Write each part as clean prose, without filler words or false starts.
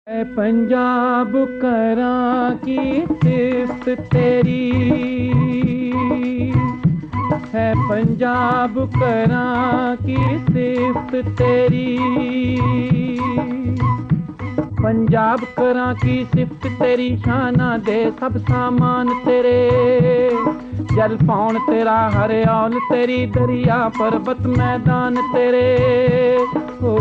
है पंजाब करां की सिफ्त तेरी, है पंजाब करां की सिफ्त तेरी। पंजाब करां की सिफ्त तेरी, शाना दे सब सामान तेरे। जल पौन तेरा हरियाल तेरी, दरिया पर्वत मैदान तेरे। ओ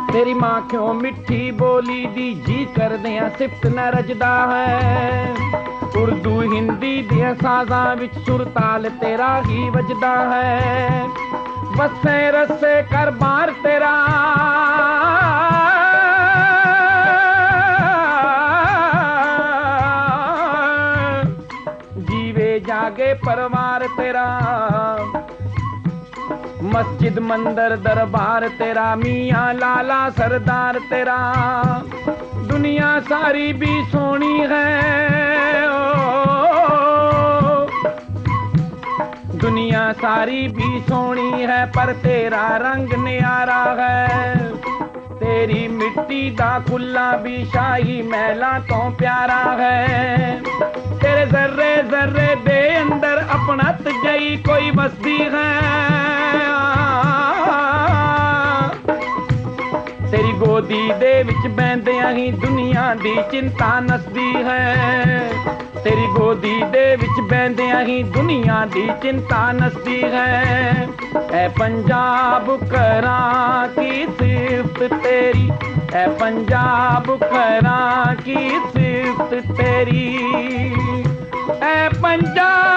तेरी मां क्यों मिठी बोली दी जी करदियां सिफत न रजदा है। उर्दू हिंदी दियां साजां विच सुर ताल तेरा ही वजदा है। वसे रसे कर बार तेरा, जीवे जागे परवार तेरा। मस्जिद मंदिर दरबार तेरा, मियाँ लाला सरदार तेरा। दुनिया सारी भी सोनी है ओ, दुनिया सारी भी सोनी है, पर तेरा रंग न्यारा है। तेरी मिट्टी दा कुल्ला भी शाही महला तो प्यारा है। तेरे जर्रे जर्रे दे अंदर अपनत जई कोई बसदी है। तेरी गोदी दे विच बैंदियां ही दुनिया दी चिंता नसदी है। तेरी गोदी दे विच बैंदियां ही दुनिया दी चिंता नसदी है। ऐ पंजाब करां की सिफ्त तेरी, ऐ पंजाब करां की सिफ्त तेरी। ऐ पंजाब,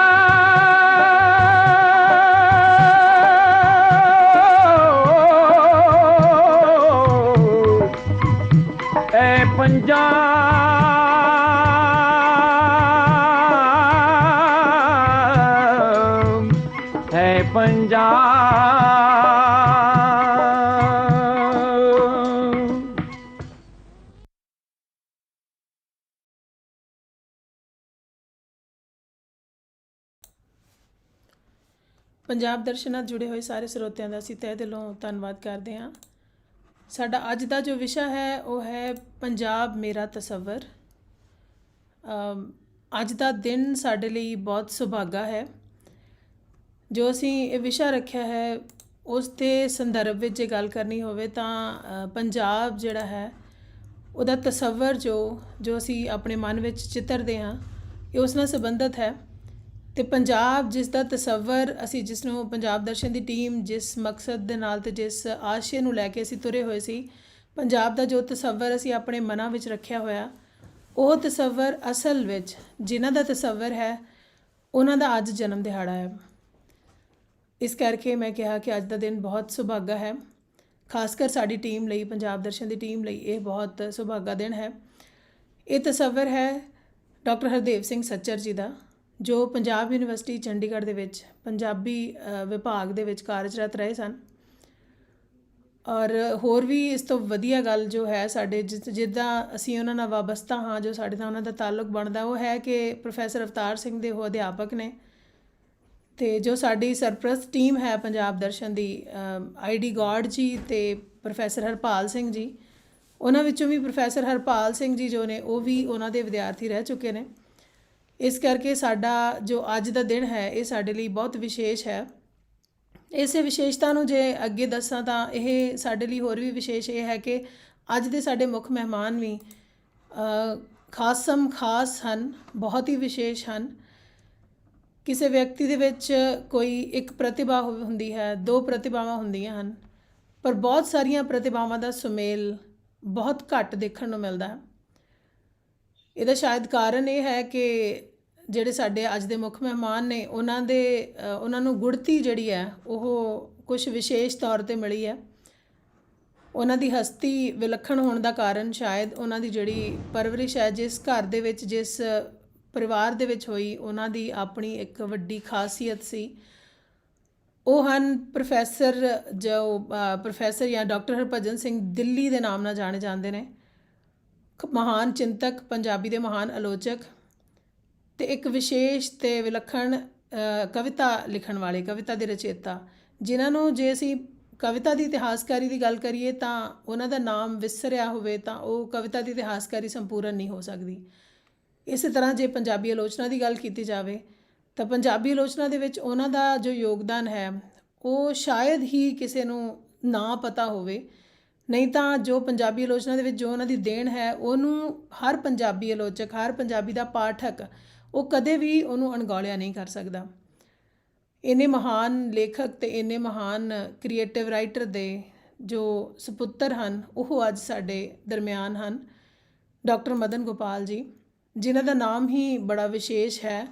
ऐ पंजाब, है पंजाब। ਪੰਜਾਬ ਦਰਸ਼ਨ ਨਾਲ ਜੁੜੇ ਹੋਏ ਸਾਰੇ ਸਰੋਤਿਆਂ ਦਾ ਅਸੀਂ ਤਹਿ ਦਿਲੋਂ ਧੰਨਵਾਦ ਕਰਦੇ ਹਾਂ। ਸਾਡਾ ਅੱਜ ਦਾ ਜੋ ਵਿਸ਼ਾ ਹੈ ਉਹ ਹੈ ਪੰਜਾਬ ਮੇਰਾ ਤਸੱਵਰ। ਅੱਜ ਦਾ ਦਿਨ ਸਾਡੇ ਲਈ ਬਹੁਤ ਸੁਭਾਗਾ ਹੈ। ਜੋ ਅਸੀਂ ਇਹ ਵਿਸ਼ਾ ਰੱਖਿਆ ਹੈ ਉਸ ਦੇ ਸੰਦਰਭ ਵਿੱਚ ਜੇ ਗੱਲ ਕਰਨੀ ਹੋਵੇ ਤਾਂ ਪੰਜਾਬ ਜਿਹੜਾ ਹੈ ਉਹਦਾ ਤਸੱਵਰ ਜੋ ਅਸੀਂ ਆਪਣੇ ਮਨ ਵਿੱਚ ਚਿੱਤਰਦੇ ਹਾਂ ਇਹ ਉਸ ਨਾਲ ਸੰਬੰਧਿਤ ਹੈ। ਅਤੇ ਪੰਜਾਬ ਜਿਸ ਦਾ ਤਸੱਵਰ ਅਸੀਂ ਜਿਸ ਨੂੰ ਪੰਜਾਬ ਦਰਸ਼ਨ ਦੀ ਟੀਮ ਜਿਸ ਮਕਸਦ ਦੇ ਨਾਲ ਅਤੇ ਜਿਸ ਆਸ਼ੇ ਨੂੰ ਲੈ ਕੇ ਅਸੀਂ ਤੁਰੇ ਹੋਏ ਸੀ, ਪੰਜਾਬ ਦਾ ਜੋ ਤਸੱਵਰ ਅਸੀਂ ਆਪਣੇ ਮਨਾਂ ਵਿੱਚ ਰੱਖਿਆ ਹੋਇਆ ਉਹ ਤਸੱਵਰ ਅਸਲ ਵਿੱਚ ਜਿਨ੍ਹਾਂ ਦਾ ਤਸੱਵਰ ਹੈ ਉਹਨਾਂ ਦਾ ਅੱਜ ਜਨਮ ਦਿਹਾੜਾ ਹੈ। ਇਸ ਕਰਕੇ ਮੈਂ ਕਿਹਾ ਕਿ ਅੱਜ ਦਾ ਦਿਨ ਬਹੁਤ ਸੁਭਾਗਾ ਹੈ, ਖਾਸ ਕਰ ਸਾਡੀ ਟੀਮ ਲਈ, ਪੰਜਾਬ ਦਰਸ਼ਨ ਦੀ ਟੀਮ ਲਈ ਇਹ ਬਹੁਤ ਸੁਭਾਗਾ ਦਿਨ ਹੈ। ਇਹ ਤਸੱਵਰ ਹੈ ਡਾਕਟਰ ਹਰਦੇਵ ਸਿੰਘ ਸੱਚਰ ਜੀ ਦਾ, ਜੋ ਪੰਜਾਬ ਯੂਨੀਵਰਸਿਟੀ ਚੰਡੀਗੜ੍ਹ ਦੇ ਵਿੱਚ ਪੰਜਾਬੀ ਵਿਭਾਗ ਦੇ ਵਿੱਚ ਕਾਰਜਰਤ ਰਹੇ ਸਨ। ਔਰ ਹੋਰ ਵੀ ਇਸ ਤੋਂ ਵਧੀਆ ਗੱਲ ਜੋ ਹੈ ਸਾਡੇ ਜਿੱਦਾਂ ਅਸੀਂ ਉਹਨਾਂ ਨਾਲ ਵਾਬਸਤਾ ਹਾਂ, ਜੋ ਸਾਡੇ ਨਾਲ ਉਹਨਾਂ ਦਾ ਤਾਲੁਕ ਬਣਦਾ ਉਹ ਹੈ ਕਿ ਪ੍ਰੋਫੈਸਰ ਅਵਤਾਰ ਸਿੰਘ ਦੇ ਉਹ ਅਧਿਆਪਕ ਨੇ। ਅਤੇ ਜੋ ਸਾਡੀ ਸਰਪ੍ਰਸਤ ਟੀਮ ਹੈ ਪੰਜਾਬ ਦਰਸ਼ਨ ਦੀ, ID ਗੌਡ ਜੀ ਅਤੇ ਪ੍ਰੋਫੈਸਰ ਹਰਪਾਲ ਸਿੰਘ ਜੀ, ਉਹਨਾਂ ਵਿੱਚੋਂ ਵੀ ਪ੍ਰੋਫੈਸਰ ਹਰਪਾਲ ਸਿੰਘ ਜੀ ਜੋ ਨੇ ਉਹ ਵੀ ਉਹਨਾਂ ਦੇ ਵਿਦਿਆਰਥੀ ਰਹਿ ਚੁੱਕੇ ਨੇ। ਇਸ ਕਰਕੇ ਸਾਡਾ ਜੋ ਅੱਜ ਦਾ ਦਿਨ ਹੈ ਇਹ ਸਾਡੇ ਲਈ ਬਹੁਤ ਵਿਸ਼ੇਸ਼ ਹੈ। ਇਸੇ ਵਿਸ਼ੇਸ਼ਤਾ ਨੂੰ ਜੇ ਅੱਗੇ ਦੱਸਾਂ ਤਾਂ ਇਹ ਸਾਡੇ ਲਈ ਹੋਰ ਵੀ ਵਿਸ਼ੇਸ਼ ਇਹ ਹੈ ਕਿ ਅੱਜ ਦੇ ਸਾਡੇ ਮੁੱਖ ਮਹਿਮਾਨ ਵੀ ਖਾਸਮ ਖਾਸ ਹਨ, ਬਹੁਤ ਹੀ ਵਿਸ਼ੇਸ਼ ਹਨ। ਕਿਸੇ ਵਿਅਕਤੀ ਦੇ ਵਿੱਚ ਕੋਈ ਇੱਕ ਪ੍ਰਤਿਭਾ ਹੁੰਦੀ ਹੈ, ਦੋ ਪ੍ਰਤਿਭਾਵਾਂ ਹੁੰਦੀਆਂ ਹਨ, ਪਰ ਬਹੁਤ ਸਾਰੀਆਂ ਪ੍ਰਤਿਭਾਵਾਂ ਦਾ ਸੁਮੇਲ ਬਹੁਤ ਘੱਟ ਦੇਖਣ ਨੂੰ ਮਿਲਦਾ ਹੈ। ਇਹਦਾ ਸ਼ਾਇਦ ਕਾਰਨ ਇਹ ਹੈ ਕਿ ਜਿਹੜੇ ਸਾਡੇ ਅੱਜ ਦੇ ਮੁੱਖ ਮਹਿਮਾਨ ਨੇ ਉਹਨਾਂ ਨੂੰ ਗੁੜਤੀ ਜਿਹੜੀ ਹੈ ਉਹ ਕੁਛ ਵਿਸ਼ੇਸ਼ ਤੌਰ 'ਤੇ ਮਿਲੀ ਹੈ। ਉਹਨਾਂ ਦੀ ਹਸਤੀ ਵਿਲੱਖਣ ਹੋਣ ਦਾ ਕਾਰਨ ਸ਼ਾਇਦ ਉਹਨਾਂ ਦੀ ਜਿਹੜੀ ਪਰਵਰਿਸ਼ ਹੈ, ਜਿਸ ਘਰ ਦੇ ਵਿੱਚ ਜਿਸ ਪਰਿਵਾਰ ਦੇ ਵਿੱਚ ਹੋਈ, ਉਹਨਾਂ ਦੀ ਆਪਣੀ ਇੱਕ ਵੱਡੀ ਖਾਸੀਅਤ ਸੀ। ਉਹ ਹਨ ਪ੍ਰੋਫੈਸਰ ਪ੍ਰੋਫੈਸਰ ਜਾਂ ਡਾਕਟਰ ਹਰਭਜਨ ਸਿੰਘ ਦਿੱਲੀ ਦੇ ਨਾਮ ਨਾਲ ਜਾਣੇ ਜਾਂਦੇ ਨੇ। ਮਹਾਨ ਚਿੰਤਕ, ਪੰਜਾਬੀ ਦੇ ਮਹਾਨ ਆਲੋਚਕ ਅਤੇ ਇੱਕ ਵਿਸ਼ੇਸ਼ ਅਤੇ ਵਿਲੱਖਣ ਕਵਿਤਾ ਲਿਖਣ ਵਾਲੇ, ਕਵਿਤਾ ਦੇ ਰਚੇਤਾ, ਜਿਨ੍ਹਾਂ ਨੂੰ ਜੇ ਅਸੀਂ ਕਵਿਤਾ ਦੀ ਇਤਿਹਾਸਕਾਰੀ ਦੀ ਗੱਲ ਕਰੀਏ ਤਾਂ ਉਹਨਾਂ ਦਾ ਨਾਮ ਵਿਸਰਿਆ ਹੋਵੇ ਤਾਂ ਉਹ ਕਵਿਤਾ ਦੀ ਇਤਿਹਾਸਕਾਰੀ ਸੰਪੂਰਨ ਨਹੀਂ ਹੋ ਸਕਦੀ। ਇਸੇ ਤਰ੍ਹਾਂ ਜੇ ਪੰਜਾਬੀ ਆਲੋਚਨਾ ਦੀ ਗੱਲ ਕੀਤੀ ਜਾਵੇ ਤਾਂ ਪੰਜਾਬੀ ਆਲੋਚਨਾ ਦੇ ਵਿੱਚ ਉਹਨਾਂ ਦਾ ਜੋ ਯੋਗਦਾਨ ਹੈ ਉਹ ਸ਼ਾਇਦ ਹੀ ਕਿਸੇ ਨੂੰ ਨਾ ਪਤਾ ਹੋਵੇ, ਨਹੀਂ ਤਾਂ ਜੋ ਪੰਜਾਬੀ ਆਲੋਚਨਾ ਦੇ ਵਿੱਚ ਜੋ ਉਹਨਾਂ ਦੀ ਦੇਣ ਹੈ ਉਹਨੂੰ ਹਰ ਪੰਜਾਬੀ ਆਲੋਚਕ, ਹਰ ਪੰਜਾਬੀ ਦਾ ਪਾਠਕ ਉਹ ਕਦੇ ਵੀ ਉਹਨੂੰ ਅਣਗੌਲਿਆ ਨਹੀਂ ਕਰ ਸਕਦਾ। ਇੰਨੇ ਮਹਾਨ ਲੇਖਕ ਅਤੇ ਇੰਨੇ ਮਹਾਨ ਕ੍ਰੀਏਟਿਵ ਰਾਈਟਰ ਦੇ ਜੋ ਸਪੁੱਤਰ ਹਨ ਉਹ ਅੱਜ ਸਾਡੇ ਦਰਮਿਆਨ ਹਨ। ਡਾਕਟਰ ਮਦਨ ਗੋਪਾਲ ਜੀ, ਜਿਨ੍ਹਾਂ ਦਾ ਨਾਮ ਹੀ ਬੜਾ ਵਿਸ਼ੇਸ਼ ਹੈ,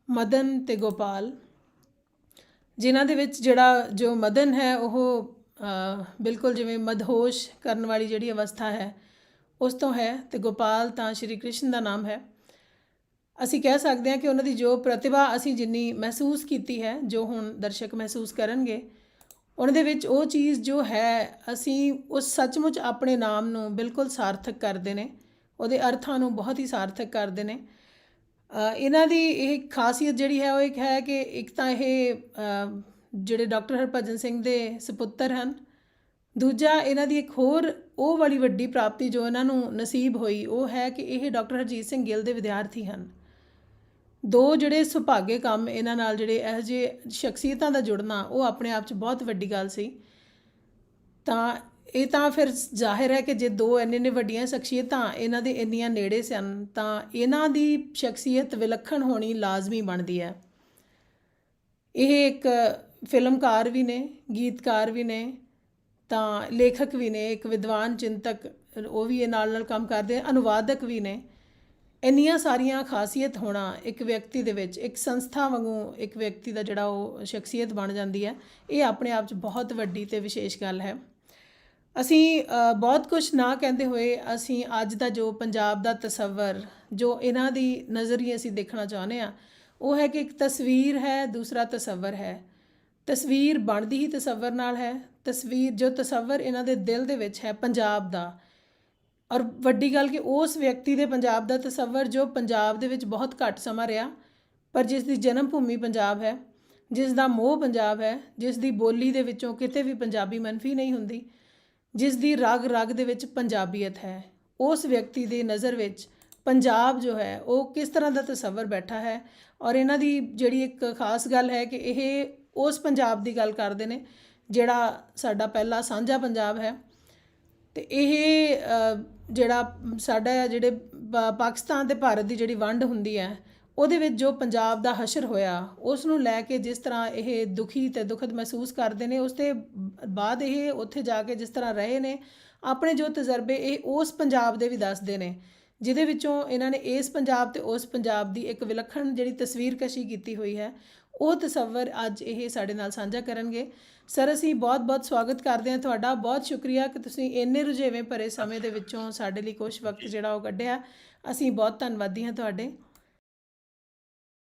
ਮਦਨ ਅਤੇ ਗੋਪਾਲ, ਜਿਨ੍ਹਾਂ ਦੇ ਵਿੱਚ ਜੋ ਮਦਨ ਹੈ ਉਹ ਬਿਲਕੁਲ ਜਿਵੇਂ ਮਦਹੋਸ਼ ਕਰਨ ਵਾਲੀ ਜਿਹੜੀ ਅਵਸਥਾ ਹੈ ਉਸ ਤੋਂ ਹੈ, ਅਤੇ ਗੋਪਾਲ ਤਾਂ ਸ਼੍ਰੀ ਕ੍ਰਿਸ਼ਨ ਦਾ ਨਾਮ ਹੈ। ਅਸੀਂ ਕਹਿ ਸਕਦੇ ਹਾਂ ਕਿ ਉਹਨਾਂ ਦੀ ਜੋ ਪ੍ਰਤਿਭਾ ਅਸੀਂ ਜਿੰਨੀ ਮਹਿਸੂਸ ਕੀਤੀ ਹੈ, ਜੋ ਹੁਣ ਦਰਸ਼ਕ ਮਹਿਸੂਸ ਕਰਨਗੇ, ਉਹਨਾਂ ਦੇ ਵਿੱਚ ਉਹ ਚੀਜ਼ ਜੋ ਹੈ ਅਸੀਂ ਉਸ ਸੱਚਮੁੱਚ ਆਪਣੇ ਨਾਮ ਨੂੰ ਬਿਲਕੁਲ ਸਾਰਥਕ ਕਰਦੇ ਨੇ, ਉਹਦੇ ਅਰਥਾਂ ਨੂੰ ਬਹੁਤ ਹੀ ਸਾਰਥਕ ਕਰਦੇ ਨੇ। ਇਹਨਾਂ ਦੀ ਇਹ ਖਾਸੀਅਤ ਜਿਹੜੀ ਹੈ ਉਹ ਇੱਕ ਹੈ ਕਿ ਇੱਕ ਤਾਂ ਇਹ ਜਿਹੜੇ ਡਾਕਟਰ ਹਰਭਜਨ ਸਿੰਘ ਦੇ ਸਪੁੱਤਰ ਹਨ, ਦੂਜਾ ਇਹਨਾਂ ਦੀ ਇੱਕ ਹੋਰ ਉਹ ਵਾਲੀ ਵੱਡੀ ਪ੍ਰਾਪਤੀ ਜੋ ਇਹਨਾਂ ਨੂੰ ਨਸੀਬ ਹੋਈ ਉਹ ਹੈ ਕਿ ਇਹ ਡਾਕਟਰ ਹਰਜੀਤ ਸਿੰਘ ਗਿੱਲ ਦੇ ਵਿਦਿਆਰਥੀ ਹਨ। ਦੋ ਜਿਹੜੇ ਸੁਭਾਗੇ ਕੰਮ ਇਹਨਾਂ ਨਾਲ, ਜਿਹੜੇ ਇਹੋ ਜਿਹੇ ਸ਼ਖਸੀਅਤਾਂ ਦਾ ਜੁੜਨਾ, ਉਹ ਆਪਣੇ ਆਪ 'ਚ ਬਹੁਤ ਵੱਡੀ ਗੱਲ ਸੀ। ਤਾਂ ਇਹ ਤਾਂ ਫਿਰ ਜ਼ਾਹਿਰ ਹੈ ਕਿ ਜੇ ਦੋ ਇੰਨੇ ਵੱਡੀਆਂ ਸ਼ਖਸੀਅਤਾਂ ਇਹਨਾਂ ਦੇ ਇੰਨੀਆਂ ਨੇੜੇ ਸਨ ਤਾਂ ਇਹਨਾਂ ਦੀ ਸ਼ਖਸੀਅਤ ਵਿਲੱਖਣ ਹੋਣੀ ਲਾਜ਼ਮੀ ਬਣਦੀ ਹੈ। ਇਹ ਇੱਕ ਫਿਲਮਕਾਰ ਵੀ ਨੇ, ਗੀਤਕਾਰ ਵੀ ਨੇ, ਤਾਂ ਲੇਖਕ ਵੀ ਨੇ, ਇੱਕ ਵਿਦਵਾਨ ਚਿੰਤਕ ਉਹ ਵੀ ਇਹ ਨਾਲ ਕੰਮ ਕਰਦੇ, ਅਨੁਵਾਦਕ ਵੀ ਨੇ। ਇੰਨੀਆਂ ਸਾਰੀਆਂ ਖਾਸੀਅਤ ਹੋਣਾ ਇੱਕ ਵਿਅਕਤੀ ਦੇ ਵਿੱਚ, ਇੱਕ ਸੰਸਥਾ ਵਾਂਗੂ ਇੱਕ ਵਿਅਕਤੀ ਦਾ ਜਿਹੜਾ ਉਹ ਸ਼ਖਸੀਅਤ ਬਣ ਜਾਂਦੀ ਹੈ, ਇਹ ਆਪਣੇ ਆਪ 'ਚ ਬਹੁਤ ਵੱਡੀ ਅਤੇ ਵਿਸ਼ੇਸ਼ ਗੱਲ ਹੈ। ਅਸੀਂ ਬਹੁਤ ਕੁਝ ਨਾ ਕਹਿੰਦੇ ਹੋਏ ਅਸੀਂ ਅੱਜ ਦਾ ਜੋ ਪੰਜਾਬ ਦਾ ਤਸੱਵਰ, ਜੋ ਇਹਨਾਂ ਦੀ ਨਜ਼ਰੀਏ ਅਸੀਂ ਦੇਖਣਾ ਚਾਹੁੰਦੇ ਹਾਂ, ਉਹ ਹੈ ਕਿ ਇੱਕ ਤਸਵੀਰ ਹੈ, ਦੂਸਰਾ ਤਸੱਵਰ ਹੈ। ਤਸਵੀਰ ਬਣਦੀ ਹੀ ਤਸੱਵਰ ਨਾਲ ਹੈ। ਜੋ ਤਸੱਵਰ ਇਹਨਾਂ ਦੇ ਦਿਲ ਦੇ ਵਿੱਚ ਹੈ ਪੰਜਾਬ ਦਾ, ਔਰ ਵੱਡੀ ਗੱਲ ਕਿ ਉਸ ਵਿਅਕਤੀ ਦੇ ਪੰਜਾਬ ਦਾ ਤਸੱਵਰ ਜੋ ਪੰਜਾਬ ਦੇ ਵਿੱਚ ਬਹੁਤ ਘੱਟ ਸਮਾਂ ਰਿਹਾ, ਪਰ ਜਿਸ ਦੀ ਜਨਮ ਭੂਮੀ ਪੰਜਾਬ ਹੈ, ਜਿਸ ਦਾ ਮੋਹ ਪੰਜਾਬ ਹੈ, ਜਿਸ ਦੀ ਬੋਲੀ ਦੇ ਵਿੱਚੋਂ ਕਿਤੇ ਵੀ ਪੰਜਾਬੀ ਮੰਨਫੀ ਨਹੀਂ ਹੁੰਦੀ, ਜਿਸ ਦੀ ਰਗ ਰਗ ਦੇ ਵਿੱਚ ਪੰਜਾਬੀਅਤ ਹੈ, ਉਸ ਵਿਅਕਤੀ ਦੀ ਨਜ਼ਰ ਵਿੱਚ ਪੰਜਾਬ ਜੋ ਹੈ ਉਹ ਕਿਸ ਤਰ੍ਹਾਂ ਦਾ ਤਸੱਵਰ ਬੈਠਾ ਹੈ। ਔਰ ਇਹਨਾਂ ਦੀ ਜਿਹੜੀ ਇੱਕ ਖਾਸ ਗੱਲ ਹੈ ਕਿ ਇਹ ਉਸ ਪੰਜਾਬ ਦੀ ਗੱਲ ਕਰਦੇ ਨੇ ਜਿਹੜਾ ਸਾਡਾ ਪਹਿਲਾ ਸਾਂਝਾ ਪੰਜਾਬ ਹੈ। ਅਤੇ ਇਹ ਜਿਹੜਾ ਸਾਡਾ ਜਿਹੜੇ ਪਾਕਿਸਤਾਨ ਅਤੇ ਭਾਰਤ ਦੀ ਜਿਹੜੀ ਵੰਡ ਹੁੰਦੀ ਹੈ ਉਹਦੇ ਵਿੱਚ ਜੋ ਪੰਜਾਬ ਦਾ ਹਸ਼ਰ ਹੋਇਆ, ਉਸ ਨੂੰ ਲੈ ਕੇ ਜਿਸ ਤਰ੍ਹਾਂ ਇਹ ਦੁਖੀ ਅਤੇ ਦੁਖਦ ਮਹਿਸੂਸ ਕਰਦੇ ਨੇ, ਉਸ ਤੋਂ ਬਾਅਦ ਇਹ ਉੱਥੇ ਜਾ ਕੇ ਜਿਸ ਤਰ੍ਹਾਂ ਰਹੇ ਨੇ, ਆਪਣੇ ਜੋ ਤਜਰਬੇ ਇਹ ਉਸ ਪੰਜਾਬ ਦੇ ਵੀ ਦੱਸਦੇ ਨੇ, ਜਿਹਦੇ ਵਿੱਚੋਂ ਇਹਨਾਂ ਨੇ ਇਸ ਪੰਜਾਬ ਅਤੇ ਉਸ ਪੰਜਾਬ ਦੀ ਇੱਕ ਵਿਲੱਖਣ ਜਿਹੜੀ ਤਸਵੀਰਕਸ਼ੀ ਕੀਤੀ ਹੋਈ ਹੈ, ਉਹ ਤਸੱਵਰ ਅੱਜ ਇਹ ਸਾਡੇ ਨਾਲ ਸਾਂਝਾ ਕਰਨਗੇ। ਸਰ, ਅਸੀਂ ਬਹੁਤ ਬਹੁਤ ਸਵਾਗਤ ਕਰਦੇ ਹਾਂ ਤੁਹਾਡਾ। ਬਹੁਤ ਸ਼ੁਕਰੀਆ ਕਿ ਤੁਸੀਂ ਇੰਨੇ ਰੁਝੇਵੇਂ ਭਰੇ ਸਮੇਂ ਦੇ ਵਿੱਚੋਂ ਸਾਡੇ ਲਈ ਕੁਛ ਵਕਤ ਜਿਹੜਾ ਉਹ ਕੱਢਿਆ। ਅਸੀਂ ਬਹੁਤ ਧੰਨਵਾਦੀ ਹਾਂ ਤੁਹਾਡੇ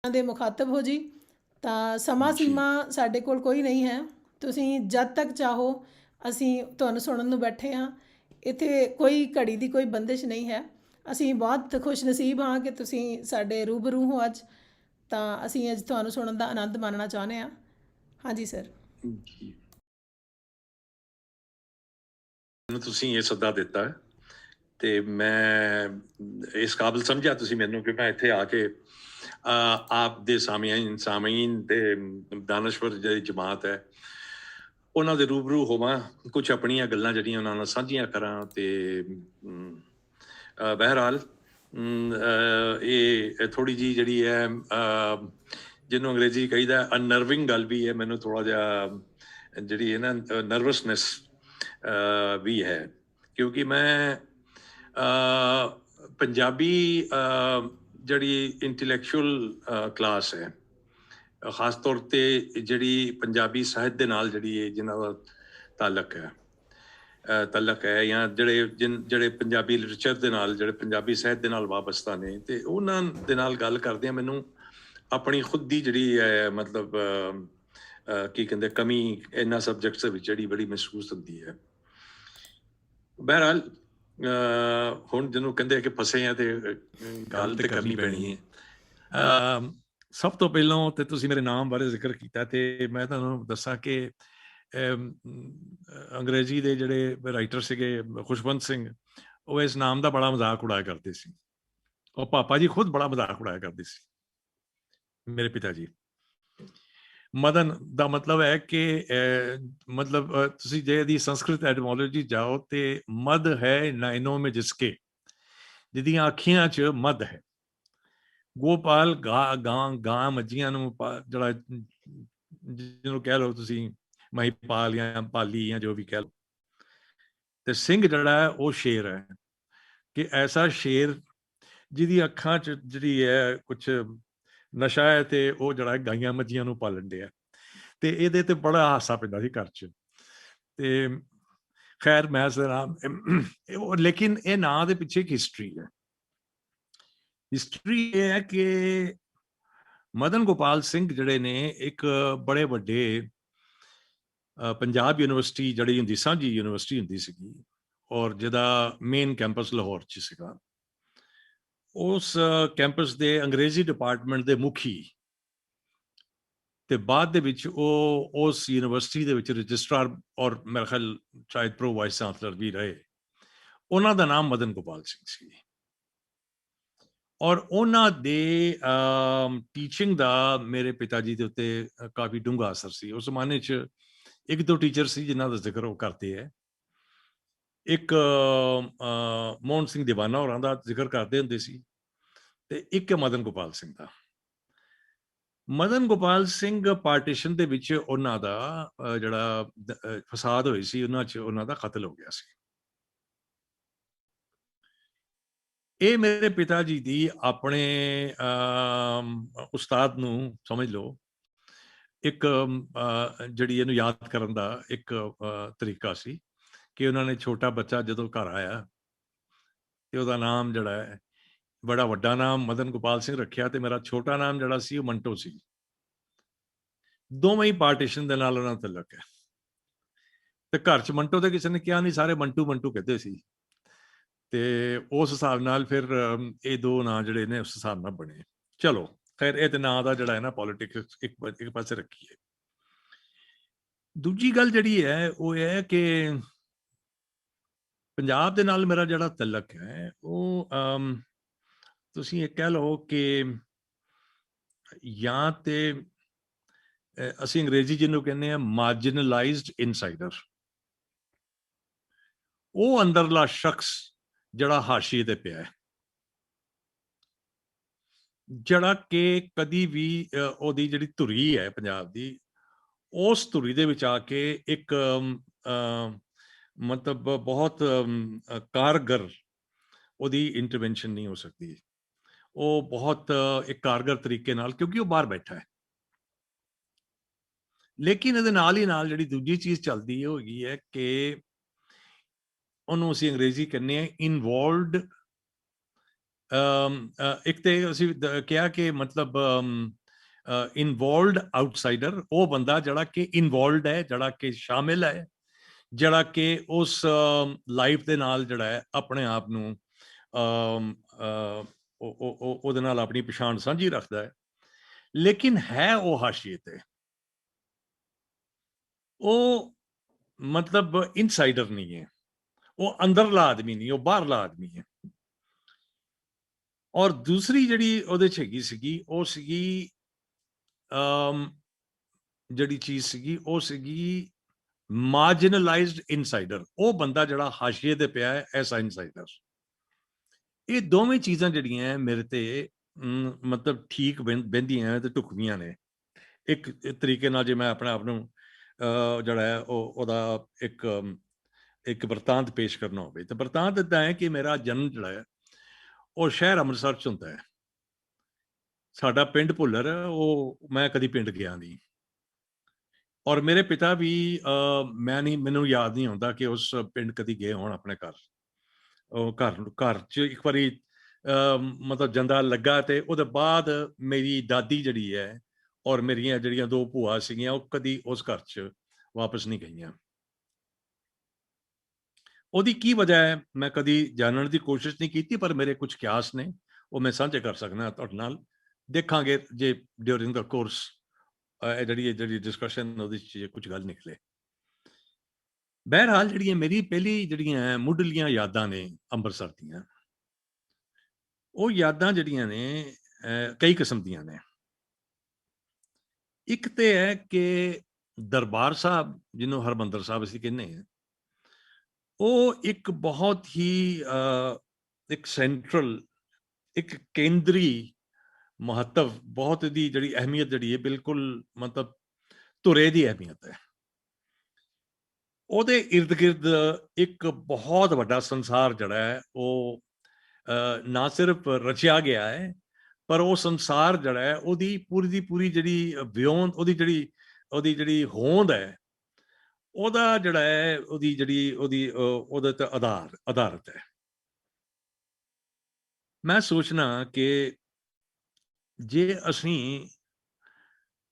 ਦੇ ਮੁਖਾਤਬ ਹੋ ਜੀ। ਤਾਂ ਸਮਾਂ ਸੀਮਾ ਸਾਡੇ ਕੋਲ ਕੋਈ ਨਹੀਂ ਹੈ, ਤੁਸੀਂ ਜਦ ਤੱਕ ਚਾਹੋ ਅਸੀਂ ਤੁਹਾਨੂੰ ਸੁਣਨ ਨੂੰ ਬੈਠੇ ਹਾਂ। ਇੱਥੇ ਕੋਈ ਘੜੀ ਦੀ ਕੋਈ ਬੰਦਿਸ਼ ਨਹੀਂ ਹੈ। ਅਸੀਂ ਬਹੁਤ ਖੁਸ਼ ਨਸੀਬ ਹਾਂ ਕਿ ਤੁਸੀਂ ਸਾਡੇ ਰੂਬਰੂ ਹੋ ਅੱਜ, ਤਾਂ ਅਸੀਂ ਅੱਜ ਤੁਹਾਨੂੰ ਸੁਣਨ ਦਾ ਆਨੰਦ ਮਾਣਨਾ ਚਾਹੁੰਦੇ ਹਾਂ। ਹਾਂਜੀ ਸਰ। ਮੈਨੂੰ ਤੁਸੀਂ ਇਹ ਸੱਦਾ ਦਿੱਤਾ ਅਤੇ ਮੈਂ ਇਸ ਕਾਬਲ ਸਮਝਿਆ ਤੁਸੀਂ ਮੈਨੂੰ ਕਿ ਮੈਂ ਇੱਥੇ ਆ ਕੇ ਆਪ ਦੇ ਸਾਮੀਨ ਅਤੇ ਦਾਨਸ਼ਵਰ ਜਿਹੜੀ ਜਮਾਤ ਹੈ ਉਹਨਾਂ ਦੇ ਰੂਬਰੂ ਹੋਵਾਂ, ਕੁਛ ਆਪਣੀਆਂ ਗੱਲਾਂ ਜਿਹੜੀਆਂ ਉਹਨਾਂ ਨਾਲ ਸਾਂਝੀਆਂ ਕਰਾਂ। ਅਤੇ ਬਹਿਰਹਾਲ ਇਹ ਥੋੜ੍ਹੀ ਜਿਹੀ ਜਿਹੜੀ ਹੈ ਜਿਹਨੂੰ ਅੰਗਰੇਜ਼ੀ ਕਹੀਦਾ ਅਨਰਵਿੰਗ ਗੱਲ ਵੀ ਹੈ। ਮੈਨੂੰ ਥੋੜ੍ਹਾ ਜਿਹਾ ਜਿਹੜੀ ਹੈ ਨਾ ਨਰਵਸਨੈਸ ਵੀ ਹੈ, ਕਿਉਂਕਿ ਮੈਂ ਪੰਜਾਬੀ ਜਿਹੜੀ ਇੰਟੈਲੈਕਚੁਅਲ ਕਲਾਸ ਹੈ, ਖਾਸ ਤੌਰ 'ਤੇ ਜਿਹੜੀ ਪੰਜਾਬੀ ਸਾਹਿਤ ਦੇ ਨਾਲ ਜਿਹੜੀ ਜਿਹਨਾਂ ਦਾ ਤਾਲੁਕ ਹੈ ਜਾਂ ਜਿਹੜੇ ਪੰਜਾਬੀ ਲਿਟਰੇਚਰ ਦੇ ਨਾਲ, ਜਿਹੜੇ ਪੰਜਾਬੀ ਸਾਹਿਤ ਦੇ ਨਾਲ ਵਾਬਸਤਾ ਨੇ, ਅਤੇ ਉਹਨਾਂ ਦੇ ਨਾਲ ਗੱਲ ਕਰਦਿਆਂ ਮੈਨੂੰ ਆਪਣੀ ਖੁਦ ਦੀ ਜਿਹੜੀ ਹੈ ਮਤਲਬ ਕੀ ਕਹਿੰਦੇ ਕਮੀ ਇਹਨਾਂ ਸਬਜੈਕਟਸ ਦੇ ਵਿੱਚ ਜਿਹੜੀ ਬੜੀ ਮਹਿਸੂਸ ਹੁੰਦੀ ਹੈ। ਬਹਰਹਾਲ ਹੁਣ ਜਿਹਨੂੰ ਕਹਿੰਦੇ ਕਿ ਫਸੇ ਆ ਤੇ ਗੱਲ ਤੇ ਕਰਨੀ ਪੈਣੀ ਹੈ। ਸਭ ਤੋਂ ਪਹਿਲਾਂ ਤੇ ਤੁਸੀਂ ਮੇਰੇ ਨਾਮ ਬਾਰੇ ਜ਼ਿਕਰ ਕੀਤਾ ਤੇ ਮੈਂ ਤੁਹਾਨੂੰ ਦੱਸਾਂ ਕਿ ਅੰਗਰੇਜ਼ੀ ਦੇ ਜਿਹੜੇ ਰਾਈਟਰ ਸੀਗੇ ਖੁਸ਼ਵੰਤ ਸਿੰਘ, ਉਹ ਇਸ ਨਾਮ ਦਾ ਬੜਾ ਮਜ਼ਾਕ ਉਡਾਇਆ ਕਰਦੇ ਸੀ। ਉਹ ਪਾਪਾ ਜੀ ਖੁਦ ਬੜਾ ਮਜ਼ਾਕ ਉਡਾਇਆ ਕਰਦੇ ਸੀ, ਮੇਰੇ ਪਿਤਾ ਜੀ। ਮਦਨ ਦਾ ਮਤਲਬ ਹੈ ਕਿ ਮਤਲਬ ਤੁਸੀਂ ਜੇ ਇਹਦੀ ਸੰਸਕ੍ਰਿਤ ਐਟਮੋਲੋਜੀ ਜਾਓ ਤੇ ਮਦ ਹੈ ਨੈਨੋ ਮੇਂ ਜਿਸਕੇ, ਜਿਹਦੀਆਂ ਅੱਖੀਆਂ 'ਚ ਮਦ ਹੈ। ਗੋਪਾਲ ਗਾਂ ਮੱਝੀਆਂ ਨੂੰ ਜਿਹੜਾ ਜਿਹਨੂੰ ਕਹਿ ਲਓ ਤੁਸੀਂ ਮਹੀਪਾਲ ਜਾਂ ਪਾਲੀ ਜਾਂ ਜੋ ਵੀ ਕਹਿ ਲਓ। ਤੇ ਸਿੰਘ ਜਿਹੜਾ ਹੈ ਉਹ ਸ਼ੇਰ ਹੈ, ਕਿ ਐਸਾ ਸ਼ੇਰ ਜਿਹਦੀ ਅੱਖਾਂ 'ਚ ਜਿਹੜੀ ਹੈ ਕੁਛ ਨਸ਼ਾ ਹੈ ਤੇ ਉਹ ਜਿਹੜਾ ਗਾਈਆਂ ਮੱਝੀਆਂ ਨੂੰ ਪਾਲਣ ਡਿਆ। ਤੇ ਇਹਦੇ ਤੇ ਬੜਾ ਹਾਸਾ ਪੈਂਦਾ ਸੀ ਘਰ 'ਚ। ਤੇ ਖੈਰ ਮੈਂ ਲੇਕਿਨ ਇਹ ਨਾਂ ਦੇ ਪਿੱਛੇ ਇੱਕ ਹਿਸਟਰੀ ਹੈ। ਹਿਸਟਰੀ ਇਹ ਹੈ ਕਿ ਮਦਨ ਗੋਪਾਲ ਸਿੰਘ ਜਿਹੜੇ ਨੇ ਇੱਕ ਬੜੇ ਵੱਡੇ ਪੰਜਾਬ ਯੂਨੀਵਰਸਿਟੀ ਜਿਹੜੀ ਹੁੰਦੀ ਸਾਂਝੀ ਯੂਨੀਵਰਸਿਟੀ ਹੁੰਦੀ ਸੀਗੀ, ਔਰ ਜਿਹਦਾ ਮੇਨ ਕੈਂਪਸ ਲਾਹੌਰ 'ਚ ਸੀਗਾ, ਉਸ ਕੈਂਪਸ ਦੇ ਅੰਗਰੇਜ਼ੀ ਡਿਪਾਰਟਮੈਂਟ ਦੇ ਮੁਖੀ ਤੇ ਬਾਅਦ ਦੇ ਵਿੱਚ ਉਹ ਉਸ ਯੂਨੀਵਰਸਿਟੀ ਦੇ ਵਿੱਚ ਰਜਿਸਟਰਾਰ ਔਰ ਮੇਰੇ ਖਿਆਲ ਸ਼ਾਇਦ ਪ੍ਰੋ ਵਾਈਸ ਚਾਂਸਲਰ ਵੀ ਰਹੇ। ਉਹਨਾਂ ਦਾ ਨਾਮ ਮਦਨ ਗੋਪਾਲ ਸਿੰਘ ਸੀ। ਔਰ ਉਹਨਾਂ ਦੇ ਟੀਚਿੰਗ ਦਾ ਮੇਰੇ ਪਿਤਾ ਜੀ ਦੇ ਉੱਤੇ ਕਾਫੀ ਡੂੰਘਾ ਅਸਰ ਸੀ। ਉਸ ਜ਼ਮਾਨੇ 'ਚ ਇੱਕ ਦੋ ਟੀਚਰ ਸੀ ਜਿਨ੍ਹਾਂ ਦਾ ਜ਼ਿਕਰ ਉਹ ਕਰਦੇ ਹੈ। ਇੱਕ ਮੋਹਨ ਸਿੰਘ ਦੀਵਾਨਾ ਹੋਰਾਂ ਦਾ ਜ਼ਿਕਰ ਕਰਦੇ ਹੁੰਦੇ ਸੀ, ਤੇ ਇੱਕ ਮਦਨ ਗੋਪਾਲ ਸਿੰਘ ਦਾ। ਮਦਨ ਗੋਪਾਲ ਸਿੰਘ ਪਾਰਟੀਸ਼ਨ ਦੇ ਵਿੱਚ ਉਹਨਾਂ ਦਾ ਜਿਹੜਾ ਫਸਾਦ ਹੋਈ ਸੀ, ਉਹਨਾਂ 'ਚ ਉਹਨਾਂ ਦਾ ਕਤਲ ਹੋ ਗਿਆ ਸੀ। ਇਹ ਮੇਰੇ ਪਿਤਾ ਜੀ ਦੀ ਆਪਣੇ ਉਸਤਾਦ ਨੂੰ ਸਮਝ ਲਓ ਇੱਕ ਜਿਹੜੀ ਇਹਨੂੰ ਯਾਦ ਕਰਨ ਦਾ ਇੱਕ ਤਰੀਕਾ ਸੀ ਕਿ ਉਹਨਾਂ ਨੇ ਛੋਟਾ ਬੱਚਾ ਜਦੋਂ ਘਰ ਆਇਆ ਤੇ ਉਹਦਾ ਨਾਮ ਜਿਹੜਾ ਹੈ, ਬੜਾ ਵੱਡਾ ਨਾਮ ਮਦਨ ਗੋਪਾਲ ਸਿੰਘ ਰੱਖਿਆ ਤੇ ਮੇਰਾ ਛੋਟਾ ਨਾਮ ਜਿਹੜਾ ਸੀ ਉਹ ਮੰਟੋ ਸੀ। ਦੋਵੇਂ ਹੀ ਪਾਰਟੀਸ਼ਨ ਦੇ ਨਾਲ ਉਹਨਾਂ ਦਾ ਤਲਕ ਹੈ। ਤੇ ਘਰ 'ਚ ਮੰਟੋ ਤੇ ਕਿਸੇ ਨੇ ਕਿਹਾ ਨਹੀਂ, ਸਾਰੇ ਮੰਟੂ ਮੰਟੂ ਕਹਿੰਦੇ ਸੀ। ਤੇ ਉਸ ਹਿਸਾਬ ਨਾਲ ਫਿਰ ਇਹ ਦੋ ਨਾਂ ਜਿਹੜੇ ਨੇ ਉਸ ਹਿਸਾਬ ਨਾਲ ਬਣੇ। ਚਲੋ ਖੈਰ, ਇਹ ਤੇ ਨਾਂ ਦਾ ਜਿਹੜਾ ਹੈ ਨਾ ਪੋਲੀਟਿਕਸ ਇੱਕ ਪਾਸੇ ਰੱਖੀਏ। ਦੂਜੀ ਗੱਲ ਜਿਹੜੀ ਹੈ ਉਹ ਇਹ ਹੈ ਕਿ ਪੰਜਾਬ ਦੇ ਨਾਲ ਮੇਰਾ ਜਿਹੜਾ ਤਲਕ ਹੈ ਉਹ ਤੁਸੀਂ ਇਹ ਕਹਿ ਲਓ ਕਿ ਜਾਂ ਤੇ ਅਸੀਂ ਅੰਗਰੇਜ਼ੀ ਜਿਹਨੂੰ ਕਹਿੰਦੇ ਆ ਮਾਰਜਨਲਾਈਜ਼ਡ ਇਨਸਾਈਡਰ, ਉਹ ਅੰਦਰਲਾ ਸ਼ਖਸ ਜਿਹੜਾ ਹਾਸ਼ੀਏ ਤੇ ਪਿਆ ਹੈ, ਜਿਹੜਾ ਕਿ ਕਦੀ ਵੀ ਉਹਦੀ ਜਿਹੜੀ ਧੁਰੀ ਹੈ ਪੰਜਾਬ ਦੀ, ਉਸ ਧੁਰੀ ਦੇ ਵਿੱਚ ਆ ਕੇ ਇੱਕ ਮਤਲਬ ਬਹੁਤ ਕਾਰਗਰ ਉਹਦੀ ਇੰਟਰਵੈਂਸ਼ਨ ਨਹੀਂ ਹੋ ਸਕਦੀ। ਉਹ ਬਹੁਤ ਇੱਕ ਕਾਰਗਰ ਤਰੀਕੇ ਨਾਲ, ਕਿਉਂਕਿ ਉਹ ਬਾਹਰ ਬੈਠਾ ਹੈ। ਲੇਕਿਨ ਇਹਦੇ ਨਾਲ ਹੀ ਨਾਲ ਜਿਹੜੀ ਦੂਜੀ ਚੀਜ਼ ਚੱਲਦੀ ਉਹ ਹੈਗੀ ਹੈ ਕਿ ਉਹਨੂੰ ਅਸੀਂ ਅੰਗਰੇਜ਼ੀ ਕਹਿੰਦੇ ਹਾਂ ਇਨਵੋਲਵਡ। ਇੱਕ ਤੇ ਅਸੀਂ ਕਿਹਾ ਕਿ ਮਤਲਬ ਇਨਵੋਲਵਡ ਆਊਟਸਾਈਡਰ, ਉਹ ਬੰਦਾ ਜਿਹੜਾ ਕਿ ਇਨਵੋਲਵਡ ਹੈ, ਜਿਹੜਾ ਕਿ ਸ਼ਾਮਿਲ ਹੈ, ਜਿਹੜਾ ਕਿ ਉਸ ਲਾਈਫ ਦੇ ਨਾਲ ਜਿਹੜਾ ਹੈ ਆਪਣੇ ਆਪ ਨੂੰ ਉਹਦੇ ਨਾਲ ਆਪਣੀ ਪਛਾਣ ਸਾਂਝੀ ਰੱਖਦਾ ਹੈ, ਲੇਕਿਨ ਹੈ ਉਹ ਹਾਸ਼ੀਏ ਤੇ। ਉਹ ਮਤਲਬ ਇਨਸਾਈਡਰ ਨਹੀਂ ਹੈ, ਉਹ ਅੰਦਰਲਾ ਆਦਮੀ ਨਹੀਂ, ਉਹ ਬਾਹਰਲਾ ਆਦਮੀ ਹੈ। ਔਰ ਦੂਸਰੀ ਜਿਹੜੀ ਉਹਦੇ 'ਚ ਹੈਗੀ ਸੀਗੀ ਉਹ ਸੀਗੀ ਜਿਹੜੀ ਚੀਜ਼ ਸੀਗੀ ਉਹ ਸੀਗੀ ਮਾਰਜਨਲਾਈਜ਼ਡ ਇਨਸਾਈਡਰ, ਉਹ ਬੰਦਾ ਜਿਹੜਾ ਹਾਸ਼ੀਏ ਤੇ ਪਿਆ ਹੈ, ਐਸਾ ਇਨਸਾਈਡਰ। ਇਹ ਦੋਵੇਂ ਚੀਜ਼ਾਂ ਜਿਹੜੀਆਂ ਮੇਰੇ ਤੇ ਮਤਲਬ ਠੀਕ ਬਹਿੰਦੀਆਂ ਤੇ ਢੁਕਵੀਆਂ ਨੇ ਇੱਕ ਤਰੀਕੇ ਨਾਲ। ਜੇ ਮੈਂ ਆਪਣੇ ਆਪ ਨੂੰ ਜਿਹੜਾ ਹੈ ਉਹਦਾ ਇੱਕ ਵਰਤਾਂਤ ਪੇਸ਼ ਕਰਨਾ ਹੋਵੇ ਤਾਂ ਵਰਤਾਂਤ ਇੱਦਾਂ ਹੈ ਕਿ ਮੇਰਾ ਜਨਮ ਜਿਹੜਾ ਹੈ ਉਹ ਸ਼ਹਿਰ ਅੰਮ੍ਰਿਤਸਰ 'ਚ ਹੁੰਦਾ ਹੈ। ਸਾਡਾ ਪਿੰਡ ਭੁੱਲਰ, ਉਹ ਮੈਂ ਕਦੀ ਪਿੰਡ ਗਿਆ ਨਹੀਂ। ਔਰ ਮੇਰੇ ਪਿਤਾ ਵੀ ਮੈਨੂੰ ਯਾਦ ਨਹੀਂ ਆਉਂਦਾ ਕਿ ਉਸ ਪਿੰਡ ਕਦੀ ਗਏ ਹੋਣ ਆਪਣੇ ਘਰ। ਉਹ ਘਰ 'ਚ ਇੱਕ ਵਾਰੀ ਮਤਲਬ ਜੰਦਾ ਲੱਗਾ ਤੇ ਉਹਦੇ ਬਾਅਦ ਮੇਰੀ ਦਾਦੀ ਜਿਹੜੀ ਹੈ ਔਰ ਮੇਰੀਆਂ ਜਿਹੜੀਆਂ 2 ਭੂਆ ਸੀਗੀਆਂ ਉਹ ਕਦੀ ਉਸ ਘਰ 'ਚ ਵਾਪਸ ਨਹੀਂ ਗਈਆਂ। ਉਹਦੀ ਕੀ ਵਜ੍ਹਾ ਹੈ ਮੈਂ ਕਦੀ ਜਾਣਨ ਦੀ ਕੋਸ਼ਿਸ਼ ਨਹੀਂ ਕੀਤੀ, ਪਰ ਮੇਰੇ ਕੁਝ ਕਿਆਸ ਨੇ, ਉਹ ਮੈਂ ਸਾਂਝੇ ਕਰ ਸਕਦਾ ਤੁਹਾਡੇ ਨਾਲ। ਦੇਖਾਂਗੇ ਜੇ ਡਿਊਰਿੰਗ ਦਾ ਕੋਰਸ ਜਿਹੜੀ ਡਿਸਕਸ਼ਨ ਉਹਦੇ 'ਚ ਕੁਝ ਗੱਲ ਨਿਕਲੇ। ਬਹਿਰਹਾਲ ਜਿਹੜੀਆਂ ਮੇਰੀ ਪਹਿਲੀ ਜਿਹੜੀਆਂ ਮੁੱਢਲੀਆਂ ਯਾਦਾਂ ਨੇ ਅੰਮ੍ਰਿਤਸਰ ਦੀਆਂ, ਉਹ ਯਾਦਾਂ ਜਿਹੜੀਆਂ ਨੇ ਕਈ ਕਿਸਮ ਦੀਆਂ ਨੇ। ਇੱਕ ਤੇ ਹੈ ਕਿ ਦਰਬਾਰ ਸਾਹਿਬ, ਜਿਹਨੂੰ ਹਰਿਮੰਦਰ ਸਾਹਿਬ ਅਸੀਂ ਕਹਿੰਦੇ ਹਾਂ, ਉਹ ਇੱਕ ਬਹੁਤ ਹੀ ਇੱਕ ਸੈਂਟਰਲ, ਇੱਕ ਕੇਂਦਰੀ ਮਹੱਤਵ, ਬਹੁਤ ਦੀ ਜਿਹੜੀ ਅਹਿਮੀਅਤ ਜਿਹੜੀ ਹੈ ਬਿਲਕੁਲ ਮਤਲਬ ਧੁਰੇ ਦੀ ਅਹਿਮੀਅਤ ਹੈ। ਉਹਦੇ ਇਰਦ ਗਿਰਦ ਇੱਕ ਬਹੁਤ ਵੱਡਾ ਸੰਸਾਰ ਜਿਹੜਾ ਹੈ ਉਹ ਨਾ ਸਿਰਫ ਰਚਿਆ ਗਿਆ ਹੈ, ਪਰ ਉਹ ਸੰਸਾਰ ਜਿਹੜਾ ਹੈ ਉਹਦੀ ਪੂਰੀ ਦੀ ਪੂਰੀ ਜਿਹੜੀ ਵਿਉਂਤ, ਉਹਦੀ ਜਿਹੜੀ ਹੋਂਦ ਹੈ, ਉਹਦਾ ਜਿਹੜਾ ਹੈ ਉਹਦੇ ਤੇ ਆਧਾਰਿਤ ਹੈ। ਮੈਂ ਸੋਚਣਾ ਕਿ ਜੇ ਅਸੀਂ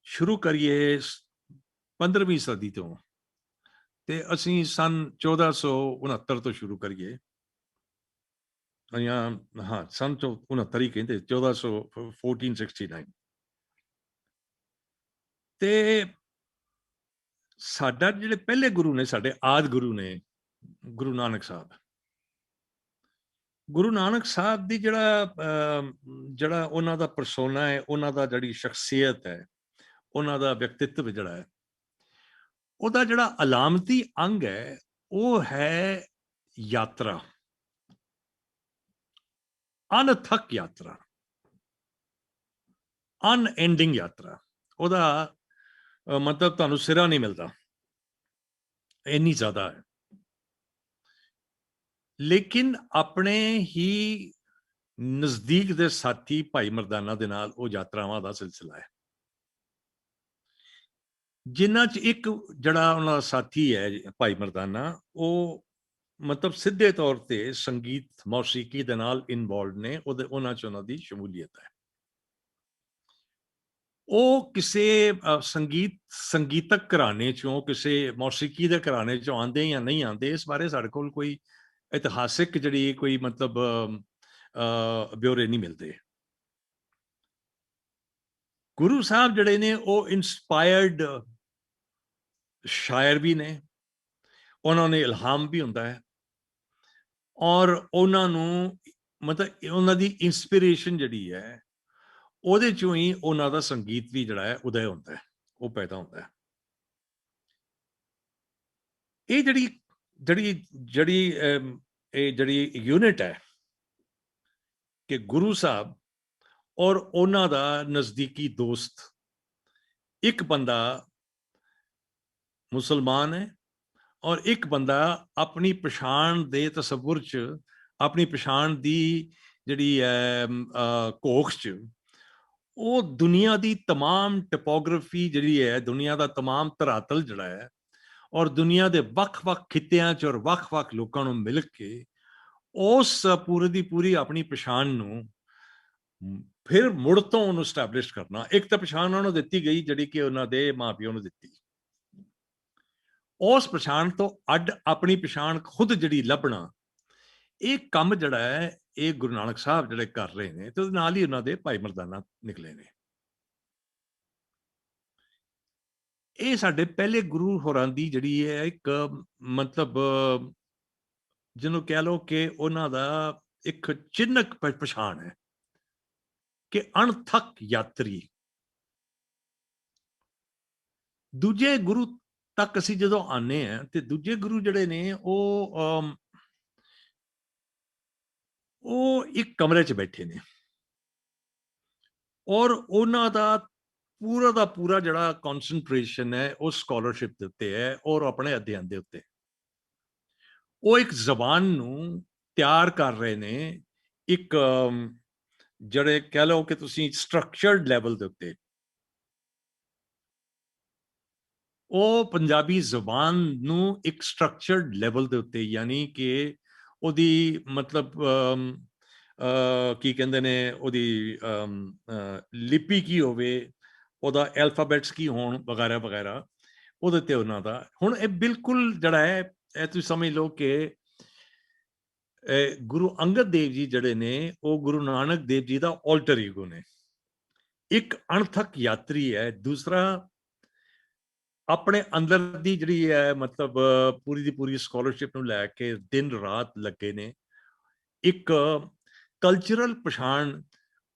ਸ਼ੁਰੂ ਕਰੀਏ 15ਵੀਂ ਸਦੀ ਤੋਂ, ਤੇ ਅਸੀਂ ਸਨ 1469 ਤੋਂ ਸ਼ੁਰੂ ਕਰੀਏ, ਜਾਂ ਹਾਂ ਸਨ 69 ਹੀ ਕਹਿੰਦੇ, 1469, ਤੇ ਸਾਡਾ ਜਿਹੜੇ ਪਹਿਲੇ ਗੁਰੂ ਨੇ, ਸਾਡੇ ਆਦਿ ਗੁਰੂ ਨੇ ਗੁਰੂ ਨਾਨਕ ਸਾਹਿਬ। ਗੁਰੂ ਨਾਨਕ ਸਾਹਿਬ ਦੀ ਜਿਹੜਾ ਉਹਨਾਂ ਦਾ ਪਰਸੋਨਾ ਹੈ, ਉਹਨਾਂ ਦਾ ਜਿਹੜੀ ਸ਼ਖਸੀਅਤ ਹੈ, ਉਹਨਾਂ ਦਾ ਵਿਅਕਤਿਤਵ ਜਿਹੜਾ ਹੈ, ਉਹਦਾ ਜਿਹੜਾ ਅਲਾਮਤੀ ਅੰਗ ਹੈ ਉਹ ਹੈ ਯਾਤਰਾ, ਅਨਥਕ ਯਾਤਰਾ, ਅਨਐਂਡਿੰਗ ਯਾਤਰਾ। ਉਹਦਾ ਮਤਲਬ ਤੁਹਾਨੂੰ ਸਿਰਾ ਨਹੀਂ ਮਿਲਦਾ, ਇੰਨੀ ਜ਼ਿਆਦਾ ਹੈ। ਲੇਕਿਨ ਆਪਣੇ ਹੀ ਨਜ਼ਦੀਕ ਦੇ ਸਾਥੀ ਭਾਈ ਮਰਦਾਨਾ ਦੇ ਨਾਲ ਉਹ ਯਾਤਰਾਵਾਂ ਦਾ ਸਿਲਸਿਲਾ ਹੈ, ਜਿਨ੍ਹਾਂ 'ਚ ਇੱਕ ਜਿਹੜਾ ਉਹਨਾਂ ਦਾ ਸਾਥੀ ਹੈ ਭਾਈ ਮਰਦਾਨਾ, ਉਹ ਮਤਲਬ ਸਿੱਧੇ ਤੌਰ ਤੇ ਸੰਗੀਤ ਮੌਸੀਕੀ ਦੇ ਨਾਲ ਇਨਵੋਲਵਡ ਨੇ, ਉਹਨਾਂ 'ਚ ਉਹਨਾਂ ਦੀ ਸ਼ਮੂਲੀਅਤ ਹੈ। ਉਹ ਕਿਸੇ ਸੰਗੀਤਕ ਘਰਾਣੇ 'ਚੋਂ, ਕਿਸੇ ਮੌਸੀਕੀ ਦੇ ਘਰਾਣੇ 'ਚੋਂ ਆਉਂਦੇ ਜਾਂ ਨਹੀਂ ਆਉਂਦੇ, ਇਸ ਬਾਰੇ ਸਾਡੇ ਕੋਲ ਕੋਈ ਇਤਿਹਾਸਿਕ ਜਿਹੜੀ ਕੋਈ ਮਤਲਬ ਬਿਊਰੇ ਨਹੀਂ ਮਿਲਦੇ। ਗੁਰੂ ਸਾਹਿਬ ਜਿਹੜੇ ਨੇ ਉਹ ਇਨਸਪਾਇਰਡ ਸ਼ਾਇਰ ਵੀ ਨੇ, ਉਹਨਾਂ ਨੇ ਇਲਹਾਮ ਵੀ ਹੁੰਦਾ ਹੈ, ਔਰ ਉਹਨਾਂ ਨੂੰ ਮਤਲਬ ਉਹਨਾਂ ਦੀ ਇੰਸਪੀਰੇਸ਼ਨ ਜਿਹੜੀ ਹੈ ਉਹਦੇ ਚੋਂ ਹੀ ਉਹਨਾਂ ਦਾ ਸੰਗੀਤ ਵੀ ਜਿਹੜਾ ਹੈ ਉਦੈ ਹੁੰਦਾ ਹੈ, ਉਹ ਪੈਦਾ ਹੁੰਦਾ ਹੈ। ਇਹ ਜਿਹੜੀ ਯੂਨਿਟ ਹੈ ਕਿ ਗੁਰੂ ਸਾਹਿਬ ਔਰ ਉਹਨਾਂ ਦਾ ਨਜ਼ਦੀਕੀ ਦੋਸਤ, ਇੱਕ ਬੰਦਾ ਮੁਸਲਮਾਨ ਹੈ ਔਰ ਇੱਕ ਬੰਦਾ ਆਪਣੀ ਪਛਾਣ ਦੇ ਤਸੱਵੁਰ 'ਚ, ਆਪਣੀ ਪਛਾਣ ਦੀ ਜਿਹੜੀ ਘੋਖ 'ਚ, ਉਹ ਦੁਨੀਆ ਦੀ ਤਮਾਮ ਟਪੋਗ੍ਰਾਫੀ ਜਿਹੜੀ ਹੈ, ਦੁਨੀਆ ਦਾ ਤਮਾਮ ਧਰਾਤਲ ਜਿਹੜਾ ਹੈ, ਔਰ ਦੁਨੀਆ ਦੇ ਵੱਖ-ਵੱਖ ਖਿੱਤਿਆਂ 'ਚ ਔਰ ਵੱਖ-ਵੱਖ ਲੋਕਾਂ ਨੂੰ ਮਿਲ ਕੇ ਉਸ ਪੂਰੀ ਦੀ ਪੂਰੀ ਆਪਣੀ ਪਛਾਣ ਨੂੰ ਫਿਰ ਮੁੜ ਤੋਂ ਉਹਨੂੰ ਸਟੈਬਲਿਸ਼ ਕਰਨਾ। ਇੱਕ ਤਾਂ ਪਛਾਣ ਉਹਨਾਂ ਨੂੰ ਦਿੱਤੀ ਗਈ ਜਿਹੜੀ ਕਿ ਉਹਨਾਂ ਦੇ ਮਾਂ-ਪਿਓ ਨੂੰ ਦਿੱਤੀ, ਉਸ ਪਛਾਣ ਤੋਂ ਅੱਡ ਆਪਣੀ ਪਛਾਣ ਖੁਦ ਜਿਹੜੀ ਲੱਭਣਾ, ਇਹ ਕੰਮ ਜਿਹੜਾ ਹੈ ਇਹ ਗੁਰੂ ਨਾਨਕ ਸਾਹਿਬ ਜਿਹੜੇ ਕਰ ਰਹੇ ਨੇ, ਤੇ ਉਹਦੇ ਨਾਲ ਹੀ ਉਹਨਾਂ ਦੇ ਭਾਈ ਮਰਦਾਨਾ ਨਿਕਲੇ ਨੇ। ਇਹ ਸਾਡੇ ਪਹਿਲੇ ਗੁਰੂ ਹੋਰਾਂ ਦੀ ਜਿਹੜੀ ਹੈ ਇੱਕ ਮਤਲਬ ਜਿਹਨੂੰ ਕਹਿ ਲਓ ਕਿ ਉਹਨਾਂ ਦਾ ਇੱਕ ਚਿੰਨ੍ਹਕ ਪਛਾਣ ਹੈ ਕਿ ਅਣਥਕ ਯਾਤਰੀ। ਦੂਜੇ ਗੁਰੂ ਤੱਕ ਅਸੀਂ ਜਦੋਂ ਆਨੇ ਆ ਤੇ ਦੂਜੇ ਗੁਰੂ ਜਿਹੜੇ ਨੇ ਉਹ ਇੱਕ ਕਮਰੇ 'ਚ ਬੈਠੇ ਨੇ, ਔਰ ਉਹਨਾਂ ਦਾ ਪੂਰਾ ਜਿਹੜਾ ਕਨਸੈਂਟਰੇਸ਼ਨ ਹੈ ਉਹ ਸਕਾਲਰਸ਼ਿਪ ਦੇ ਉੱਤੇ ਹੈ ਔਰ ਆਪਣੇ ਅਧਿਐਨ ਦੇ ਉੱਤੇ। ਉਹ ਇੱਕ ਜ਼ਬਾਨ ਨੂੰ ਤਿਆਰ ਕਰ ਰਹੇ ਨੇ, ਇੱਕ ਜਿਹੜੇ ਕਹਿ ਲਓ ਕਿ ਤੁਸੀਂ ਸਟਰਕਚਰਡ ਲੈਵਲ ਦੇ ਉੱਤੇ। ਉਹ ਪੰਜਾਬੀ ਜ਼ਬਾਨ ਨੂੰ ਇੱਕ ਸਟਰਕਚਰਡ ਲੈਵਲ ਦੇ ਉੱਤੇ, ਯਾਨੀ ਕਿ ਉਹਦੀ ਮਤਲਬ ਕੀ ਕਹਿੰਦੇ ਨੇ, ਉਹਦੀ ਲਿਪੀ ਕੀ ਹੋਵੇ, ਉਹਦਾ ਐਲਫਾਬੈਟਸ ਕੀ ਹੋਣ ਵਗੈਰਾ ਵਗੈਰਾ, ਉਹਦੇ ਤੇ ਉਹਨਾਂ ਦਾ। ਹੁਣ ਇਹ ਬਿਲਕੁਲ ਜਿਹੜਾ ਹੈ, ਇਹ ਤੁਸੀਂ ਸਮਝ ਲਓ ਕਿ ਗੁਰੂ ਅੰਗਦ ਦੇਵ ਜੀ ਜਿਹੜੇ ਨੇ ਉਹ ਗੁਰੂ ਨਾਨਕ ਦੇਵ ਜੀ ਦਾ ਆਲਟਰ ਈਗੋ ਨੇ। ਇੱਕ ਅਣਥੱਕ ਯਾਤਰੀ ਹੈ, ਦੂਸਰਾ ਆਪਣੇ ਅੰਦਰ ਦੀ ਜਿਹੜੀ ਹੈ ਮਤਲਬ ਪੂਰੀ ਦੀ ਪੂਰੀ ਸਕਾਲਰਸ਼ਿਪ ਨੂੰ ਲੈ ਕੇ ਦਿਨ ਰਾਤ ਲੱਗੇ ਨੇ। ਇੱਕ ਕਲਚਰਲ ਪਛਾਣ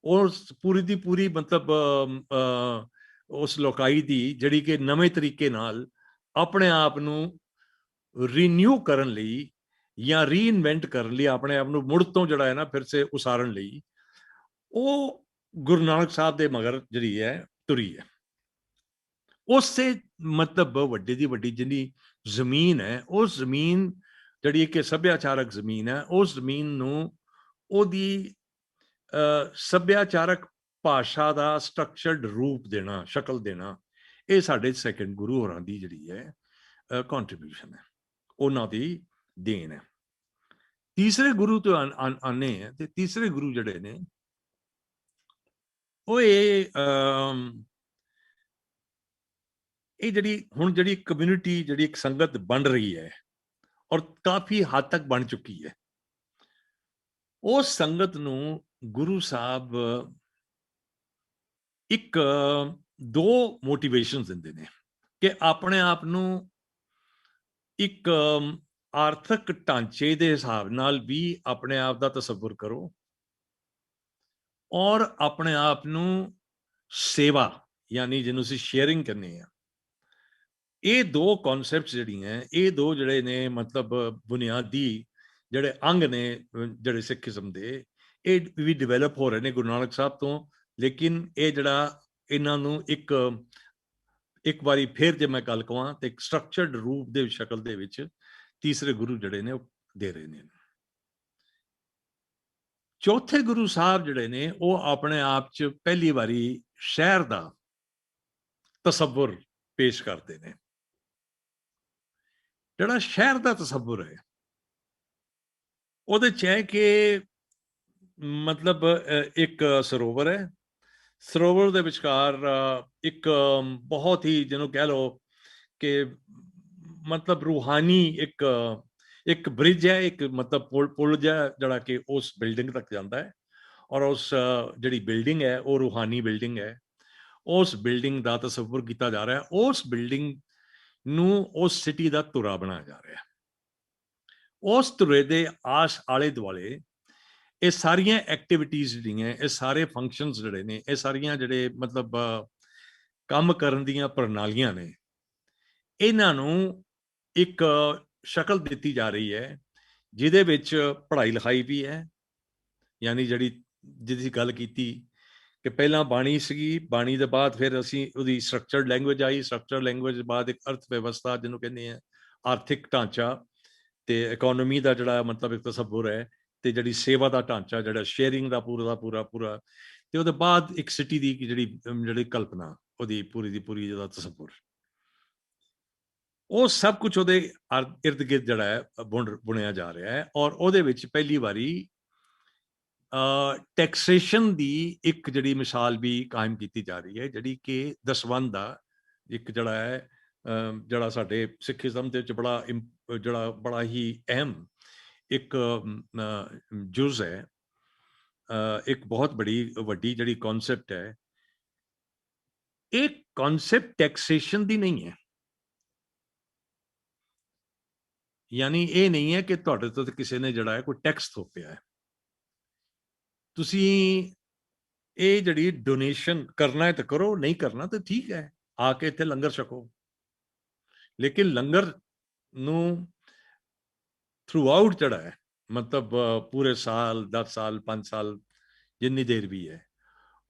ਉਸ ਪੂਰੀ ਦੀ ਪੂਰੀ ਮਤਲਬ ਉਸ ਲੋਕਾਈ ਦੀ ਜਿਹੜੀ ਕਿ ਨਵੇਂ ਤਰੀਕੇ ਨਾਲ ਆਪਣੇ ਆਪ ਨੂੰ ਰੀਨਿਊ ਕਰਨ ਲਈ ਜਾਂ ਰੀਇਨਵੈਂਟ ਕਰਨ ਲਈ, ਆਪਣੇ ਆਪ ਨੂੰ ਮੁੜ ਤੋਂ ਜਿਹੜਾ ਹੈ ਨਾ ਫਿਰ ਸੇ ਉਸਾਰਨ ਲਈ, ਉਹ ਗੁਰੂ ਨਾਨਕ ਸਾਹਿਬ ਦੇ ਮਗਰ ਜਿਹੜੀ ਹੈ ਤੁਰੀ ਹੈ। ਉਸੇ ਮਤਲਬ ਵੱਡੇ ਦੀ ਵੱਡੀ ਜਿੰਨੀ ਜ਼ਮੀਨ ਹੈ, ਉਸ ਜ਼ਮੀਨ ਜਿਹੜੀ ਕਿ ਸੱਭਿਆਚਾਰਕ ਜ਼ਮੀਨ ਹੈ, ਉਸ ਜ਼ਮੀਨ ਨੂੰ ਉਹਦੀ ਸੱਭਿਆਚਾਰਕ ਭਾਸ਼ਾ ਦਾ ਸਟਰਕਚਰਡ ਰੂਪ ਦੇਣਾ, ਸ਼ਕਲ ਦੇਣਾ, ਇਹ ਸਾਡੇ ਸੈਕੰਡ ਗੁਰੂ ਹੋਰਾਂ ਦੀ ਜਿਹੜੀ ਹੈ ਕੰਟਰੀਬਿਊਸ਼ਨ ਹੈ, ਉਹਨਾਂ ਦੀ ਦੇਣ ਹੈ। ਤੀਸਰੇ ਗੁਰੂ ਤੋਂ ਆਨੇ ਹੈ, ਤੇ ਤੀਸਰੇ ਗੁਰੂ ਜਿਹੜੇ ਨੇ ਉਹ ਇਹ ਜਿਹੜੀ ਹੁਣ ਜਿਹੜੀ ਕਮਿਊਨਿਟੀ ਜਿਹੜੀ ਇੱਕ ਸੰਗਤ ਬਣ ਰਹੀ ਹੈ ਔਰ ਕਾਫੀ ਹੱਦ ਤੱਕ ਬਣ ਚੁੱਕੀ ਹੈ, ਉਸ ਸੰਗਤ ਨੂੰ ਗੁਰੂ ਸਾਹਿਬ ਇੱਕ ਦੋ ਮੋਟੀਵੇਸ਼ਨ ਦਿੰਦੇ ਨੇ ਕਿ ਆਪਣੇ ਆਪ ਨੂੰ ਇੱਕ ਆਰਥਿਕ ਢਾਂਚੇ ਦੇ ਹਿਸਾਬ ਨਾਲ ਵੀ ਆਪਣੇ ਆਪ ਦਾ ਤਸੱਵੁਰ ਕਰੋ, ਔਰ ਆਪਣੇ ਆਪ ਨੂੰ ਸੇਵਾ ਯਾਨੀ ਜਿਹਨੂੰ ਅਸੀਂ ਸ਼ੇਅਰਿੰਗ ਕਰਨੀ ਆ। ਇਹ ਦੋ ਕਨਸੈਪਟਸ ਜਿਹੜੀਆਂ, ਇਹ ਦੋ ਜਿਹੜੇ ਨੇ ਮਤਲਬ ਬੁਨਿਆਦੀ ਜਿਹੜੇ ਅੰਗ ਨੇ ਜਿਹੜੇ ਸਿੱਖੀਜ਼ਮ ਦੇ, ਇਹ ਵੀ ਡਿਵੈਲਪ ਹੋ ਰਹੇ ਨੇ ਗੁਰੂ ਨਾਨਕ ਸਾਹਿਬ ਤੋਂ। ਲੇਕਿਨ ਇਹ ਜਿਹੜਾ ਇਹਨਾਂ ਨੂੰ ਇੱਕ ਵਾਰੀ ਫਿਰ ਜੇ ਮੈਂ ਗੱਲ ਕਹਾਂ ਤੇ ਇੱਕ ਸਟਰਕਚਰਡ ਰੂਪ ਦੇ ਸ਼ਕਲ ਦੇ ਵਿੱਚ ਤੀਸਰੇ ਗੁਰੂ ਜਿਹੜੇ ਨੇ ਉਹ ਦੇ ਰਹੇ ਨੇ। ਚੌਥੇ ਗੁਰੂ ਸਾਹਿਬ ਜਿਹੜੇ ਨੇ ਉਹ ਆਪਣੇ ਆਪ 'ਚ ਪਹਿਲੀ ਵਾਰੀ ਸ਼ਹਿਰ ਦਾ ਤਸੱਵੁਰ ਪੇਸ਼ ਕਰਦੇ ਨੇ। ਜਿਹੜਾ ਸ਼ਹਿਰ ਦਾ ਤਸੱਵੁਰ ਹੈ ਉਹਦੇ 'ਚ ਹੈ ਕਿ ਮਤਲਬ ਇੱਕ ਸਰੋਵਰ ਹੈ, ਸਰੋਵਰ ਦੇ ਵਿਚਕਾਰ ਇੱਕ ਬਹੁਤ ਹੀ ਜਿਹਨੂੰ ਕਹਿ ਲਓ ਕਿ ਮਤਲਬ ਰੂਹਾਨੀ ਇੱਕ ਬ੍ਰਿਜ ਹੈ, ਇੱਕ ਮਤਲਬ ਪੁਲ ਜਿਹੜਾ ਕਿ ਉਸ ਬਿਲਡਿੰਗ ਤੱਕ ਜਾਂਦਾ ਹੈ, ਔਰ ਉਸ ਜਿਹੜੀ ਬਿਲਡਿੰਗ ਹੈ ਉਹ ਰੂਹਾਨੀ ਬਿਲਡਿੰਗ ਹੈ। ਉਸ ਬਿਲਡਿੰਗ ਦਾ ਤਸੱਵੁਰ ਕੀਤਾ ਜਾ ਰਿਹਾ, ਉਸ ਬਿਲਡਿੰਗ ਨੂੰ ਉਸ ਸਿਟੀ ਦਾ ਧੁਰਾ ਬਣਾਇਆ ਜਾ ਰਿਹਾ। ਉਸ ਧੁਰੇ ਦੇ ਆਲੇ ਦੁਆਲੇ ਇਹ ਸਾਰੀਆਂ ਐਕਟੀਵਿਟੀਜ਼ ਜਿਹੜੀਆਂ, ਇਹ ਸਾਰੇ ਫੰਕਸ਼ਨਸ ਜਿਹੜੇ ਨੇ, ਇਹ ਸਾਰੀਆਂ ਜਿਹੜੇ ਮਤਲਬ ਕੰਮ ਕਰਨ ਦੀਆਂ ਪ੍ਰਣਾਲੀਆਂ ਨੇ, ਇਹਨਾਂ ਨੂੰ ਇੱਕ ਸ਼ਕਲ ਦਿੱਤੀ ਜਾ ਰਹੀ ਹੈ ਜਿਹਦੇ ਵਿੱਚ ਪੜ੍ਹਾਈ ਲਿਖਾਈ ਵੀ ਹੈ। ਯਾਨੀ ਜਿਹਦੀ ਗੱਲ ਕੀਤੀ ਕਿ ਪਹਿਲਾਂ ਬਾਣੀ ਸੀਗੀ, ਬਾਣੀ ਦੇ ਬਾਅਦ ਫਿਰ ਅਸੀਂ ਉਹਦੀ ਸਟਰਕਚਰਡ ਲੈਂਗੁਏਜ ਆਈ, ਸਟਰਕਚਰਡ ਲੈਂਗੁਏਜ ਦੇ ਬਾਅਦ ਇੱਕ ਅਰਥ ਵਿਵਸਥਾ ਜਿਹਨੂੰ ਕਹਿੰਦੇ ਆ, ਆਰਥਿਕ ਢਾਂਚਾ ਤੇ ਇਕਨੋਮੀ ਦਾ ਜਿਹੜਾ ਮਤਲਬ ਇੱਕ ਤਸੱਵੁਰ ਹੈ, ਤੇ ਜਿਹੜੀ ਸੇਵਾ ਦਾ ਢਾਂਚਾ ਜਿਹੜਾ ਸ਼ੇਅਰਿੰਗ ਦਾ ਪੂਰਾ, ਤੇ ਉਹਦੇ ਬਾਅਦ ਇੱਕ ਸਿਟੀ ਦੀ ਜਿਹੜੀ ਕਲਪਨਾ, ਉਹਦੀ ਪੂਰੀ ਦੀ ਪੂਰੀ ਜਿਹਦਾ ਤਸੱਵੁਰ, ਉਹ ਸਭ ਕੁਝ ਉਹਦੇ ਇਰਦ ਗਿਰਦ ਜਿਹੜਾ ਹੈ ਬੁਣਿਆ ਜਾ ਰਿਹਾ ਹੈ। ਔਰ ਉਹਦੇ ਵਿੱਚ ਪਹਿਲੀ ਵਾਰੀ ਟੈਕਸੇਸ਼ਨ ਦੀ ਇੱਕ ਜਿਹੜੀ ਮਿਸਾਲ ਵੀ ਕਾਇਮ ਕੀਤੀ ਜਾ ਰਹੀ ਹੈ, ਜਿਹੜੀ ਕਿ ਦਸਵੰਧ ਦਾ ਇੱਕ ਜਿਹੜਾ ਹੈ ਜਿਹੜਾ ਸਾਡੇ ਸਿੱਖੀਜ਼ਮ ਦੇ ਵਿੱਚ ਬੜਾ ਹੀ ਅਹਿਮ ਇੱਕ ਜੁਜ਼ ਹੈ, ਇੱਕ ਬਹੁਤ ਵੱਡੀ ਜਿਹੜੀ ਕਨਸੈਪਟ ਹੈ। ਇਹ ਕਨਸੈਪਟ ਟੈਕਸੇਸ਼ਨ ਦੀ ਨਹੀਂ ਹੈ, ਯਾਨੀ ਇਹ ਨਹੀਂ ਹੈ ਕਿ ਤੁਹਾਡੇ ਤੋਂ ਕਿਸੇ ਨੇ ਜਿਹੜਾ ਹੈ ਕੋਈ ਟੈਕਸ ਥੋਪਿਆ ਹੈ। ਤੁਸੀਂ ਇਹ ਜਿਹੜੀ ਡੋਨੇਸ਼ਨ ਕਰਨਾ ਹੈ ਤਾਂ ਕਰੋ, ਨਹੀਂ ਕਰਨਾ ਤਾਂ ਠੀਕ ਹੈ, ਆ ਕੇ ਇੱਥੇ ਲੰਗਰ ਛਕੋ। ਲੇਕਿਨ ਲੰਗਰ ਨੂੰ ਥਰੂ ਆਊਟ ਜਿਹੜਾ ਹੈ ਮਤਲਬ ਪੂਰੇ ਸਾਲ, 10 ਸਾਲ, 5 ਸਾਲ, ਜਿੰਨੀ ਦੇਰ ਵੀ ਹੈ,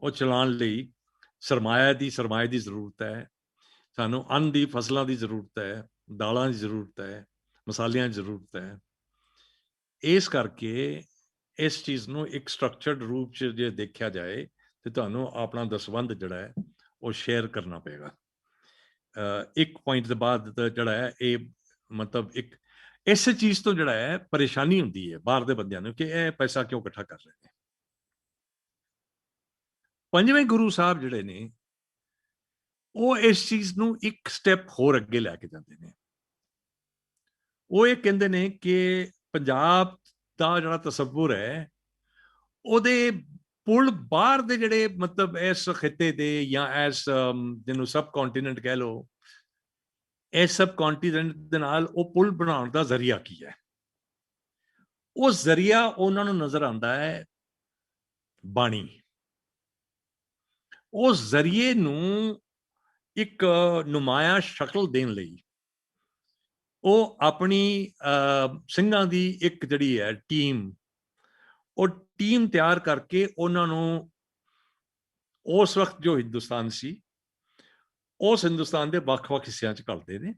ਉਹ ਚਲਾਉਣ ਲਈ ਸਰਮਾਇਆ ਦੀ ਜ਼ਰੂਰਤ ਹੈ। ਸਾਨੂੰ ਅੰਨ ਦੀ, ਫਸਲਾਂ ਦੀ ਜ਼ਰੂਰਤ ਹੈ, ਦਾਲਾਂ ਦੀ ਜ਼ਰੂਰਤ ਹੈ, ਮਸਾਲਿਆਂ ਦੀ ਜ਼ਰੂਰਤ ਹੈ। ਇਸ ਕਰਕੇ ਇਸ ਚੀਜ਼ ਨੂੰ ਇੱਕ ਸਟਰਕਚਰਡ ਰੂਪ 'ਚ ਜੇ ਦੇਖਿਆ ਜਾਏ ਤੇ ਤੁਹਾਨੂੰ ਆਪਣਾ ਦਸਵੰਧ ਜਿਹੜਾ ਹੈ ਉਹ ਸ਼ੇਅਰ ਕਰਨਾ ਪਏਗਾ। ਇੱਕ ਪੁਆਇੰਟ ਦੇ ਬਾਅਦ ਜਿਹੜਾ ਹੈ ਇਹ ਮਤਲਬ ਇੱਕ ਇਸ ਚੀਜ਼ ਤੋਂ ਜਿਹੜਾ ਹੈ ਪਰੇਸ਼ਾਨੀ ਹੁੰਦੀ ਹੈ ਬਾਹਰ ਦੇ ਬੰਦਿਆਂ ਨੂੰ ਕਿ ਇਹ ਪੈਸਾ ਕਿਉਂ ਇਕੱਠਾ ਕਰ ਰਹੇ ਨੇ। ਪੰਜਵੇਂ ਗੁਰੂ ਸਾਹਿਬ ਜਿਹੜੇ ਨੇ ਉਹ ਇਸ ਚੀਜ਼ ਨੂੰ ਇੱਕ ਸਟੈਪ ਹੋਰ ਅੱਗੇ ਲੈ ਕੇ ਜਾਂਦੇ ਨੇ। ਉਹ ਇਹ ਕਹਿੰਦੇ ਨੇ ਕਿ ਪੰਜਾਬ ਦਾ ਜਿਹੜਾ ਤਸੱਵੁਰ ਹੈ ਉਹਦੇ ਪੁਲ ਬਾਹਰ ਦੇ ਜਿਹੜੇ ਮਤਲਬ ਇਸ ਖਿੱਤੇ ਦੇ ਜਾਂ ਇਸ ਜਿਹਨੂੰ ਸਬ ਕੰਟੀਨੈਂਟ ਕਹਿ ਲਓ, ਇਸ ਸਬ ਕੰਟੀਨੈਂਟ ਦੇ ਨਾਲ ਉਹ ਪੁਲ ਬਣਾਉਣ ਦਾ ਜ਼ਰੀਆ ਕੀ ਹੈ। ਉਹ ਜ਼ਰੀਆ ਉਹਨਾਂ ਨੂੰ ਨਜ਼ਰ ਆਉਂਦਾ ਹੈ ਬਾਣੀ। ਉਸ ਜ਼ਰੀਏ ਨੂੰ ਇੱਕ ਨੁਮਾਇਆ ਸ਼ਕਲ ਦੇਣ ਲਈ ਉਹ ਆਪਣੀ ਸਿੰਘਾਂ ਦੀ ਇੱਕ ਜਿਹੜੀ ਹੈ ਟੀਮ, ਉਹ ਟੀਮ ਤਿਆਰ ਕਰਕੇ ਉਹਨਾਂ ਨੂੰ ਉਸ ਵਕਤ ਜੋ ਹਿੰਦੁਸਤਾਨ ਸੀ, ਉਸ ਹਿੰਦੁਸਤਾਨ ਦੇ ਵੱਖ-ਵੱਖ ਹਿੱਸਿਆਂ 'ਚ ਘੱਲਦੇ ਨੇ।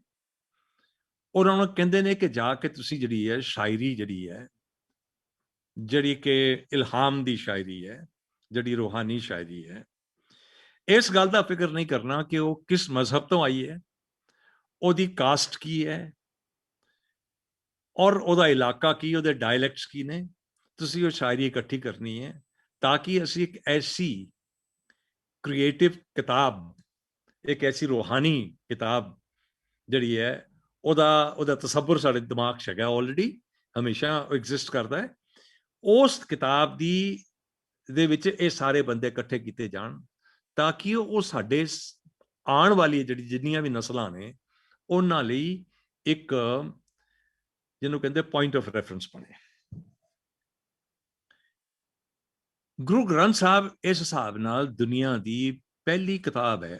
ਉਹਨਾਂ ਨੂੰ ਕਹਿੰਦੇ ਨੇ ਕਿ ਜਾ ਕੇ ਤੁਸੀਂ ਜਿਹੜੀ ਹੈ ਸ਼ਾਇਰੀ ਜਿਹੜੀ ਹੈ, ਜਿਹੜੀ ਕਿ ਇਲਹਾਮ ਦੀ ਸ਼ਾਇਰੀ ਹੈ, ਜਿਹੜੀ ਰੂਹਾਨੀ ਸ਼ਾਇਰੀ ਹੈ, ਇਸ ਗੱਲ ਦਾ ਫਿਕਰ ਨਹੀਂ ਕਰਨਾ ਕਿ ਉਹ ਕਿਸ ਮਜ਼ਹਬ ਤੋਂ ਆਈ ਹੈ, ਉਹਦੀ ਕਾਸਟ ਕੀ ਹੈ ਔਰ ਉਹਦਾ ਇਲਾਕਾ ਕੀ, ਉਹਦੇ ਡਾਇਲੈਕਟਸ ਕੀ ਨੇ। ਤੁਸੀਂ ਉਹ ਸ਼ਾਇਰੀ ਇਕੱਠੀ ਕਰਨੀ ਹੈ ਤਾਂ ਕਿ ਅਸੀਂ ਇੱਕ ਐਸੀ ਕ੍ਰੀਏਟਿਵ ਕਿਤਾਬ, ਇੱਕ ਐਸੀ ਰੂਹਾਨੀ ਕਿਤਾਬ ਜਿਹੜੀ ਹੈ ਉਹਦਾ ਤਸੱਵੁਰ ਸਾਡੇ ਦਿਮਾਗ 'ਚ ਹੈਗਾ ਆਲਰੇਡੀ, ਹਮੇਸ਼ਾ ਐਗਜ਼ਿਸਟ ਕਰਦਾ ਹੈ। ਉਸ ਕਿਤਾਬ ਦੇ ਵਿੱਚ ਇਹ ਸਾਰੇ ਬੰਦੇ ਇਕੱਠੇ ਕੀਤੇ ਜਾਣ ਤਾਂ ਕਿ ਉਹ ਸਾਡੇ ਆਉਣ ਵਾਲੀ ਜਿਹੜੀ ਜਿੰਨੀਆਂ ਵੀ ਨਸਲਾਂ ਨੇ ਉਹਨਾਂ ਲਈ ਇੱਕ ਜਿਹਨੂੰ ਕਹਿੰਦੇ ਪੁਆਇੰਟ ਆਫ ਰੈਫਰੈਂਸ ਬਣੇ। ਗੁਰੂ ਗ੍ਰੰਥ ਸਾਹਿਬ ਇਸ ਹਿਸਾਬ ਨਾਲ ਦੁਨੀਆ ਦੀ ਪਹਿਲੀ ਕਿਤਾਬ ਹੈ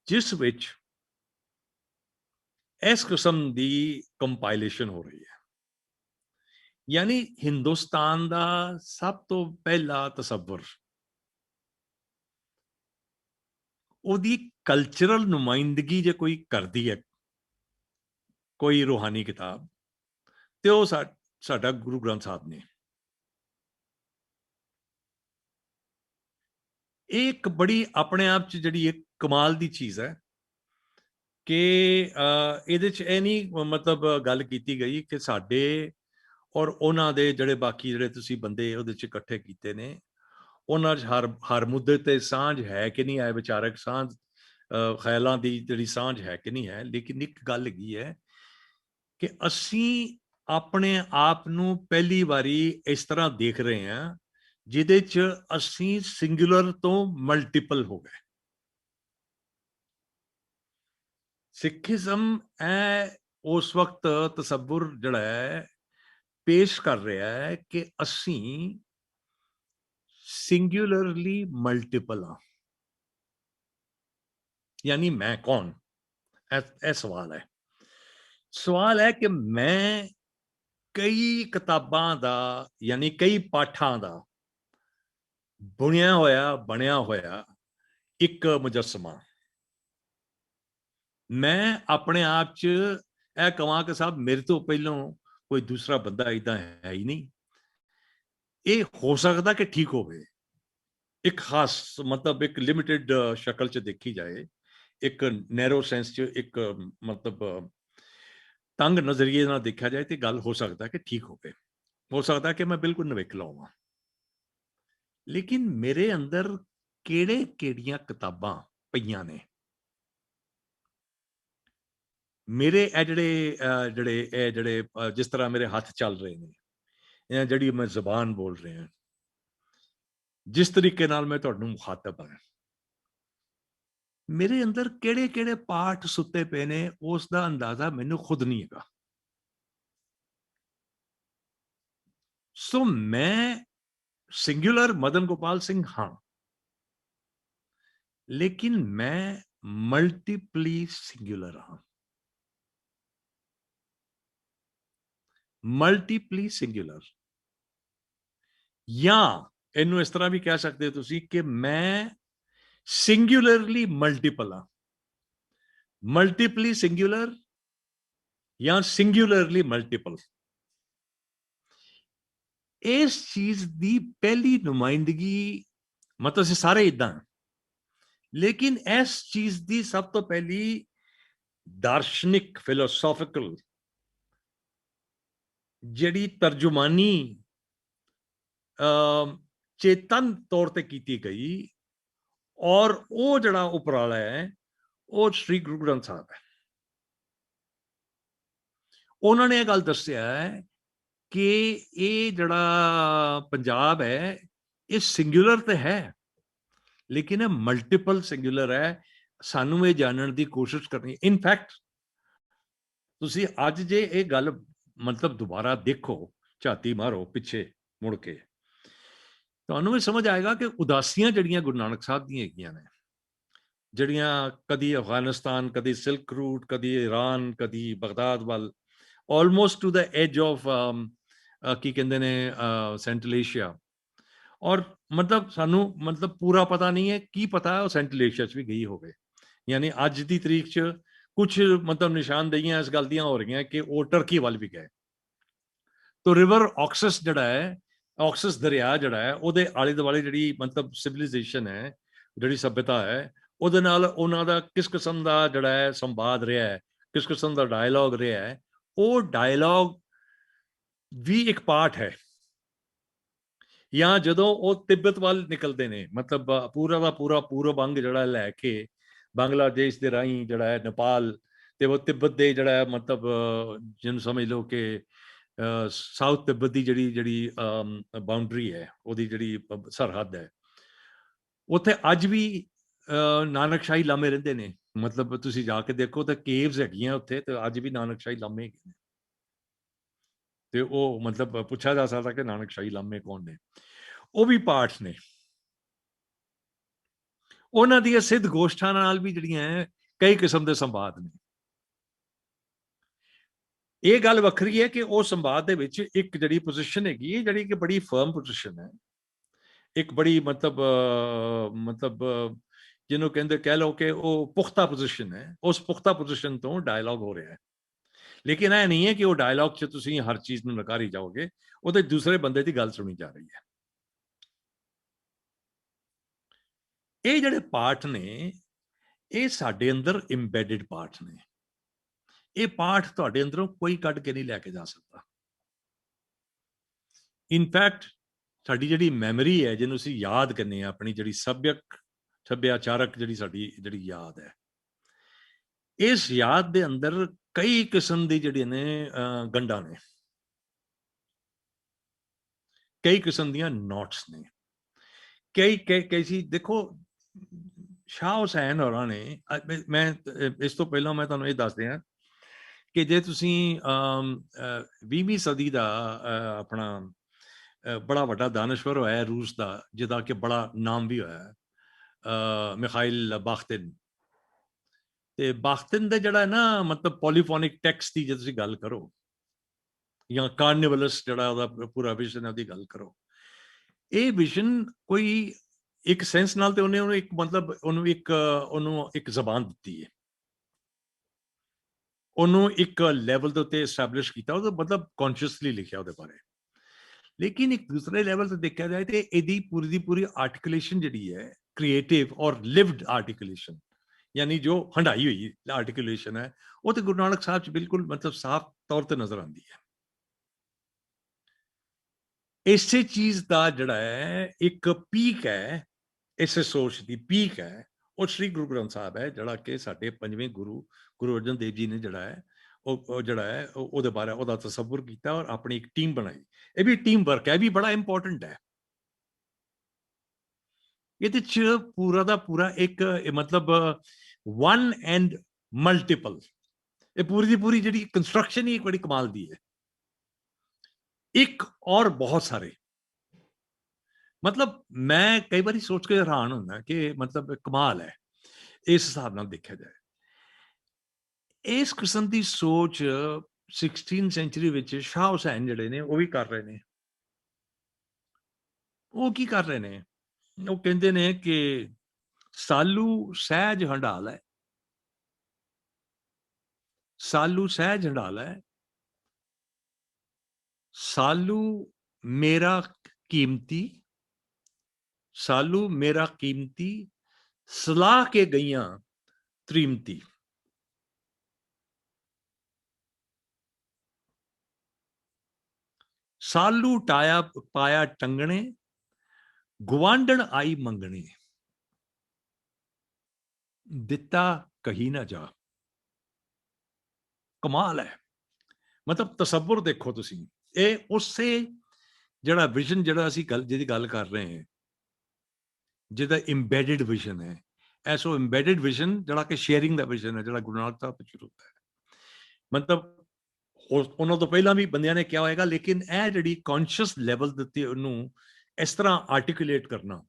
ਜਿਸ ਵਿੱਚ ਇਸ ਕਿਸਮ ਦੀ ਕੰਪਾਈਲੇਸ਼ਨ ਹੋ ਰਹੀ ਹੈ। ਯਾਨੀ ਹਿੰਦੁਸਤਾਨ ਦਾ ਸਭ ਤੋਂ ਪਹਿਲਾ ਤਸੱਵੁਰ, ਉਹਦੀ ਕਲਚਰਲ ਨੁਮਾਇੰਦਗੀ ਜੇ ਕੋਈ ਕਰਦੀ ਹੈ ਕੋਈ ਰੂਹਾਨੀ ਕਿਤਾਬ, ਤੇ ਉਹ ਸਾਡਾ ਗੁਰੂ ਗ੍ਰੰਥ ਸਾਹਿਬ ਨੇ। ਇਹ ਇੱਕ ਬੜੀ ਆਪਣੇ ਆਪ 'ਚ ਜਿਹੜੀ ਇੱਕ ਕਮਾਲ ਦੀ ਚੀਜ਼ ਹੈ ਕਿ ਇਹਦੇ 'ਚ ਇਹ ਨਹੀਂ ਮਤਲਬ ਗੱਲ ਕੀਤੀ ਗਈ ਕਿ ਸਾਡੇ ਔਰ ਉਹਨਾਂ ਦੇ ਜਿਹੜੇ ਬਾਕੀ ਜਿਹੜੇ ਤੁਸੀਂ ਬੰਦੇ ਉਹਦੇ 'ਚ ਇਕੱਠੇ ਕੀਤੇ ਨੇ, ਉਹਨਾਂ 'ਚ ਹਰ ਮੁੱਦੇ ਤੇ ਸਾਂਝ ਹੈ ਕਿ ਨਹੀਂ ਹੈ, ਵਿਚਾਰਕ ਸਾਂਝ, ਖਿਆਲਾਂ ਦੀ ਜਿਹੜੀ ਸਾਂਝ ਹੈ ਕਿ ਨਹੀਂ ਹੈ। ਲੇਕਿਨ ਇੱਕ ਗੱਲ ਹੈਗੀ ਹੈ ਕਿ ਅਸੀਂ ਆਪਣੇ ਆਪ ਨੂੰ ਪਹਿਲੀ ਵਾਰੀ ਇਸ ਤਰ੍ਹਾਂ ਦੇਖ ਰਹੇ ਹਾਂ ਜਿਹਦੇ 'ਚ ਅਸੀਂ ਸਿੰਗੂਲਰ ਤੋਂ ਮਲਟੀਪਲ ਹੋ ਗਏ। ਸਿੱਖੀਜ਼ਮ ਇਹ ਉਸ ਵਕਤ ਤਸੱਵੁਰ ਜਿਹੜਾ ਹੈ ਪੇਸ਼ ਕਰ ਰਿਹਾ ਹੈ ਕਿ ਅਸੀਂ ਸਿੰਗੂਲਰਲੀ ਮਲਟੀਪਲ ਹਾਂ। ਯਾਨੀ ਮੈਂ ਕੌਣ, ਇਹ ਸਵਾਲ ਹੈ। ਸਵਾਲ ਹੈ ਕਿ ਮੈਂ ਕਈ ਕਿਤਾਬਾਂ ਦਾ ਯਾਨੀ ਕਈ ਪਾਠਾਂ ਦਾ ਬਣਿਆ ਹੋਇਆ ਇੱਕ ਮੁਜੱਸਮਾ। ਮੈਂ ਆਪਣੇ ਆਪ 'ਚ ਇਹ ਕਹਾਂ ਕਿ ਸਾਹਿਬ ਮੇਰੇ ਤੋਂ ਪਹਿਲਾਂ ਕੋਈ ਦੂਸਰਾ ਬੰਦਾ ਏਦਾਂ ਹੈ ਹੀ ਨਹੀਂ। ਇਹ ਹੋ ਸਕਦਾ ਕਿ ਠੀਕ ਹੋਵੇ, ਇੱਕ ਖਾਸ ਮਤਲਬ ਇੱਕ ਲਿਮਿਟਿਡ ਸ਼ਕਲ 'ਚ ਦੇਖੀ ਜਾਏ, ਇੱਕ ਨੈਰੋ ਸੈਂਸ 'ਚ, ਇੱਕ ਮਤਲਬ ਤੰਗ ਨਜ਼ਰੀਏ ਨਾਲ ਦੇਖਿਆ ਜਾਏ ਤੇ ਗੱਲ ਹੋ ਸਕਦਾ ਕਿ ਠੀਕ ਹੋਵੇ, ਹੋ ਸਕਦਾ ਕਿ ਮੈਂ ਬਿਲਕੁਲ ਨਵੇਕਲਾ ਹੋਵਾਂ। ਲੇਕਿਨ ਮੇਰੇ ਅੰਦਰ ਕਿਹੜੀਆਂ ਕਿਤਾਬਾਂ ਪਈਆਂ ਨੇ, ਮੇਰੇ ਇਹ ਜਿਹੜੇ ਜਿਸ ਤਰ੍ਹਾਂ ਮੇਰੇ ਹੱਥ ਚੱਲ ਰਹੇ ਨੇ, ਇਹ ਜਿਹੜੀ ਮੈਂ ਜ਼ਬਾਨ ਬੋਲ ਰਿਹਾ, ਜਿਸ ਤਰੀਕੇ ਨਾਲ ਮੈਂ ਤੁਹਾਨੂੰ ਮੁਖਾਤਬ ਹਾਂ, ਮੇਰੇ ਅੰਦਰ ਕਿਹੜੇ ਪਾਠ ਸੁੱਤੇ ਪਏ ਨੇ ਉਸ ਦਾ ਅੰਦਾਜ਼ਾ ਮੈਨੂੰ ਖੁਦ ਨਹੀਂ ਹੈਗਾ। ਸੋ ਮੈਂ ਸਿੰਗੂਲਰ ਮਦਨ ਗੋਪਾਲ ਸਿੰਘ ਹਾਂ, ਲੇਕਿਨ ਮੈਂ ਮਲਟੀਪਲੀ ਸਿੰਗੂਲਰ ਹਾਂ। ਮਲਟੀਪਲੀ ਸਿੰਗੂਲਰ, ਜਾਂ ਇਹਨੂੰ ਇਸ ਤਰ੍ਹਾਂ ਵੀ ਕਹਿ ਸਕਦੇ ਹੋ ਤੁਸੀਂ ਕਿ ਮੈਂ ਸਿੰਗੂਲਰਲੀ ਮਲਟੀਪਲ ਹਾਂ। ਮਲਟੀਪਲੀ ਸਿੰਗੂਲਰ ਜਾਂ ਸਿੰਗੂਲਰਲੀ ਮਲਟੀਪਲ, ਇਸ ਚੀਜ਼ ਦੀ ਪਹਿਲੀ ਨੁਮਾਇੰਦਗੀ, ਮਤਲਬ ਅਸੀਂ ਸਾਰੇ ਇਦਾਂ, ਲੇਕਿਨ ਇਸ ਚੀਜ਼ ਦੀ ਸਭ ਤੋਂ ਪਹਿਲੀ ਦਾਰਸ਼ਨਿਕ ਫਿਲੋਸੋਫਿਕਲ ਜਿਹੜੀ ਤਰਜੁਮਾਨੀ ਚੇਤਨ ਤੌਰ ਤੇ ਕੀਤੀ ਗਈ, और वो जड़ा उपराला है वो श्री गुरु ग्रंथ साहब है। उन्होंने ये गल दस्सिया है कि ये जड़ा पंजाब है ये सिंगुलर तो है लेकिन मल्टीपल सिंगुलर है। सानू ये जानने की कोशिश करनी। इनफैक्ट तुसी अज जे ये गल मतलब दोबारा देखो, झाती मारो पिछे मुड़ के, तुहानू ये समझ आएगा कि उदासियां जड़ियां गुरु नानक साहब दी हैगियां ने, जड़ियां कदी अफगानिस्तान, कदी सिल्क रूट, कदी ईरान, कदी बगदाद वाल, almost to the edge of की कहते ने सेंट्रल एशिया। और मतलब सानू मतलब पूरा पता नहीं है, की पता है वो सेंट्रल एशिया च भी गई होवे। यानी अज की तरीक च कुछ मतलब निशानदेहियां इस गल दियां हो रही हैं कि वो टर्की वाल भी गए। तो रिवर ऑक्सस जड़ा है, ऑक्सस दरिया जड़ा है, ਉਹਦੇ आले दुआले जी मतलब सिविलाइजेशन है, जी सभ्यता है, ਉਹਦੇ ਨਾਲ ਉਹਨਾਂ ਦਾ किस किस्म का जड़ा है संवाद रहा है, किस किस्म का डायलॉग रहा है, वो डायलॉग भी एक पार्ट है। या जदों वो तिब्बत वाल निकलते हैं, मतलब पूरा का पूरा पूर्व अंग जड़ा लैके बांग्लादेश के राही जड़ा है नेपाल, तो वो तिब्बत के जड़ा है मतलब जिन समझ लो कि साउथ तिब्बत की जी जी बाउंड्री है, वो जी सरहद है, उत्थे अज भी नानकशाही लामे रहिंदे ने। मतलब तुसी जाके देखो तो केव्स हैगियां उत्थे, तो अज भी नानकशाही लामे हैगे ने। ते वो मतलब पूछा जा सकता कि नानकशाही लामे कौन ने, वो भी पार्ट ने। उन्हां दी सिद्ध गोष्ठां नाल भी जड़ियां है कई किस्म के संवाद ने। ये गल वखरी है कि वो संवाद दे विच एक जड़ी पोजिशन हैगी है, जड़ी कि बड़ी फर्म पोजिशन है, एक बड़ी मतलब जिन्हों कहते कह लो कि वो पुख्ता पोजिशन है। उस पुख्ता पोजिशन तो डायलॉग हो रहा है, लेकिन यह नहीं है कि वो डायलॉग च तुसी हर चीज़ नूं नकारी जाओगे, वो तो दूसरे बंदे की गल सुनी जा रही है। ये जड़े पार्ट ने ये साडे अंदर इंबैडिड पार्ट ने। ये पाठ तुहाडे अंदरों कोई कट के नहीं लैके जा सकता। इनफैक्ट साडी जिहड़ी मैमरी है, जिन्हों असीं याद करने अपनी जिहड़ी सभ्याचारक जिहड़ी साडी जिहड़ी याद है, इस याद दे अंदर कई किस्म दी जिहड़ी ने गंढां ने, कई किस्म दियां नॉट्स ने, कई कई कैसी देखो शाह हुसैन होरां ने मैं इस तो पहला मैं तुहानूं ये दस दियां कि जे तुसीं 20वीं सदी का अपना बड़ा वड्डा दानश्वर होया रूस का, जिहदा कि बड़ा नाम भी होया मिखाइल बाख्तिन। ते बाख्तिन दे जड़ा है ना मतलब पॉलीफोनिक टैक्स्ट की जो तुसीं गल करो, या कार्निवलस जड़ा ओहदा पूरा विजन है, ओहदी गल करो, ये विजन कोई एक सेंस नाल ते उन्हें एक मतलब उन्होंने एक जबान दी है, उन्होंने एक लैवल के उत्ते एस्टैबलिश किया, मतलब कॉन्शियसली लिखा उहदे बारे। लेकिन एक दूसरे लैवल से देखा जाए तो यदी पूरी की पूरी आर्टिकुलेशन जी है क्रिएटिव और लिव्ड आर्टिकुलेशन, यानी जो हंडाई हुई आर्टिकुलेशन है, वो तो गुरु नानक साहब बिल्कुल मतलब साफ तौर पर नजर आती है। इसे चीज का जड़ा है एक पीक है, इस सोच की पीक है, और श्री गुरु ग्रंथ साहब है जड़ा कि साडे पंजवें गुरु अर्जन देव जी ने जड़ा है जड़ा है ਉਹਦੇ ਬਾਰੇ ਉਹਦਾ ਤਸੱਵੁਰ ਕੀਤਾ और अपनी एक टीम बनाई। ये भी टीम वर्क है, भी बड़ा इंपॉर्टेंट है। ਇਹਦੇ ਚ पूरा ਦਾ पूरा एक मतलब वन एंड मल्टीपल, ये पूरी की पूरी जी कंस्ट्रक्शन ही एक बड़ी कमाल दी है। एक और बहुत सारे मतलब मैं कई बार सोच के हैरान होंदा कि मतलब कमाल है इस हिसाब नाल देखा जाए। इस किस्म की सोच 16 सेंचुरी विच शाह हुसैन जड़े ने वो भी कर रहे ने। वो की कर रहे ने, वो कहते ने कि सालू सहज हंडाला है, सालू सहज हंडाला है, सालू मेरा कीमती, सालू मेरा कीमती, सलाह के गईयां त्रीमती। सालू टाया पाया टंगने, गुआंढण आई मंगने। ਦਿੱਤਾ ਕਹੀ ਨਾ ਜਾ। ਕਮਾਲ ਹੈ। ਮਤਲਬ ਤਸੱਵੁਰ ਦੇਖੋ ਤੁਸੀਂ, ਇਹ ਉਸੇ ਜਿਹੜਾ ਵਿਜ਼ਨ ਜਿਹੜਾ ਅਸੀਂ ਜਿਹਦੀ ਗੱਲ ਕਰ ਰਹੇ ਹਾਂ, ਜਿਹਦਾ ਇੰਬੈਡਡ ਵਿਜ਼ਨ ਹੈ, ਐਸੋ ਇੰਬੈਡਡ ਵਿਜ਼ਨ ਜਿਹੜਾ ਕਿ ਸ਼ੇਅਰਿੰਗ ਦਾ ਵਿਜ਼ਨ ਹੈ, ਜਿਹੜਾ ਗੁਰੂ ਨਾਨਕ ਸਾਹਿਬ ਤੋਂ ਸ਼ੁਰੂ ਹੁੰਦਾ ਹੈ। ਮਤਲਬ ਉਹਨਾਂ ਤੋਂ ਪਹਿਲਾਂ ਵੀ ਬੰਦਿਆਂ ਨੇ ਕਿਹਾ ਹੋਏਗਾ, ਲੇਕਿਨ ਇਹ ਜਿਹੜੀ ਕੌਨਸ਼ੀਅਸ ਲੈਵਲ ਦੇ ਉੱਤੇ ਉਹਨੂੰ ਇਸ ਤਰ੍ਹਾਂ ਆਰਟੀਕੂਲੇਟ ਕਰਨਾ,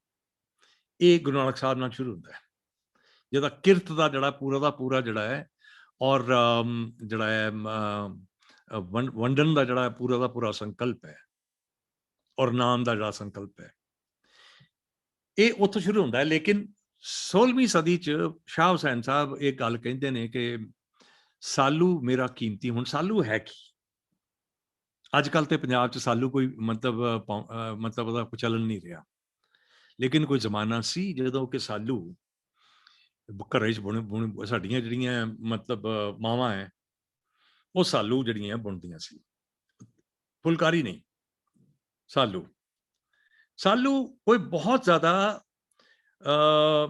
ਇਹ ਗੁਰੂ ਨਾਨਕ ਸਾਹਿਬ ਨਾਲ ਸ਼ੁਰੂ ਹੁੰਦਾ ਹੈ। ਜਿਹਦਾ ਕਿਰਤ ਦਾ ਜਿਹੜਾ ਪੂਰਾ ਦਾ ਪੂਰਾ ਜਿਹੜਾ ਹੈ, ਔਰ ਜਿਹੜਾ ਹੈ ਵੰਡਣ ਦਾ ਜਿਹੜਾ ਪੂਰਾ ਦਾ ਪੂਰਾ ਸੰਕਲਪ ਹੈ, ਔਰ ਨਾਮ ਦਾ ਜਿਹੜਾ ਸੰਕਲਪ ਹੈ, ਇਹ ਉੱਥੋਂ ਸ਼ੁਰੂ ਹੁੰਦਾ ਹੈ। ਲੇਕਿਨ 16ਵੀਂ ਸਦੀ 'ਚ ਸ਼ਾਹ ਹੁਸੈਨ ਸਾਹਿਬ ਇਹ ਗੱਲ ਕਹਿੰਦੇ ਨੇ ਕਿ ਸਾਲੂ ਮੇਰਾ ਕੀਮਤੀ। ਹੁਣ ਸਾਲੂ ਹੈ ਕੀ? ਅੱਜ ਕੱਲ੍ਹ ਤੇ ਪੰਜਾਬ 'ਚ ਸਾਲੂ ਕੋਈ ਮਤਲਬ ਉਹਦਾ ਕੋਈ ਚੱਲਣ ਨਹੀਂ ਰਿਹਾ, ਲੇਕਿਨ ਕੋਈ ਜ਼ਮਾਨਾ ਸੀ ਜਦੋਂ ਕਿ ਸਾਲੂ ਘਰਾਂ 'ਚ ਬੁਣ ਸਾਡੀਆਂ ਜਿਹੜੀਆਂ ਮਤਲਬ ਮਾਵਾਂ ਹੈ, ਉਹ ਸਾਲੂ ਜਿਹੜੀਆਂ ਬੁਣਦੀਆਂ ਸੀ, ਫੁਲਕਾਰੀ ਨਹੀਂ, ਸਾਲੂ ਕੋਈ ਬਹੁਤ ਜ਼ਿਆਦਾ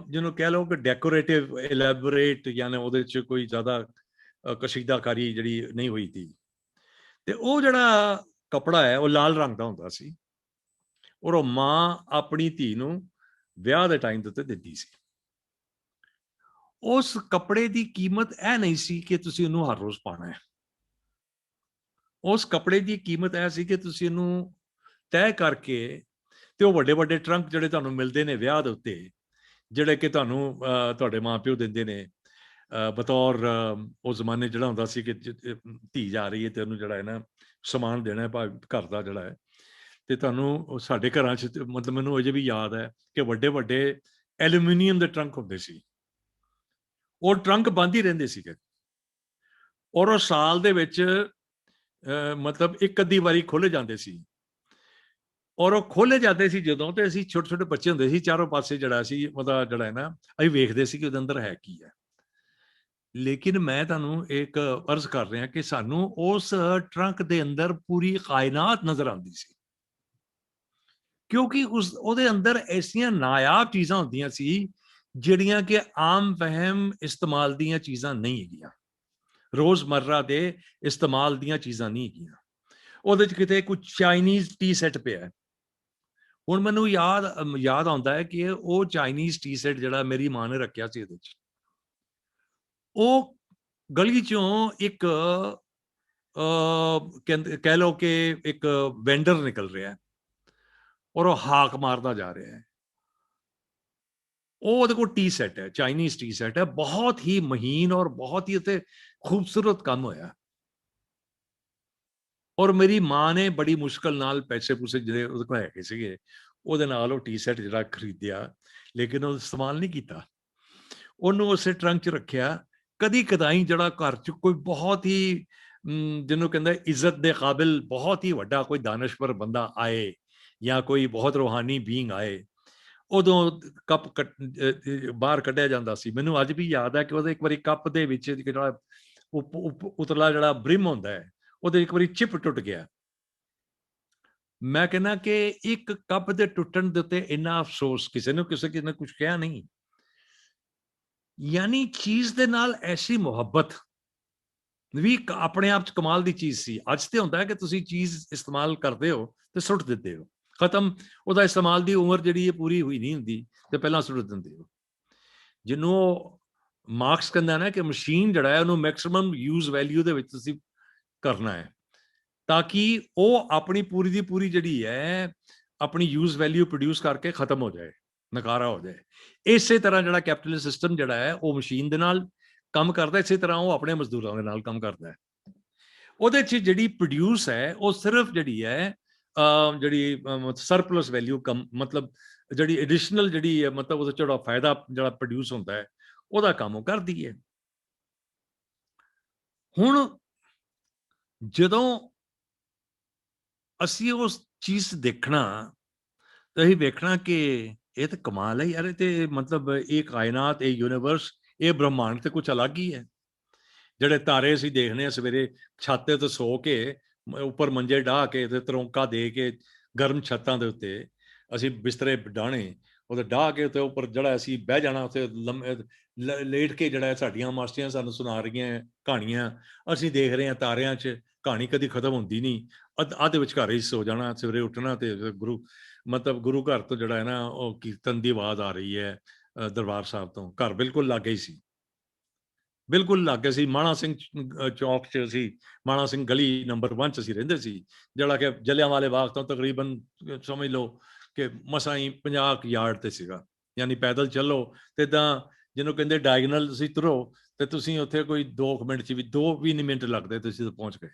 ਜਿਹਨੂੰ ਕਹਿ ਲਓ ਕਿ ਡੈਕੋਰੇਟਿਵ ਐਲੈਬੋਰੇਟ, ਯਾਨੀ ਉਹਦੇ 'ਚ ਕੋਈ ਜ਼ਿਆਦਾ ਕਸ਼ੀਦਾਕਾਰੀ ਜਿਹੜੀ ਨਹੀਂ ਹੋਈ ਸੀ। ਤੇ ਉਹ ਜਿਹੜਾ ਕੱਪੜਾ ਹੈ ਉਹ ਲਾਲ ਰੰਗ ਦਾ ਹੁੰਦਾ ਸੀ, ਔਰ ਉਹ ਮਾਂ ਆਪਣੀ ਧੀ ਨੂੰ ਵਿਆਹ ਦੇ ਟਾਈਮ ਦੇ ਉੱਤੇ ਦਿੰਦੀ ਸੀ। ਉਸ ਕੱਪੜੇ ਦੀ ਕੀਮਤ ਇਹ ਨਹੀਂ ਸੀ ਕਿ ਤੁਸੀਂ ਉਹਨੂੰ ਹਰ ਰੋਜ਼ ਪਾਉਣਾ ਹੈ। ਉਸ ਕੱਪੜੇ ਦੀ ਕੀਮਤ ਇਹ ਸੀ ਕਿ ਤੁਸੀਂ ਇਹਨੂੰ ਤੈਅ ਕਰਕੇ, ਤੇ ਉਹ ਵੱਡੇ ਵੱਡੇ ਟਰੰਕ ਜਿਹੜੇ ਤੁਹਾਨੂੰ ਮਿਲਦੇ ਨੇ ਵਿਆਹ ਦੇ ਉੱਤੇ, ਜਿਹੜੇ ਕਿ ਤੁਹਾਨੂੰ ਤੁਹਾਡੇ ਮਾਂ ਪਿਓ ਦਿੰਦੇ ਨੇ ਬਤੌਰ ਉਸ ਜ਼ਮਾਨੇ ਜਿਹੜਾ ਹੁੰਦਾ ਸੀ ਕਿ ਧੀ ਜਾ ਰਹੀ ਹੈ ਤੇ ਉਹਨੂੰ ਜਿਹੜਾ ਹੈ ਨਾ ਸਮਾਨ ਦੇਣਾ ਹੈ ਘਰ ਦਾ ਜਿਹੜਾ ਹੈ। ਤੇ ਤੁਹਾਨੂੰ ਸਾਡੇ ਘਰਾਂ 'ਚ ਮਤਲਬ ਮੈਨੂੰ ਅਜੇ ਵੀ ਯਾਦ ਹੈ ਕਿ ਵੱਡੇ ਵੱਡੇ ਐਲੂਮੀਨੀਅਮ ਦੇ ਟਰੰਕ ਹੁੰਦੇ ਸੀ, ਉਹ ਟਰੰਕ ਬੰਦ ਹੀ ਰਹਿੰਦੇ ਸੀਗੇ, ਔਰ ਉਹ ਸਾਲ ਦੇ ਵਿੱਚ ਮਤਲਬ ਇੱਕ ਅੱਧੀ ਵਾਰੀ ਖੋਲ੍ਹੇ ਜਾਂਦੇ ਸੀ। ਔਰ ਉਹ ਖੋਲ੍ਹੇ ਜਾਂਦੇ ਸੀ ਜਦੋਂ, ਤੇ ਅਸੀਂ ਛੋਟੇ ਛੋਟੇ ਬੱਚੇ ਹੁੰਦੇ ਸੀ, ਚਾਰੋਂ ਪਾਸੇ ਜਿਹੜਾ ਸੀ ਉਹਦਾ ਜਿਹੜਾ ਹੈ ਨਾ ਅਸੀਂ ਵੇਖਦੇ ਸੀ ਕਿ ਉਹਦੇ ਅੰਦਰ ਹੈ ਕੀ ਹੈ। ਲੇਕਿਨ ਮੈਂ ਤੁਹਾਨੂੰ ਇੱਕ ਅਰਜ਼ ਕਰ ਰਿਹਾ ਕਿ ਸਾਨੂੰ ਉਸ ਟਰੰਕ ਦੇ ਅੰਦਰ ਪੂਰੀ ਕਾਇਨਾਤ ਨਜ਼ਰ ਆਉਂਦੀ ਸੀ, ਕਿਉਂਕਿ ਉਹਦੇ ਅੰਦਰ ਐਸੀਆਂ ਨਾਯਾਬ ਚੀਜ਼ਾਂ ਹੁੰਦੀਆਂ ਸੀ ਜਿਹੜੀਆਂ ਕਿ ਆਮ ਵਹਿਮ ਇਸਤੇਮਾਲ ਦੀਆਂ ਚੀਜ਼ਾਂ ਨਹੀਂ ਹੈਗੀਆਂ, ਰੋਜ਼ਮर्रा ਦੇ ਇਸਤੇਮਾਲ ਦੀਆਂ ਚੀਜ਼ਾਂ ਨਹੀਂ ਹੈਗੀਆਂ। ਉਹਦੇ 'ਚ ਕਿਤੇ ਕੁਝ ਚਾਈਨੀਜ਼ ਟੀ ਸੈੱਟ ਪਿਆ। ਹੁਣ ਮੈਨੂੰ ਯਾਦ ਆਉਂਦਾ ਹੈ ਕਿ ਉਹ ਚਾਈਨੀਜ਼ ਟੀ ਸੈੱਟ ਜਿਹੜਾ ਮੇਰੀ ਮਾਂ ਨੇ ਰੱਖਿਆ ਸੀ, ਇਹਦੇ 'ਚ ਉਹ ਗਲੀ 'ਚੋਂ ਇੱਕ ਕਹਿ ਲਓ ਕਿ ਇੱਕ ਵੈਂਡਰ ਨਿਕਲ ਰਿਹਾ, ਔਰ ਉਹ ਹਾਕ ਮਾਰਦਾ ਜਾ ਰਿਹਾ ਹੈ। ਉਹ ਉਹਦੇ ਕੋਲ ਟੀ ਸੈੱਟ ਹੈ, ਚਾਈਨੀਜ਼ ਟੀ ਸੈੱਟ ਹੈ, ਬਹੁਤ ਹੀ ਮਹੀਨ ਔਰ ਬਹੁਤ ਹੀ ਉੱਤੇ ਖੂਬਸੂਰਤ ਕੰਮ ਹੋਇਆ। ਔਰ ਮੇਰੀ ਮਾਂ ਨੇ ਬੜੀ ਮੁਸ਼ਕਲ ਨਾਲ ਪੈਸੇ ਪੂਸੇ ਜਿਹੜੇ ਉਹਦੇ ਕੋਲ ਹੈਗੇ ਸੀਗੇ, ਉਹਦੇ ਨਾਲ ਉਹ ਟੀ ਸੈੱਟ ਜਿਹੜਾ ਖਰੀਦਿਆ, ਲੇਕਿਨ ਉਹ ਇਸਤੇਮਾਲ ਨਹੀਂ ਕੀਤਾ। ਉਹਨੂੰ ਉਸੇ ਟਰੰਕ 'ਚ ਰੱਖਿਆ। ਕਦੀ ਕਦਾਈ ਜਿਹੜਾ ਘਰ 'ਚ ਕੋਈ ਬਹੁਤ ਹੀ ਜਿਹਨੂੰ ਕਹਿੰਦਾ ਇੱਜ਼ਤ ਦੇ ਕਾਬਿਲ ਬਹੁਤ ਹੀ ਵੱਡਾ ਕੋਈ ਦਾਨਸ਼ਵਰ ਬੰਦਾ ਆਏ, ਜਾਂ ਕੋਈ ਬਹੁਤ ਰੂਹਾਨੀ ਬੀਇੰਗ ਆਏ, ਉਦੋਂ ਕੱਪ ਬਾਹਰ ਕੱਢਿਆ ਜਾਂਦਾ ਸੀ। ਮੈਨੂੰ ਅੱਜ ਵੀ ਯਾਦ ਹੈ ਕਿ ਉਹਦੇ ਇੱਕ ਵਾਰੀ ਕੱਪ ਦੇ ਵਿੱਚ ਜਿਹੜਾ ਉਤਲਾ ਜਿਹੜਾ ਬ੍ਰਿਮ ਹੁੰਦਾ ਹੈ, ਉਹਦੇ ਇੱਕ ਵਾਰੀ ਚਿਪ ਟੁੱਟ ਗਿਆ। ਮੈਂ ਕਹਿੰਦਾ ਕਿ ਇੱਕ ਕੱਪ ਦੇ ਟੁੱਟਣ ਦੇ ਉੱਤੇ ਇੰਨਾ ਅਫਸੋਸ ਕਿਸੇ ਨੇ ਕੁਝ ਕਿਹਾ ਨਹੀਂ। ਯਾਨੀ ਚੀਜ਼ ਦੇ ਨਾਲ ਐਸੀ ਮੁਹੱਬਤ ਵੀ ਆਪਣੇ ਆਪ 'ਚ ਕਮਾਲ ਦੀ ਚੀਜ਼ ਸੀ। ਅੱਜ ਤੇ ਹੁੰਦਾ ਹੈ ਕਿ ਤੁਸੀਂ ਚੀਜ਼ ਇਸਤੇਮਾਲ ਕਰਦੇ ਹੋ ਤੇ ਸੁੱਟ ਦਿੰਦੇ ਹੋ, ਖਤਮ। ਉਹਦਾ ਇਸਤੇਮਾਲ ਦੀ ਉਮਰ ਜਿਹੜੀ ਹੈ ਪੂਰੀ ਹੋਈ ਨਹੀਂ ਹੁੰਦੀ ਤੇ ਪਹਿਲਾਂ ਸੁੱਟ ਦਿੰਦੇ ਹੋ। ਜਿਹਨੂੰ ਮਾਰਕਸ ਕਹਿੰਦਾ ਨਾ ਕਿ ਮਸ਼ੀਨ ਜਿਹੜਾ ਹੈ ਉਹਨੂੰ ਮੈਕਸਿਮਮ ਯੂਜ਼ ਵੈਲਿਊ ਦੇ ਵਿੱਚ ਤੁਸੀਂ ਕਰਨਾ ਹੈ, ਤਾਂ ਕਿ ਉਹ ਆਪਣੀ ਪੂਰੀ ਦੀ ਪੂਰੀ ਜਿਹੜੀ ਹੈ ਆਪਣੀ ਯੂਜ਼ ਵੈਲਿਊ ਪ੍ਰੋਡਿਊਸ ਕਰਕੇ ਖਤਮ ਹੋ ਜਾਏ, ਨਕਾਰਾ ਹੋ ਜਾਏ। ਇਸੇ ਤਰ੍ਹਾਂ ਜਿਹੜਾ ਕੈਪੀਟਲਿਸਟ ਸਿਸਟਮ ਜਿਹੜਾ ਹੈ ਉਹ ਮਸ਼ੀਨ ਦੇ ਨਾਲ ਕੰਮ ਕਰਦਾ, ਇਸੇ ਤਰ੍ਹਾਂ ਉਹ ਆਪਣੇ ਮਜ਼ਦੂਰਾਂ ਦੇ ਨਾਲ ਕੰਮ ਕਰਦਾ ਹੈ। ਉਹਦੇ 'ਚ ਜਿਹੜੀ ਪ੍ਰੋਡਿਊਸ ਹੈ ਉਹ ਸਿਰਫ ਜਿਹੜੀ ਹੈ ਜਿਹੜੀ ਸਰਪਲਸ ਵੈਲਿਊ ਮਤਲਬ ਜਿਹੜੀ ਐਡੀਸ਼ਨਲ ਜਿਹੜੀ ਹੈ, ਮਤਲਬ ਉਹਦਾ ਜਿਹੜਾ ਫਾਇਦਾ ਜਿਹੜਾ ਪ੍ਰੋਡਿਊਸ ਹੁੰਦਾ ਹੈ ਉਹਦਾ ਕੰਮ ਉਹ ਕਰਦੀ ਹੈ। ਹੁਣ ਜਦੋਂ ਅਸੀਂ ਉਸ ਚੀਜ਼ ਦੇਖਣਾ ਤਾਂ ਅਸੀਂ ਵੇਖਣਾ ਕਿ ਇਹ ਤਾਂ ਕਮਾਲ ਹੈ ਯਾਰ, ਇਹ ਤੇ ਮਤਲਬ ਇਹ ਕਾਇਨਾਤ, ਇਹ ਯੂਨੀਵਰਸ, ਇਹ ਬ੍ਰਹਮਾਂਡ ਤੇ ਕੁਝ ਅਲੱਗ ਹੀ ਹੈ। ਜਿਹੜੇ ਤਾਰੇ ਅਸੀਂ ਦੇਖਦੇ ਹਾਂ ਸਵੇਰੇ ਛੱਤ ਤੇ ਸੋ ਕੇ, ਉੱਪਰ ਮੰਜੇ ਢਾਹ ਕੇ ਤੇ ਤਰੋਂਕਾ ਦੇ ਕੇ ਗਰਮ ਛੱਤਾਂ ਦੇ ਉੱਤੇ ਅਸੀਂ ਬਿਸਤਰੇ ਡਾਹਣੇ, ਉਹਦੇ ਡਾਹ ਕੇ ਉੱਤੇ ਉੱਪਰ ਜਿਹੜਾ ਅਸੀਂ ਬਹਿ ਜਾਣਾ ਉੱਥੇ ਲੇਟ ਕੇ, ਜਿਹੜਾ ਸਾਡੀਆਂ ਮਾਸਟਰੀਆਂ ਸਾਨੂੰ ਸੁਣਾ ਰਹੀਆਂ ਕਹਾਣੀਆਂ, ਅਸੀਂ ਦੇਖ ਰਹੇ ਹਾਂ ਤਾਰਿਆਂ 'ਚ, ਕਹਾਣੀ ਕਦੀ ਖਤਮ ਹੁੰਦੀ ਨਹੀਂ, ਅੱਧ ਵਿਚਕਾਰ ਹੀ ਸੋ ਜਾਣਾ, ਸਵੇਰੇ ਉੱਠਣਾ ਤੇ ਗੁਰੂ ਘਰ ਤੋਂ ਜਿਹੜਾ ਹੈ ਨਾ ਉਹ ਕੀਰਤਨ ਦੀ ਆਵਾਜ਼ ਆ ਰਹੀ ਹੈ ਦਰਬਾਰ ਸਾਹਿਬ ਤੋਂ। ਘਰ ਬਿਲਕੁਲ ਲਾਗੇ ਹੀ ਸੀ, ਬਿਲਕੁਲ ਲਾਗੇ ਸੀ। ਮਾਣਾ ਸਿੰਘ ਚੌਕ 'ਚ ਅਸੀਂ, ਮਾਣਾ ਸਿੰਘ ਗਲੀ ਨੰਬਰ 1 'ਚ ਅਸੀਂ ਰਹਿੰਦੇ ਸੀ, ਜਿਹੜਾ ਕਿ ਜਲਿਆਂਵਾਲੇ ਬਾਗ ਤੋਂ ਤਕਰੀਬਨ ਸਮਝ ਲਓ ਕਿ ਮਸਾਂ ਹੀ 50 ਯਾਰਡ ਤੇ ਸੀਗਾ, ਯਾਨੀ ਪੈਦਲ ਚੱਲੋ ਤੇ ਤਾਂ ਜਿਹਨੂੰ ਕਹਿੰਦੇ ਡਾਇਗਨਲ ਤੁਸੀਂ ਤੁਰੋ ਤੇ ਤੁਸੀਂ ਉੱਥੇ ਕੋਈ 2 ਮਿੰਟ 'ਚ ਵੀ 2 ਵੀ ਨਹੀਂ ਮਿੰਟ ਲੱਗਦੇ, ਤੁਸੀਂ ਤਾਂ ਪਹੁੰਚ ਗਏ।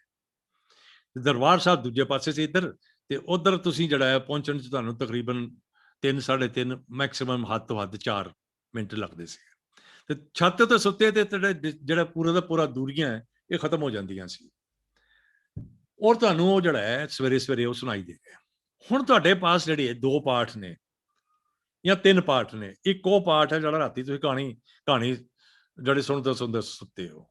ਦਰਬਾਰ ਸਾਹਿਬ ਦੂਜੇ ਪਾਸੇ ਸੀ ਇੱਧਰ, ਤੇ ਉਧਰ ਤੁਸੀਂ ਜਿਹੜਾ ਹੈ ਪਹੁੰਚਣ 'ਚ ਤੁਹਾਨੂੰ ਤਕਰੀਬਨ 3 ਸਾਢੇ 3 ਮੈਕਸਿਮਮ ਹੱਦ ਤੋਂ ਹੱਦ 4 ਮਿੰਟ ਲੱਗਦੇ ਸੀ। ਤੇ ਛੱਤ ਤੇ ਸੁੱਤੇ ਤੇ ਜਿਹੜਾ ਪੂਰਾ ਦਾ ਪੂਰਾ ਦੂਰੀਆਂ ਹੈ ਇਹ ਖਤਮ ਹੋ ਜਾਂਦੀਆਂ ਸੀ, ਔਰ ਤੁਹਾਨੂੰ ਉਹ ਜਿਹੜਾ ਹੈ ਸਵੇਰੇ ਸਵੇਰੇ ਉਹ ਸੁਣਾਈ ਦੇ ਰਿਹਾ। ਹੁਣ ਤੁਹਾਡੇ ਪਾਸ ਜਿਹੜੇ 2 ਪਾਠ ਨੇ ਜਾਂ 3 ਪਾਠ ਨੇ। ਇੱਕ ਉਹ ਪਾਠ ਹੈ ਜਿਹੜਾ ਰਾਤੀ ਤੁਸੀਂ ਕਹਾਣੀ ਜਿਹੜੇ ਸੁਣਦੇ ਸੁੱਤੇ ਹੋ।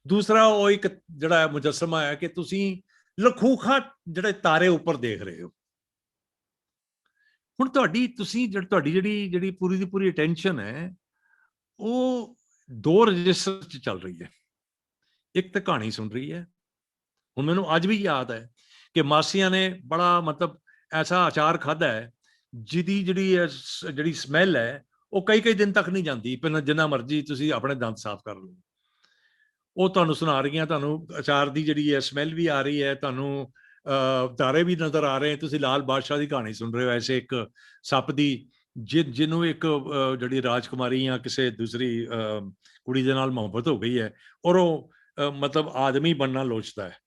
ਦੂਸਰਾ ਉਹ ਇੱਕ ਜਿਹੜਾ ਹੈ ਮੁਜੱਸਮਾ ਹੈ ਕਿ ਤੁਸੀਂ ਲਖੂਖਾ ਜਿਹੜੇ ਤਾਰੇ ਉੱਪਰ ਦੇਖ ਰਹੇ ਹੋ। ਹੁਣ ਤੁਹਾਡੀ ਜਿਹੜੀ ਪੂਰੀ ਦੀ ਪੂਰੀ ਅਟੈਂਸ਼ਨ ਹੈ ਉਹ 2 ਰਜਿਸਟਰ 'ਚ ਚੱਲ ਰਹੀ ਹੈ। ਇੱਕ ਤਾਂ ਕਹਾਣੀ ਸੁਣ ਰਹੀ ਹੈ। ਹੁਣ ਮੈਨੂੰ ਅੱਜ ਵੀ ਯਾਦ ਹੈ ਕਿ ਮਾਸੀਆਂ ਨੇ ਬੜਾ ਮਤਲਬ ਐਸਾ ਅਚਾਰ ਖਾਧਾ ਹੈ ਜਿਹਦੀ ਜਿਹੜੀ ਸਮੈਲ ਹੈ ਉਹ ਕਈ ਦਿਨ ਤੱਕ ਨਹੀਂ ਜਾਂਦੀ, ਜਿੰਨਾ ਮਰਜ਼ੀ ਤੁਸੀਂ ਆਪਣੇ ਦੰਦ ਸਾਫ਼ ਕਰ ਲਓ। ਉਹ ਤੁਹਾਨੂੰ ਸੁਣਾ ਰਹੀਆਂ, ਤੁਹਾਨੂੰ ਅਚਾਰ ਦੀ ਜਿਹੜੀ ਹੈ ਸਮੈਲ ਵੀ ਆ ਰਹੀ ਹੈ, ਤੁਹਾਨੂੰ ਤਾਰੇ ਵੀ ਨਜ਼ਰ ਆ ਰਹੇ। ਤੁਸੀਂ ਲਾਲ ਬਾਦਸ਼ਾਹ ਦੀ ਕਹਾਣੀ ਸੁਣ ਰਹੇ ਹੋ, ਐਸੇ ਇੱਕ ਸੱਪ ਦੀ ਜਿਹਨੂੰ ਇੱਕ ਜਿਹੜੀ ਰਾਜਕੁਮਾਰੀ ਜਾਂ ਕਿਸੇ ਦੂਸਰੀ ਕੁੜੀ ਦੇ ਨਾਲ ਮੁਹੱਬਤ ਹੋ ਗਈ ਹੈ, ਔਰ ਉਹ ਮਤਲਬ ਆਦਮੀ ਬਣਨਾ ਲੋਚਦਾ ਹੈ,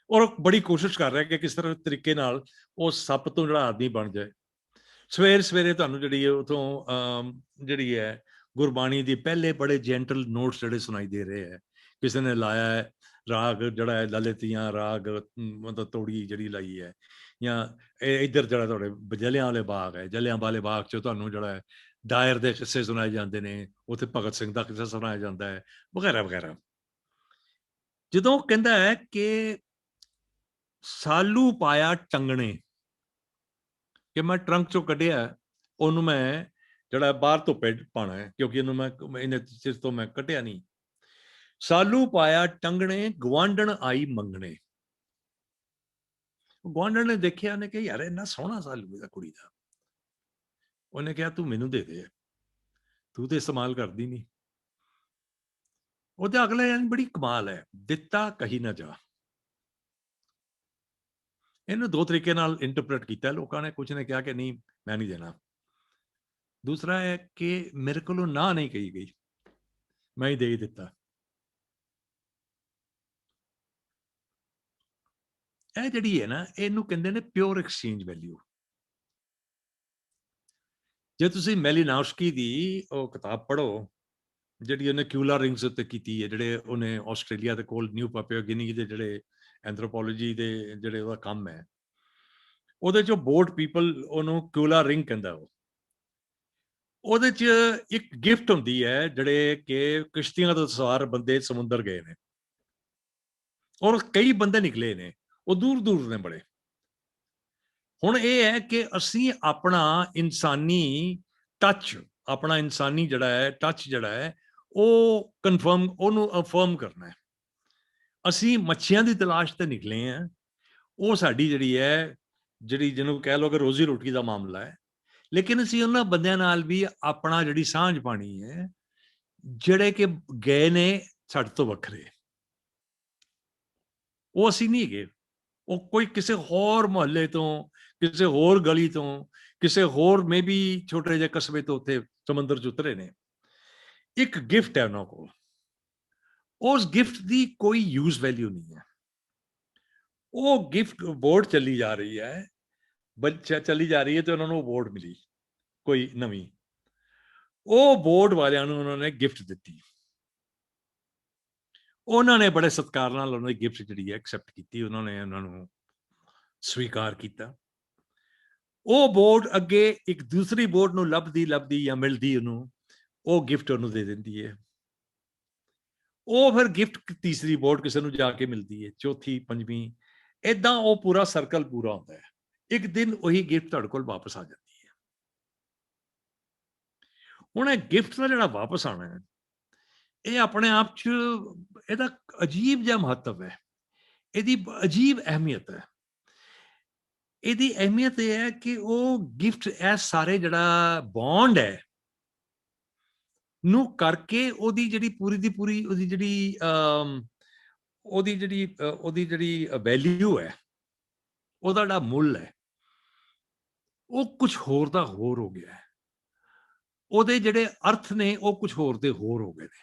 ਔਰ ਬੜੀ ਕੋਸ਼ਿਸ਼ ਕਰ ਰਿਹਾ ਕਿ ਕਿਸ ਤਰ੍ਹਾਂ ਤਰੀਕੇ ਨਾਲ ਉਹ ਸੱਪ ਤੋਂ ਜਿਹੜਾ ਆਦਮੀ ਬਣ ਜਾਏ। ਸਵੇਰੇ ਤੁਹਾਨੂੰ ਜਿਹੜੀ ਉਥੋਂ ਜਿਹੜੀ ਹੈ ਗੁਰਬਾਣੀ ਦੀ ਪਹਿਲੇ ਬੜੇ ਜੈਂਟਲ ਨੋਟਸ ਜਿਹੜੇ ਸੁਣਾਈ ਦੇ ਰਹੇ ਹੈ। ਕਿਸੇ ਨੇ ਲਾਇਆ ਹੈ ਰਾਗ ਜਿਹੜਾ ਹੈ ਲਲਿਤੀਆਂ ਰਾਗ, ਮਤਲਬ ਤੋੜੀ ਜਿਹੜੀ ਲਾਈ ਹੈ, ਜਾਂ ਇੱਧਰ ਜਿਹੜਾ ਤੁਹਾਡੇ ਜਲਿਆਂਵਾਲੇ ਬਾਗ 'ਚ ਤੁਹਾਨੂੰ ਜਿਹੜਾ ਹੈ ਡਾਇਰ ਦੇ ਕਿੱਸੇ ਸੁਣਾਏ ਜਾਂਦੇ ਨੇ, ਉੱਥੇ ਭਗਤ ਸਿੰਘ ਦਾ ਕਿੱਸਾ ਸੁਣਾਇਆ ਜਾਂਦਾ ਹੈ, ਵਗੈਰਾ ਵਗੈਰਾ। ਜਦੋਂ ਕਹਿੰਦਾ ਹੈ ਕਿ ਸਾਲੂ ਪਾਇਆ ਟੰਗਣੇ, ਕਿ ਮੈਂ ਟਰੰਕ ਚੋਂ ਕੱਢਿਆ ਉਹਨੂੰ, ਮੈਂ ਜਿਹੜਾ ਬਾਹਰ ਧੁੱਪੇ ਪਾਉਣਾ ਹੈ ਕਿਉਂਕਿ ਇਹਨੂੰ ਮੈਂ ਇਹਨੇ ਚਿਰ ਤੋਂ ਮੈਂ ਕੱਢਿਆ ਨਹੀਂ। ਸਾਲੂ ਪਾਇਆ ਟੰਗਣੇ ਗਵਾਂਢਣ ਆਈ ਮੰਗਣੇ। ਗਵਾਂਢਣ ਨੇ ਦੇਖਿਆ, ਨੇ ਕਿਹਾ ਯਾਰ ਇੰਨਾ ਸੋਹਣਾ ਸਾਲੂ ਇਹਦਾ ਕੁੜੀ ਦਾ। ਉਹਨੇ ਕਿਹਾ ਤੂੰ ਮੈਨੂੰ ਦੇ ਦੇ, ਤੂੰ ਤੇ ਇਸਤੇਮਾਲ ਕਰਦੀ ਨਹੀਂ। ਉਹਦੇ ਅਗਲੇ ਯਾਨੀ ਬੜੀ ਕਮਾਲ ਹੈ, ਦਿੱਤਾ ਕਹੀ ਨਾ ਜਾ। ਇਹਨੂੰ 2 ਤਰੀਕੇ ਨਾਲ ਇੰਟਰਪ੍ਰੇਟ ਕੀਤਾ ਲੋਕਾਂ ਨੇ। ਕੁਝ ਨੇ ਕਿਹਾ ਕਿ ਨਹੀਂ ਮੈਂ ਨਹੀਂ ਦੇਣਾ। ਦੂਸਰਾ ਹੈ ਕਿ ਮੇਰੇ ਕੋਲੋਂ ਨਾ ਨਹੀਂ ਕਹੀ ਗਈ, ਮੈਂ ਹੀ ਦੇ ਦਿੱਤਾ। ਇਹ ਜਿਹੜੀ ਹੈ ਨਾ, ਇਹਨੂੰ ਕਹਿੰਦੇ ਨੇ ਪਿਓਰ ਐਕਸਚੇਂਜ ਵੈਲਿਊ। ਜੇ ਤੁਸੀਂ ਮੈਲੀਨਾਵਸਕੀ ਦੀ ਉਹ ਕਿਤਾਬ ਪੜ੍ਹੋ ਜਿਹੜੀ ਉਹਨੇ ਕਿਊਲਾ ਰਿੰਗਸ ਉੱਤੇ ਕੀਤੀ ਹੈ, ਜਿਹੜੇ ਉਹਨੇ ਆਸਟ੍ਰੇਲੀਆ ਦੇ ਕੋਲ ਨਿਊ ਪਾਪੂਆ ਗਿਨੀ ਦੇ ਜਿਹੜੇ ਐਂਥਰੋਪੋਲੋਜੀ ਦੇ ਜਿਹੜੇ ਉਹਦਾ ਕੰਮ ਹੈ, ਉਹਦੇ 'ਚੋਂ ਬੋਟ ਪੀਪਲ ਉਹਨੂੰ ਕਿਊਲਾ ਰਿੰਗ ਕਹਿੰਦਾ। ਉਹਦੇ 'ਚ ਇੱਕ ਗਿਫਟ ਹੁੰਦੀ ਹੈ ਜਿਹੜੇ ਕਿ ਕਿਸ਼ਤੀਆਂ ਤੋਂ ਸਵਾਰ ਬੰਦੇ ਸਮੁੰਦਰ ਗਏ ਨੇ, ਔਰ ਕਈ ਬੰਦੇ ਨਿਕਲੇ ਨੇ, ਉਹ ਦੂਰ ਨੇ ਬੜੇ। ਹੁਣ ਇਹ ਹੈ ਕਿ ਅਸੀਂ ਆਪਣਾ ਇਨਸਾਨੀ ਟੱਚ, ਆਪਣਾ ਇਨਸਾਨੀ ਜਿਹੜਾ ਹੈ ਟੱਚ ਜਿਹੜਾ ਹੈ ਉਹ ਕਨਫਰਮ, ਉਹਨੂੰ ਅਫਰਮ ਕਰਨਾ ਹੈ। ਅਸੀਂ ਮੱਛੀਆਂ ਦੀ ਤਲਾਸ਼ ਤੇ ਨਿਕਲੇ ਹਾਂ। ਉਹ ਸਾਡੀ ਜਿਹੜੀ ਹੈ, ਜਿਹਨੂੰ ਕਹਿ ਲਓ ਕਿ ਰੋਜ਼ੀ ਰੋਟੀ ਦਾ ਮਾਮਲਾ ਹੈ। ਲੇਕਿਨ ਅਸੀਂ ਉਹਨਾਂ ਬੰਦਿਆਂ ਨਾਲ ਵੀ ਆਪਣਾ ਜਿਹੜੀ ਸਾਂਝ ਪਾਣੀ ਹੈ ਜਿਹੜੇ ਕਿ ਗਏ ਨੇ ਸਾਡੇ ਤੋਂ ਵੱਖਰੇ। ਉਹ ਅਸੀਂ ਨਹੀਂ ਹੈਗੇ, ਉਹ ਕੋਈ ਕਿਸੇ ਹੋਰ ਮੁਹੱਲੇ ਤੋਂ, ਕਿਸੇ ਹੋਰ ਗਲੀ ਤੋਂ, ਕਿਸੇ ਹੋਰ ਮੇਬੀ ਛੋਟੇ ਜਿਹੇ ਕਸਬੇ ਤੋਂ ਉੱਥੇ ਸਮੁੰਦਰ 'ਚ ਉਤਰੇ ਨੇ। ਇੱਕ ਗਿਫਟ ਹੈ ਉਹਨਾਂ ਕੋਲ, ਉਸ ਗਿਫਟ ਦੀ ਕੋਈ ਯੂਜ਼ ਵੈਲਿਊ ਨਹੀਂ ਹੈ। ਉਹ ਗਿਫਟ ਬੋਰਡ ਚੱਲੀ ਜਾ ਰਹੀ ਹੈ, ਚੱਲੀ ਜਾ ਰਹੀ ਹੈ ਤੇ ਉਹਨਾਂ ਨੂੰ ਬੋਰਡ ਮਿਲੀ ਕੋਈ ਨਵੀਂ। ਉਹ ਬੋਰਡ ਵਾਲਿਆਂ ਨੂੰ ਉਹਨਾਂ ਨੇ ਗਿਫਟ ਦਿੱਤੀ। ਉਹਨਾਂ ਨੇ ਬੜੇ ਸਤਿਕਾਰ ਨਾਲ ਉਹਨਾਂ ਦੀ ਗਿਫਟ ਜਿਹੜੀ ਹੈ ਐਕਸੈਪਟ ਕੀਤੀ, ਉਹਨਾਂ ਨੇ ਉਹਨਾਂ ਨੂੰ ਸਵੀਕਾਰ ਕੀਤਾ। ਉਹ ਬੋਰਡ ਅੱਗੇ ਇੱਕ ਦੂਸਰੀ ਬੋਰਡ ਨੂੰ ਲੱਭਦੀ ਜਾਂ ਮਿਲਦੀ, ਉਹਨੂੰ ਉਹ ਗਿਫਟ ਉਹਨੂੰ ਦੇ ਦਿੰਦੀ ਹੈ। ਉਹ ਫਿਰ ਗਿਫਟ ਤੀਸਰੀ ਬੋਰਡ ਕਿਸੇ ਨੂੰ ਜਾ ਕੇ ਮਿਲਦੀ ਹੈ, ਚੌਥੀ, ਪੰਜਵੀਂ, ਏਦਾਂ ਉਹ ਪੂਰਾ ਸਰਕਲ ਪੂਰਾ ਹੁੰਦਾ ਹੈ। ਇੱਕ ਦਿਨ ਉਹੀ ਗਿਫਟ ਤੁਹਾਡੇ ਕੋਲ ਵਾਪਸ ਆ ਜਾਂਦੀ ਹੈ। ਹੁਣ ਇਹ ਗਿਫਟ ਦਾ ਜਿਹੜਾ ਵਾਪਸ ਆਣਾ ਹੈ, ਇਹ ਆਪਣੇ ਆਪ 'ਚ ਇਹਦਾ ਅਜੀਬ ਜਿਹਾ ਮਹੱਤਵ ਹੈ, ਇਹਦੀ ਅਜੀਬ ਅਹਿਮੀਅਤ ਹੈ। ਇਹਦੀ ਅਹਿਮੀਅਤ ਇਹ ਹੈ ਕਿ ਉਹ ਗਿਫਟ ਇਹ ਸਾਰੇ ਜਿਹੜਾ ਬੌਂਡ ਹੈ ਨੂੰ ਕਰਕੇ ਉਹਦੀ ਜਿਹੜੀ ਪੂਰੀ ਦੀ ਪੂਰੀ ਉਹਦੀ ਜਿਹੜੀ ਵੈਲਿਊ ਹੈ, ਉਹਦਾ ਜਿਹੜਾ ਮੁੱਲ ਹੈ, ਉਹ ਕੁਝ ਹੋਰ ਦਾ ਹੋਰ ਹੋ ਗਿਆ ਹੈ। ਉਹਦੇ ਜਿਹੜੇ ਅਰਥ ਨੇ ਉਹ ਕੁਝ ਹੋਰ ਦੇ ਹੋਰ ਹੋ ਗਏ ਨੇ।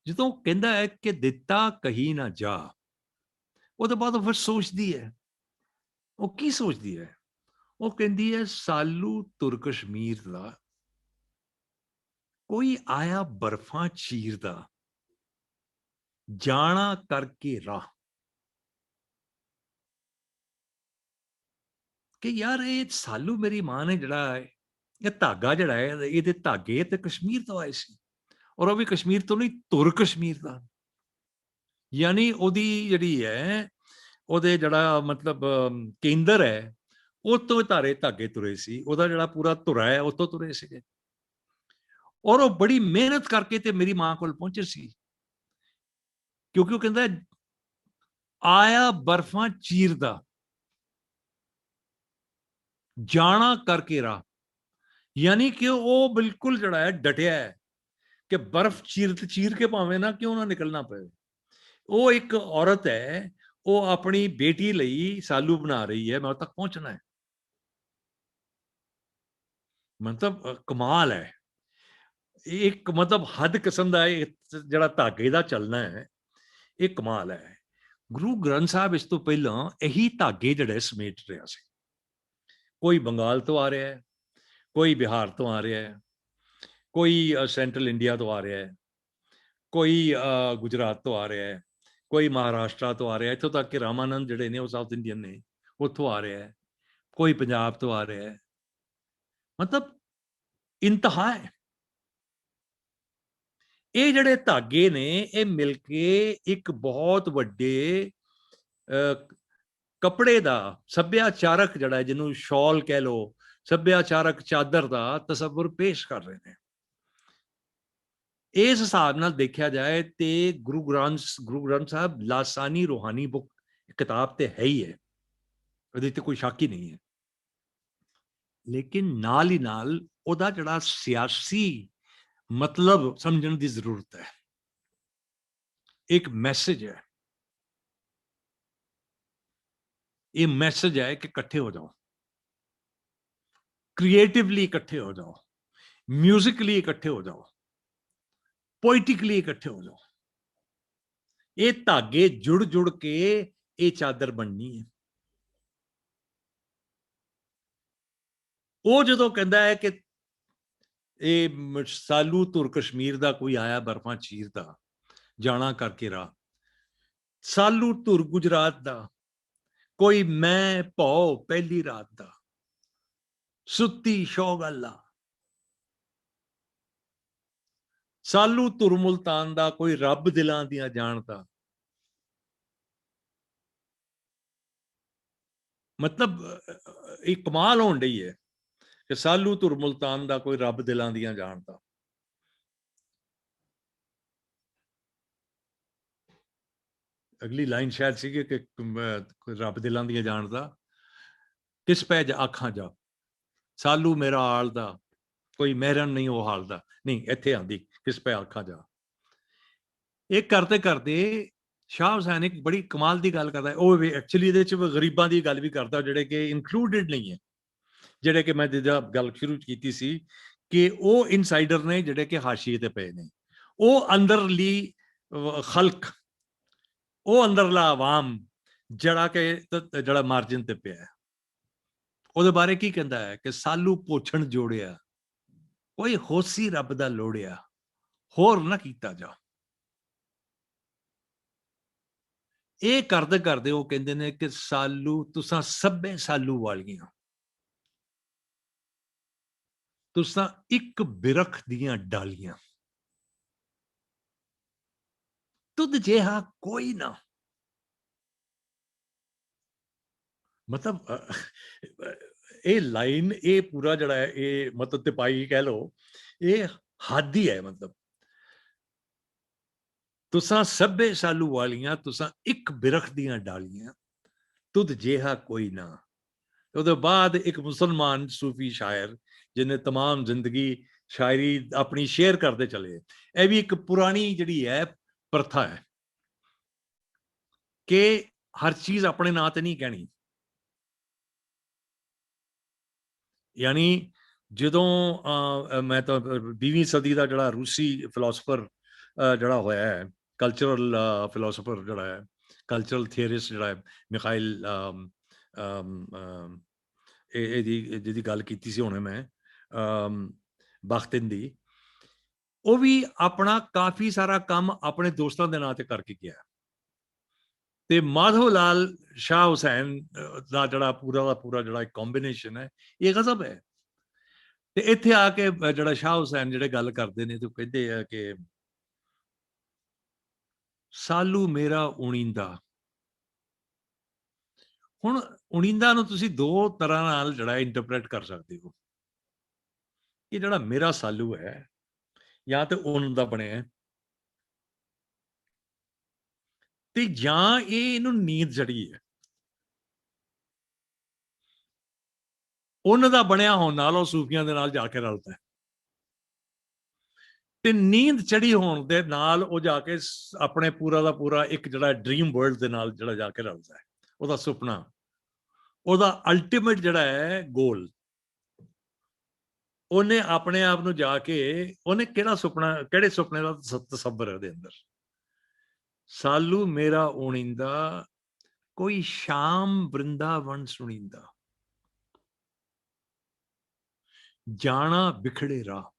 ਜਦੋਂ ਕਹਿੰਦਾ ਹੈ ਕਿ ਦਿੱਤਾ ਕਹੀ ਨਾ ਜਾ, ਉਹਦੇ ਬਾਅਦ ਉਹ ਫਿਰ ਸੋਚਦੀ ਹੈ। ਉਹ ਕੀ ਸੋਚਦੀ ਹੈ? ਉਹ ਕਹਿੰਦੀ ਹੈ ਸਾਲੂ ਤੁਰ ਕਸ਼ਮੀਰ ਦਾ, ਕੋਈ ਆਇਆ ਬਰਫਾਂ ਚੀਰਦਾ, ਜਾਣਾ ਕਰਕੇ ਰਾਹ। ਕਿ ਯਾਰ ਇਹ ਸਾਲੂ ਮੇਰੀ ਮਾਂ ਨੇ ਜਿਹੜਾ ਹੈ, ਇਹ ਧਾਗਾ ਜਿਹੜਾ ਹੈ, ਇਹਦੇ ਧਾਗੇ ਤੇ ਕਸ਼ਮੀਰ ਤੋਂ ਆਏ ਸੀ, ਔਰ ਉਹ ਵੀ ਕਸ਼ਮੀਰ ਤੋਂ ਨਹੀਂ, ਤੁਰ ਕਸ਼ਮੀਰ ਦਾ। ਯਾਨੀ ਉਹਦੀ ਜਿਹੜੀ ਹੈ, ਉਹਦੇ ਜਿਹੜਾ ਮਤਲਬ ਕੇਂਦਰ ਹੈ, ਉਹ ਤੋਂ ਧਾਗੇ ਤੁਰੇ ਸੀ। ਉਹਦਾ ਜਿਹੜਾ ਪੂਰਾ ਧੁਰਾ ਹੈ, ਉਹ ਤੋਂ ਤੁਰੇ ਸੀਗੇ, ਔਰ ਉਹ ਬੜੀ ਮਿਹਨਤ ਕਰਕੇ ਤੇ ਮੇਰੀ ਮਾਂ ਕੋਲ ਪਹੁੰਚੇ ਸੀ। ਕਿਉਂਕਿ ਉਹ ਕਹਿੰਦਾ ਆਇਆ ਬਰਫਾਂ ਚੀਰਦਾ, ਜਾਣਾ ਕਰਕੇ ਰਾਹ। ਯਾਨੀ ਕਿ ਉਹ ਬਿਲਕੁਲ ਜਿਹੜਾ ਹੈ ਡਟਿਆ ਹੈ ਕਿ ਬਰਫ਼ ਚੀਰ ਕੇ ਭਾਵੇਂ ਨਾ ਕਿਉਂ ਨਾ ਨਿਕਲਣਾ ਪਵੇ। ਉਹ ਇੱਕ ਔਰਤ ਹੈ, ਉਹ ਆਪਣੀ ਬੇਟੀ ਲਈ ਸਾਲੂ ਬਣਾ ਰਹੀ ਹੈ, ਮੈਂ ਉਹ ਤੱਕ ਪਹੁੰਚਣਾ ਹੈ। ਮਤਲਬ ਕਮਾਲ ਹੈ। ਇੱਕ ਮਤਲਬ ਹੱਦ ਕਿਸਮ ਦਾ ਜਿਹੜਾ ਧਾਗੇ ਦਾ ਚੱਲਣਾ ਹੈ, ਇਹ ਕਮਾਲ ਹੈ। ਗੁਰੂ ਗ੍ਰੰਥ ਸਾਹਿਬ ਇਸ ਤੋਂ ਪਹਿਲਾਂ ਇਹੀ ਧਾਗੇ ਜਿਹੜੇ ਸਮੇਟ ਰਿਹਾ ਸੀ। ਕੋਈ ਬੰਗਾਲ ਤੋਂ ਆ ਰਿਹਾ ਹੈ, ਕੋਈ ਬਿਹਾਰ ਤੋਂ ਆ ਰਿਹਾ ਹੈ, ਕੋਈ ਸੈਂਟਰਲ ਇੰਡੀਆ ਤੋਂ ਆ ਰਿਹਾ ਹੈ, ਕੋਈ ਗੁਜਰਾਤ ਤੋਂ ਆ ਰਿਹਾ ਹੈ, ਕੋਈ ਮਹਾਰਾਸ਼ਟਰ ਤੋਂ ਆ ਰਿਹਾ, ਇੱਥੋਂ ਤੱਕ ਕਿ ਰਾਮਾਨੰਦ ਜਿਹੜੇ ਨੇ ਉਹ ਸਾਊਥ ਇੰਡੀਅਨ ਨੇ, ਉੱਥੋਂ ਆ ਰਿਹਾ ਹੈ, ਕੋਈ ਪੰਜਾਬ ਤੋਂ ਆ ਰਿਹਾ ਹੈ। ਮਤਲਬ ਇੰਤਹਾ ਹੈ। ਇਹ ਜਿਹੜੇ ਧਾਗੇ ਨੇ ਇਹ ਮਿਲ ਕੇ ਇੱਕ ਬਹੁਤ ਵੱਡੇ ਕੱਪੜੇ ਦਾ ਸੱਭਿਆਚਾਰਕ ਜਿਹੜਾ ਜਿਹਨੂੰ ਸ਼ਾਲ ਕਹਿ ਲੋ, ਸੱਭਿਆਚਾਰਕ ਚਾਦਰ ਦਾ ਤਸੱਵੁਰ ਪੇਸ਼ ਕਰ ਰਹੇ ਨੇ। ਇਸ ਹਿਸਾਬ ਨਾਲ ਦੇਖਿਆ ਜਾਏ ਤੇ ਗੁਰੂ ਗ੍ਰੰਥ ਸਾਹਿਬ ਲਾਸਾਨੀ ਰੂਹਾਨੀ ਬੁੱਕ ਕਿਤਾਬ ਤੇ ਹੈ ਹੀ ਹੈ, ਉਹਦੇ ਤੇ ਕੋਈ ਸ਼ੱਕ ਹੀ ਨਹੀਂ ਹੈ। ਲੇਕਿਨ ਨਾਲ ਹੀ ਨਾਲ ਉਹਦਾ ਜਿਹੜਾ ਸਿਆਸੀ ਮਤਲਬ ਸਮਝਣ ਦੀ ਜ਼ਰੂਰਤ ਹੈ। ਇੱਕ ਮੈਸੇਜ ਹੈ, ਇਹ ਮੈਸੇਜ ਹੈ ਕਿ ਇਕੱਠੇ ਹੋ ਜਾਓ, ਕ੍ਰੀਏਟਿਵਲੀ ਇਕੱਠੇ ਹੋ ਜਾਓ, ਮਿਊਜ਼ਿਕਲੀ ਇਕੱਠੇ ਹੋ ਜਾਓ, ਪੋਇਟਿਕਲੀ ਇਕੱਠੇ ਹੋ ਜਾਓ। ਇਹ ਧਾਗੇ ਜੁੜ ਕੇ ਇਹ ਚਾਦਰ ਬਣਨੀ ਹੈ। ਉਹ ਜਦੋਂ ਕਹਿੰਦਾ ਹੈ ਕਿ ਇਹ ਸਾਲੂ ਤੁਰ ਕਸ਼ਮੀਰ ਦਾ, ਕੋਈ ਆਇਆ ਬਰਫਾਂ ਚੀਰਦਾ, ਜਾਣਾ ਕਰਕੇ ਰਾਹ। ਸਾਲੂ ਤੁਰ ਗੁਜਰਾਤ ਦਾ, ਕੋਈ ਮੈਂ ਭੌ ਪਹਿਲੀ ਰਾਤ ਦਾ, ਸੁੱਤੀ ਸ਼ੌਕ ਅੱਲਾ। ਸਾਲੂ ਤੁਰ ਮੁਲਤਾਨ ਦਾ, ਕੋਈ ਰੱਬ ਦਿਲਾਂ ਦੀਆਂ ਜਾਣਦਾ। ਮਤਲਬ ਇਹ ਕਮਾਲ ਹੋਣ ਡਈ ਹੈ ਕਿ ਸਾਲੂ ਤੁਰ ਮੁਲਤਾਨ ਦਾ, ਕੋਈ ਰੱਬ ਦਿਲਾਂ ਦੀਆਂ ਜਾਣਦਾ। ਅਗਲੀ ਲਾਈਨ ਸ਼ਾਇਦ ਸੀਗੀ ਕਿ ਕੋਈ ਰੱਬ ਦਿਲਾਂ ਦੀਆਂ ਜਾਣਦਾ, ਕਿਸ ਪੈ ਅੱਖਾਂ ਜਾ, ਸਾਲੂ ਮੇਰਾ ਹਾਲ ਦਾ, ਕੋਈ ਮਹਿਰਨ ਨਹੀਂ ਉਹ ਹਾਲ ਦਾ। ਨਹੀਂ, ਇੱਥੇ ਆਂਦੀ ਕਿਸ ਪੈ ਅੱਖਾਂ ਜਾ। ਇਹ ਕਰਦੇ ਕਰਦੇ ਸ਼ਾਹ ਹੁਸੈਨ ਇੱਕ ਬੜੀ ਕਮਾਲ ਦੀ ਗੱਲ ਕਰਦਾ। ਉਹ ਐਕਚੁਅਲੀ ਇਹਦੇ ਚ ਗਰੀਬਾਂ ਦੀ ਗੱਲ ਵੀ ਕਰਦਾ, ਜਿਹੜੇ ਕਿ ਇਨਕਲੂਡਡ ਨਹੀਂ ਹੈ, ਜਿਹੜੇ ਕਿ ਮੈਂ ਜਿਹੜਾ ਗੱਲ ਸ਼ੁਰੂ ਕੀਤੀ ਸੀ ਕਿ ਉਹ ਇਨਸਾਈਡਰ ਨੇ, ਜਿਹੜੇ ਕਿ ਹਾਸ਼ੀਏ ਤੇ ਪਏ ਨੇ। ਉਹ ਅੰਦਰਲੀ ਖਲਕ, ਉਹ ਅੰਦਰਲਾ ਆਵਾਮ ਜਿਹੜਾ ਮਾਰਜਨ ਤੇ ਪਿਆ, ਉਹਦੇ ਬਾਰੇ ਕੀ ਕਹਿੰਦਾ ਹੈ ਕਿ ਸਾਲੂ ਪੋਛਣ ਜੋੜਿਆ, ਕੋਈ ਹੋਸੀ ਰੱਬ ਦਾ ਲੋੜਿਆ, ਹੋਰ ਨਾ ਕੀਤਾ ਜਾ। ਇਹ ਕਰਦੇ ਕਰਦੇ ਉਹ ਕਹਿੰਦੇ ਨੇ ਕਿ ਸਾਲੂ ਤੁਸਾਂ ਸਭੇ ਸਾਲੂ ਵਾਲੀਆਂ, ਤੁਸਾਂ ਇੱਕ ਬਿਰਖ ਦੀਆਂ ਡਾਲੀਆਂ, ਤੁਧ ਜਿਹਾ ਕੋਈ ਨਾ। ਮਤਲਬ ਇਹ ਲਾਈਨ, ਇਹ ਪੂਰਾ ਜਿਹੜਾ ਹੈ, ਇਹ ਮਤਲਬ ਤਿਪਾਈ ਕਹਿ ਲਓ, ਇਹ ਹੱਦ ਹੀ ਹੈ। ਮਤਲਬ ਤੁਸਾਂ ਸਭੇ ਸਾਲੂ ਵਾਲੀਆਂ, ਤੁਸਾਂ ਇੱਕ ਬਿਰਖ ਦੀਆਂ ਡਾਲੀਆਂ, ਤੁਧ ਜਿਹਾ ਕੋਈ ਨਾ। ਉਹਦੇ ਬਾਅਦ ਇੱਕ ਮੁਸਲਮਾਨ ਸੂਫੀ ਸ਼ਾਇਰ ਜਿਹਨੇ तमाम ਜ਼ਿੰਦਗੀ ਸ਼ਾਇਰੀ ਆਪਣੀ ਸ਼ੇਅਰ ਕਰਦੇ ਚਲੇ। ਇਹ ਵੀ ਇੱਕ ਪੁਰਾਣੀ ਜਿਹੜੀ ਹੈ ਪ੍ਰਥਾ ਹੈ ਕਿ ਹਰ ਚੀਜ਼ ਆਪਣੇ ਨਾਂ ਤੇ ਨਹੀਂ ਕਹਿਣੀ। ਯਾਨੀ ਜਦੋਂ ਮੈਂ ਤਾਂ 20ਵੀਂ ਸਦੀ ਦਾ ਜਿਹੜਾ ਰੂਸੀ ਫਿਲਾਸਫਰ ਜਿਹੜਾ ਹੋਇਆ ਹੈ, ਕਲਚਰਲ ਫਿਲਾਸਫਰ ਜਿਹੜਾ ਹੈ, ਕਲਚਰਲ ਥਿਅਰਿਸਟ ਜਿਹੜਾ ਹੈ, ਮਿਖਾਇਲ ਜਿਹਦੀ ਗੱਲ ਕੀਤੀ ਸੀ ਹੁਣੇ ਮੈਂ, ਬਾਖਤਿਨ ਦੀ, ਉਹ ਵੀ ਆਪਣਾ ਕਾਫੀ ਸਾਰਾ ਕੰਮ ਆਪਣੇ ਦੋਸਤਾਂ ਦੇ ਨਾਂ ਤੇ ਕਰਕੇ ਗਿਆ। ਤੇ ਮਾਧੋ ਲਾਲ ਸ਼ਾਹ ਹੁਸੈਨ ਦਾ ਜਿਹੜਾ ਪੂਰਾ ਦਾ ਪੂਰਾ ਜਿਹੜਾ ਕੰਬੀਨੇਸ਼ਨ ਹੈ, ਇਹ ਗਜ਼ਬ ਹੈ। ਤੇ ਇੱਥੇ ਆ ਕੇ ਜਿਹੜਾ ਸ਼ਾਹ ਹੁਸੈਨ ਜਿਹੜੇ ਗੱਲ ਕਰਦੇ ਨੇ ਤੇ ਕਹਿੰਦੇ ਆ ਕਿ ਸਾਲੂ ਮੇਰਾ ਉਣੀਂਦਾ। ਹੁਣ ਉਣੀਂਦਾ ਨੂੰ ਤੁਸੀਂ ਦੋ ਤਰ੍ਹਾਂ ਨਾਲ ਜਿਹੜਾ ਇੰਟਰਪ੍ਰੇਟ ਕਰ ਸਕਦੇ ਹੋ ਕਿ ਜਿਹੜਾ ਮੇਰਾ ਸਾਲੂ ਹੈ ਜਾਂ ਤੇ ਉਨ ਦਾ ਬਣਿਆ ਤੇ ਜਾਂ ਇਹਨੂੰ ਨੀਂਦ ਜੜੀ ਹੈ। ਉਹਨਾਂ ਦਾ ਬਣਿਆ ਹੋਣ ਨਾਲ ਉਹ ਸੂਫੀਆਂ ਦੇ ਨਾਲ ਜਾ ਕੇ ਰਲਦਾ ਹੈ ਤੇ ਨੀਂਦ ਚੜੀ ਹੋਣ ਦੇ ਨਾਲ ਉਹ ਜਾ ਕੇ ਆਪਣੇ ਪੂਰਾ ਦਾ ਪੂਰਾ ਇੱਕ ਜਿਹੜਾ ਡ੍ਰੀਮ ਵਰਲਡ ਦੇ ਨਾਲ ਜਿਹੜਾ ਜਾ ਕੇ ਰਲਦਾ ਹੈ। ਉਹਦਾ ਸੁਪਨਾ, ਉਹਦਾ ਅਲਟੀਮੇਟ ਜਿਹੜਾ ਹੈ ਗੋਲ, ਉਹਨੇ ਆਪਣੇ ਆਪ ਨੂੰ ਜਾ ਕੇ ਉਹਨੇ ਕਿਹੜਾ ਸੁਪਨਾ, ਕਿਹੜੇ ਸੁਪਨੇ ਦਾ ਤਸੱਵਰ ਹੈ ਉਹਦੇ ਅੰਦਰ। ਸਾਲੂ ਮੇਰਾ ਉਣੀਂਦਾ, ਕੋਈ ਸ਼ਾਮ ਬ੍ਰਿੰਦਾਵਨ ਸੁਣੀਂਦਾ, ਜਾਣਾ ਬਿਖੜੇ ਰਾਹ।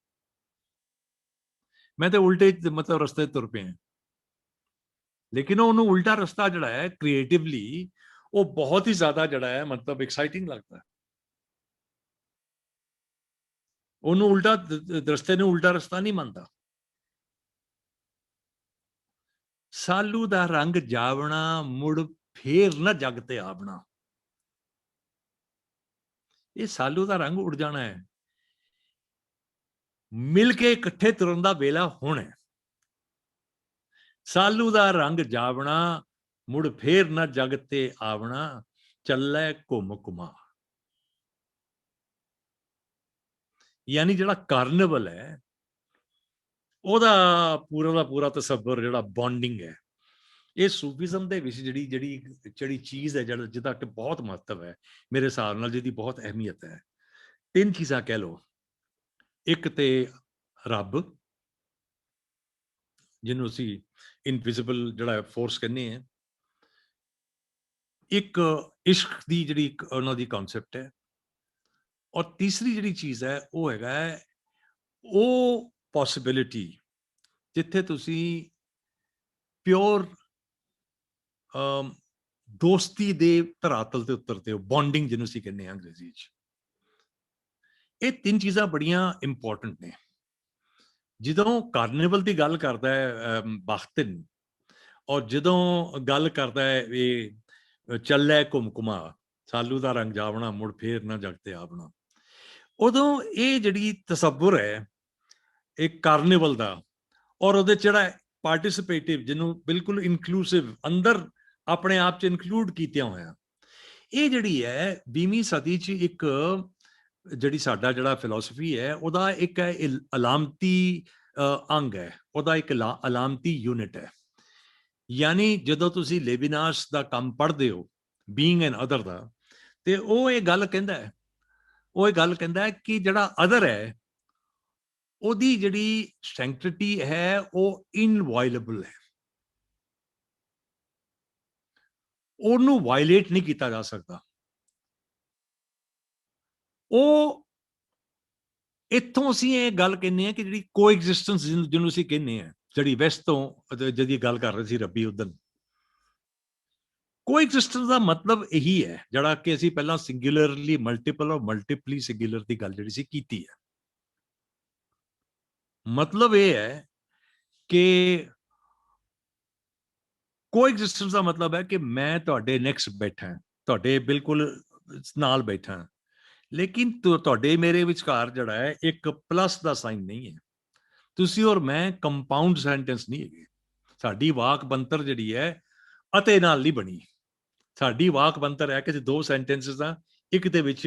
ਮੈਂ ਤੇ ਉਲਟੇ ਮਤਲਬ ਰਸਤੇ ਤੁਰ ਪਿਆ, ਲੇਕਿਨ ਉਹਨੂੰ ਉਲਟਾ ਰਸਤਾ ਜਿਹੜਾ ਹੈ ਕ੍ਰੀਏਟਿਵਲੀ ਉਹ ਬਹੁਤ ਹੀ ਜ਼ਿਆਦਾ ਜਿਹੜਾ ਹੈ ਮਤਲਬ ਐਕਸਾਈਟਿੰਗ ਲੱਗਦਾ ਹੈ। ਉਹਨੂੰ ਉਲਟਾ ਰਸਤੇ ਨੂੰ ਉਲਟਾ ਰਸਤਾ ਨਹੀਂ ਮੰਨਦਾ। ਸਾਲੂ ਦਾ ਰੰਗ ਜਾਵਣਾ, ਮੁੜ ਫੇਰ ਨਾ ਜਗ ਤੇ ਆਵਣਾ। ਇਹ ਸਾਲੂ ਦਾ ਰੰਗ ਉੜ ਜਾਣਾ ਹੈ, ਮਿਲ ਕੇ ਇਕੱਠੇ ਤੁਰਨ ਦਾ ਵੇਲਾ ਹੁਣ ਹੈ। ਸਾਲੂ ਦਾ ਰੰਗ ਜਾਵਣਾ, ਮੁੜ ਫੇਰ ਨਾ ਜਗ ਤੇ ਆਵਣਾ, ਚੱਲੇ ਘੁੰਮ ਘੁਮਾ। ਯਾਨੀ ਜਿਹੜਾ ਕਾਰਨੀਵਲ ਹੈ ਉਹਦਾ ਪੂਰਾ ਦਾ ਪੂਰਾ ਤਸੱਵਰ ਜਿਹੜਾ ਬੌਂਡਿੰਗ ਹੈ, ਇਹ ਸੂਫੀਜ਼ਮ ਦੇ ਵਿੱਚ ਜਿਹੜੀ ਚੀਜ਼ ਹੈ ਜਿਹਦਾ ਕਿ ਬਹੁਤ ਮਹੱਤਵ ਹੈ ਮੇਰੇ ਹਿਸਾਬ ਨਾਲ, ਜਿਹਦੀ ਬਹੁਤ ਅਹਿਮੀਅਤ ਹੈ। ਤਿੰਨ ਚੀਜ਼ਾਂ ਕਹਿ ਲਓ, ਇੱਕ ਤੇ ਰੱਬ ਜਿਹਨੂੰ ਅਸੀਂ ਇਨਵਿਜ਼ੀਬਲ ਜਿਹੜਾ ਫੋਰਸ ਕਹਿੰਦੇ ਆ, ਇੱਕ ਇਸ਼ਕ ਦੀ ਜਿਹੜੀ ਉਹਨਾਂ ਦੀ ਕਨਸੈਪਟ ਹੈ, ਔਰ ਤੀਸਰੀ ਜਿਹੜੀ ਚੀਜ਼ ਹੈ ਉਹ ਹੈਗਾ ਉਹ ਪੋਸਿਬਿਲਿਟੀ ਜਿੱਥੇ ਤੁਸੀਂ ਪਿਓਰ ਦੋਸਤੀ ਦੇ ਧਰਾਤਲ ਤੇ ਉਤਰਦੇ ਹੋ, ਬੌਂਡਿੰਗ ਜਿਹਨੂੰ ਅਸੀਂ ਕਹਿੰਦੇ ਹਾਂ ਅੰਗਰੇਜ਼ੀ 'ਚ। ਇਹ ਤਿੰਨ ਚੀਜ਼ਾਂ ਬੜੀਆਂ ਇੰਪੋਰਟੈਂਟ ਨੇ। ਜਦੋਂ ਕਾਰਨੀਵਲ ਦੀ ਗੱਲ ਕਰਦਾ ਹੈ ਬਾਖਤਿਨ, ਔਰ ਜਦੋਂ ਗੱਲ ਕਰਦਾ ਹੈ ਇਹ ਚੱਲੇ ਘੁੰਮ ਘੁਮਾ, ਸਾਲੂ ਦਾ ਰੰਗ ਜਾਵਣਾ, ਮੁੜ ਫੇਰ ਨਾ ਜਗ ਤੇ ਆਵਣਾ, ਉਦੋਂ ਇਹ ਜਿਹੜੀ ਤਸੱਵੁਰ ਹੈ ਇੱਕ ਕਾਰਨੀਵਲ ਦਾ, ਔਰ ਉਹਦੇ ਜਿਹੜਾ ਪਾਰਟਿਸਿਪੇਟਿਵ, ਜਿਹਨੂੰ ਬਿਲਕੁਲ ਇਨਕਲੂਸਿਵ ਅੰਦਰ ਆਪਣੇ ਆਪ 'ਚ ਇਨਕਲੂਡ ਕੀਤਿਆਂ ਹੋਇਆ, ਇਹ ਜਿਹੜੀ ਹੈ 20ਵੀਂ ਸਦੀ 'ਚ ਇੱਕ ਜਿਹੜੀ ਸਾਡਾ ਜਿਹੜਾ ਫਿਲਾਸਫੀ ਹੈ ਉਹਦਾ ਇੱਕ ਅਲਾਮਤੀ ਅੰਗ ਹੈ, ਉਹਦਾ ਇੱਕ ਅਲਾਮਤੀ ਯੂਨਿਟ ਹੈ। ਯਾਨੀ ਜਦੋਂ ਤੁਸੀਂ ਲੇਵਿਨਾਸ ਦਾ ਕੰਮ ਪੜ੍ਹਦੇ ਹੋ ਬੀਇੰਗ ਐਨ ਅਦਰ ਦਾ, ਤੇ ਉਹ ਇਹ ਗੱਲ ਕਹਿੰਦਾ ਹੈ ਕਿ ਜਿਹੜਾ ਅਦਰ ਹੈ ਉਹਦੀ ਜਿਹੜੀ ਸੈਂਕਟਿਟੀ ਹੈ ਉਹ ਇਨਵਾਇਲੇਬਲ ਹੈ, ਉਹਨੂੰ ਵਾਇਲੇਟ ਨਹੀਂ ਕੀਤਾ ਜਾ ਸਕਦਾ। ਉਹ ਇੱਥੋਂ ਅਸੀਂ ਇਹ ਗੱਲ ਕਹਿੰਦੇ ਹਾਂ ਕਿ ਜਿਹੜੀ ਕੋਐਗਜ਼ਿਸਟੈਂਸ ਜਿਹਨੂੰ ਅਸੀਂ ਕਹਿੰਦੇ ਹਾਂ, ਜਿਹੜੀ ਵੈਸਟ ਤੋਂ ਜਿਹਦੀ ਗੱਲ ਕਰ ਰਹੇ ਸੀ ਰੱਬੀ ਉਦਨ, ਕੋਐਗਜ਼ਿਸਟੈਂਸ ਦਾ ਮਤਲਬ ਇਹੀ ਹੈ ਜਿਹੜਾ ਕਿ ਅਸੀਂ ਪਹਿਲਾਂ ਸਿੰਗੂਲਰਲੀ ਮਲਟੀਪਲ ਔਰ ਮਲਟੀਪਲੀ ਸਿੰਗੂਲਰ ਦੀ ਗੱਲ ਜਿਹੜੀ ਸੀ ਕੀਤੀ ਹੈ। ਮਤਲਬ ਇਹ ਹੈ ਕਿ ਕੋਐਗਜ਼ਿਸਟੈਂਸ ਦਾ ਮਤਲਬ ਹੈ ਕਿ ਮੈਂ ਤੁਹਾਡੇ ਨੈਕਸਟ ਬੈਠਾ, ਤੁਹਾਡੇ ਬਿਲਕੁਲ ਨਾਲ ਬੈਠਾ, ਲੇਕਿਨ ਤੁਹਾਡੇ ਮੇਰੇ ਵਿਚਕਾਰ ਜਿਹੜਾ ਹੈ ਇੱਕ ਪਲੱਸ ਦਾ ਸਾਈਨ ਨਹੀਂ ਹੈ। ਤੁਸੀਂ ਔਰ ਮੈਂ ਕੰਪਾਊਂਡ ਸੈਂਟੈਂਸ ਨਹੀਂ ਹੈਗੇ। ਸਾਡੀ ਵਾਕ ਬੰਤਰ ਜਿਹੜੀ ਹੈ ਅਤੇ ਨਾਲ ਨਹੀਂ ਬਣੀ। ਸਾਡੀ ਵਾਕ ਬੰਤਰ ਹੈ ਕਿ ਦੋ ਸੈਂਟੈਂਸਸ ਦਾ ਇੱਕ ਦੇ ਵਿੱਚ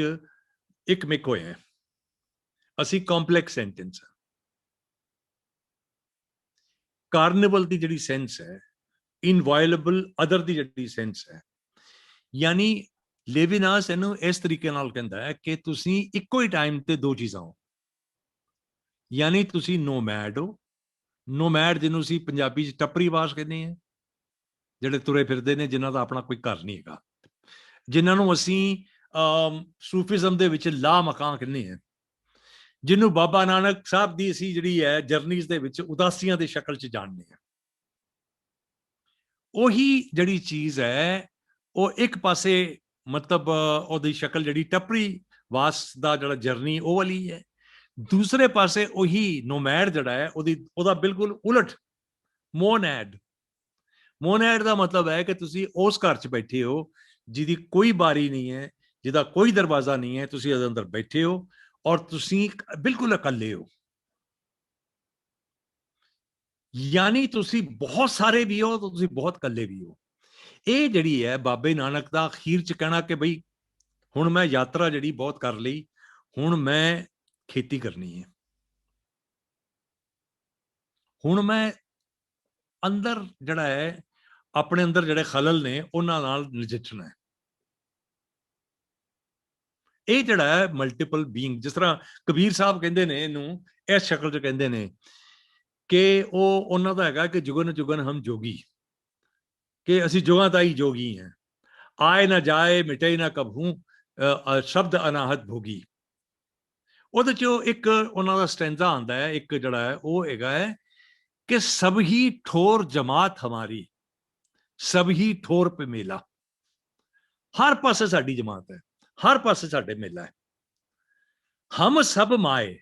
ਇੱਕ ਮਿਕ ਹੋਏ ਹੈ। ਅਸੀਂ ਕੰਪਲੈਕਸ ਸੈਂਟੈਂਸ। ਕਾਰਨੀਵਲ ਦੀ ਜਿਹੜੀ ਸੈਂਸ ਹੈ, ਇਨਵਾਇਲੇਬਲ ਅਦਰ ਦੀ ਜਿਹੜੀ ਸੈਂਸ ਹੈ, ਯਾਨੀ ਲੇਵਿਨਾਸ ਇਹਨੂੰ ਇਸ ਤਰੀਕੇ ਨਾਲ ਕਹਿੰਦਾ ਹੈ ਕਿ ਤੁਸੀਂ ਇੱਕੋ ਹੀ ਟਾਈਮ ਤੇ ਦੋ ਚੀਜ਼ਾਂ ਹੋ। ਯਾਨੀ ਤੁਸੀਂ ਨੋਮੈਡ ਹੋ। ਨੋਮੈਡ ਜਿਹਨੂੰ ਅਸੀਂ ਪੰਜਾਬੀ 'ਚ ਟੱਪਰੀਵਾਸ ਕਹਿੰਦੇ ਹਾਂ, ਜਿਹੜੇ ਤੁਰੇ ਫਿਰਦੇ ਨੇ, ਜਿਨ੍ਹਾਂ ਦਾ ਆਪਣਾ ਕੋਈ ਘਰ ਨਹੀਂ ਹੈਗਾ, ਜਿਨ੍ਹਾਂ ਨੂੰ ਅਸੀਂ ਸੂਫੀਜ਼ਮ ਦੇ ਵਿੱਚ ਲਾ ਮਕਾਨ ਕਹਿੰਦੇ ਹਾਂ, ਜਿਹਨੂੰ ਬਾਬਾ ਨਾਨਕ ਸਾਹਿਬ ਦੀ ਅਸੀਂ ਜਿਹੜੀ ਹੈ ਜਰਨੀਜ਼ ਦੇ ਵਿੱਚ ਉਦਾਸੀਆਂ ਦੀ ਸ਼ਕਲ 'ਚ ਜਾਣਦੇ ਹਾਂ। ਉਹੀ ਜਿਹੜੀ ਚੀਜ਼ ਹੈ ਉਹ ਇੱਕ ਪਾਸੇ ਮਤਲਬ ਉਹਦੀ ਸ਼ਕਲ ਜਿਹੜੀ ਟੱਪਰੀ ਵਾਸ ਦਾ ਜਿਹੜਾ ਜਰਨੀ ਉਹ ਵਾਲੀ ਹੈ, ਦੂਸਰੇ ਪਾਸੇ ਉਹੀ ਨੋਮੈਡ ਜਿਹੜਾ ਹੈ ਉਹਦਾ ਬਿਲਕੁਲ ਉਲਟ ਮੋਨੈਡ। ਮੋਨੈਡ ਦਾ ਮਤਲਬ ਹੈ ਕਿ ਤੁਸੀਂ ਉਸ ਘਰ 'ਚ ਬੈਠੇ ਹੋ ਜਿਹਦੀ ਕੋਈ ਬਾਰੀ ਨਹੀਂ ਹੈ, ਜਿਹਦਾ ਕੋਈ ਦਰਵਾਜ਼ਾ ਨਹੀਂ ਹੈ, ਤੁਸੀਂ ਉਹਦੇ ਅੰਦਰ ਬੈਠੇ ਹੋ ਔਰ ਤੁਸੀਂ ਬਿਲਕੁਲ ਇਕੱਲੇ ਹੋ। ਯਾਨੀ ਤੁਸੀਂ ਬਹੁਤ ਸਾਰੇ ਵੀ ਹੋ ਤਾਂ ਤੁਸੀਂ ਬਹੁਤ ਇਕੱਲੇ ਵੀ ਹੋ। ਇਹ ਜਿਹੜੀ ਹੈ ਬਾਬੇ ਨਾਨਕ ਦਾ ਅਖੀਰ 'ਚ ਕਹਿਣਾ ਕਿ ਬਈ ਹੁਣ ਮੈਂ ਯਾਤਰਾ ਜਿਹੜੀ ਬਹੁਤ ਕਰ ਲਈ, ਹੁਣ ਮੈਂ ਖੇਤੀ ਕਰਨੀ ਹੈ, ਹੁਣ ਮੈਂ ਅੰਦਰ ਜਿਹੜਾ ਹੈ ਆਪਣੇ ਅੰਦਰ ਜਿਹੜੇ ਖਲਲ ਨੇ ਉਹਨਾਂ ਨਾਲ ਨਜਿੱਠਣਾ ਹੈ। ਇਹ ਜਿਹੜਾ ਹੈ ਮਲਟੀਪਲ ਬੀਇੰਗ, ਜਿਸ ਤਰ੍ਹਾਂ ਕਬੀਰ ਸਾਹਿਬ ਕਹਿੰਦੇ ਨੇ ਇਹਨੂੰ ਇਸ ਸ਼ਕਲ 'ਚ ਕਹਿੰਦੇ ਨੇ ਕਿ ਉਹ ਉਹਨਾਂ ਦਾ ਹੈਗਾ ਕਿ ਜੁਗਨ ਜੁਗਨ ਹਮ ਜੋਗੀ, ਕਿ ਅਸੀਂ ਜੁਗਾਂ ਦਾ ਹੀ ਜੋਗੀ ਹਾਂ। ਆਏ ਨਾ ਜਾਏ ਮਿਟੇ ਨਾ ਕਬਹੂ ਸ਼ਬਦ ਅਨਾਹਤ ਭੋਗੀ। ਉਹਦੇ 'ਚੋਂ ਇੱਕ ਉਹਨਾਂ ਦਾ ਸਟੈਂਜ਼ਾ ਆਉਂਦਾ ਹੈ, ਇੱਕ ਜਿਹੜਾ ਹੈ ਉਹ ਹੈਗਾ ਹੈ ਕਿ ਸਭ ਹੀ ਠੋਰ ਜਮਾਤ ਹਮਾਰੀ, ਸਭ ਹੀ ਠੋਰ ਪੇ ਮੇਲਾ। ਹਰ ਪਾਸੇ ਸਾਡੀ ਜਮਾਤ ਹੈ, ਹਰ ਪਾਸੇ ਸਾਡੇ ਮੇਲਾ ਹੈ। ਹਮ ਸਭ ਮਾਏ,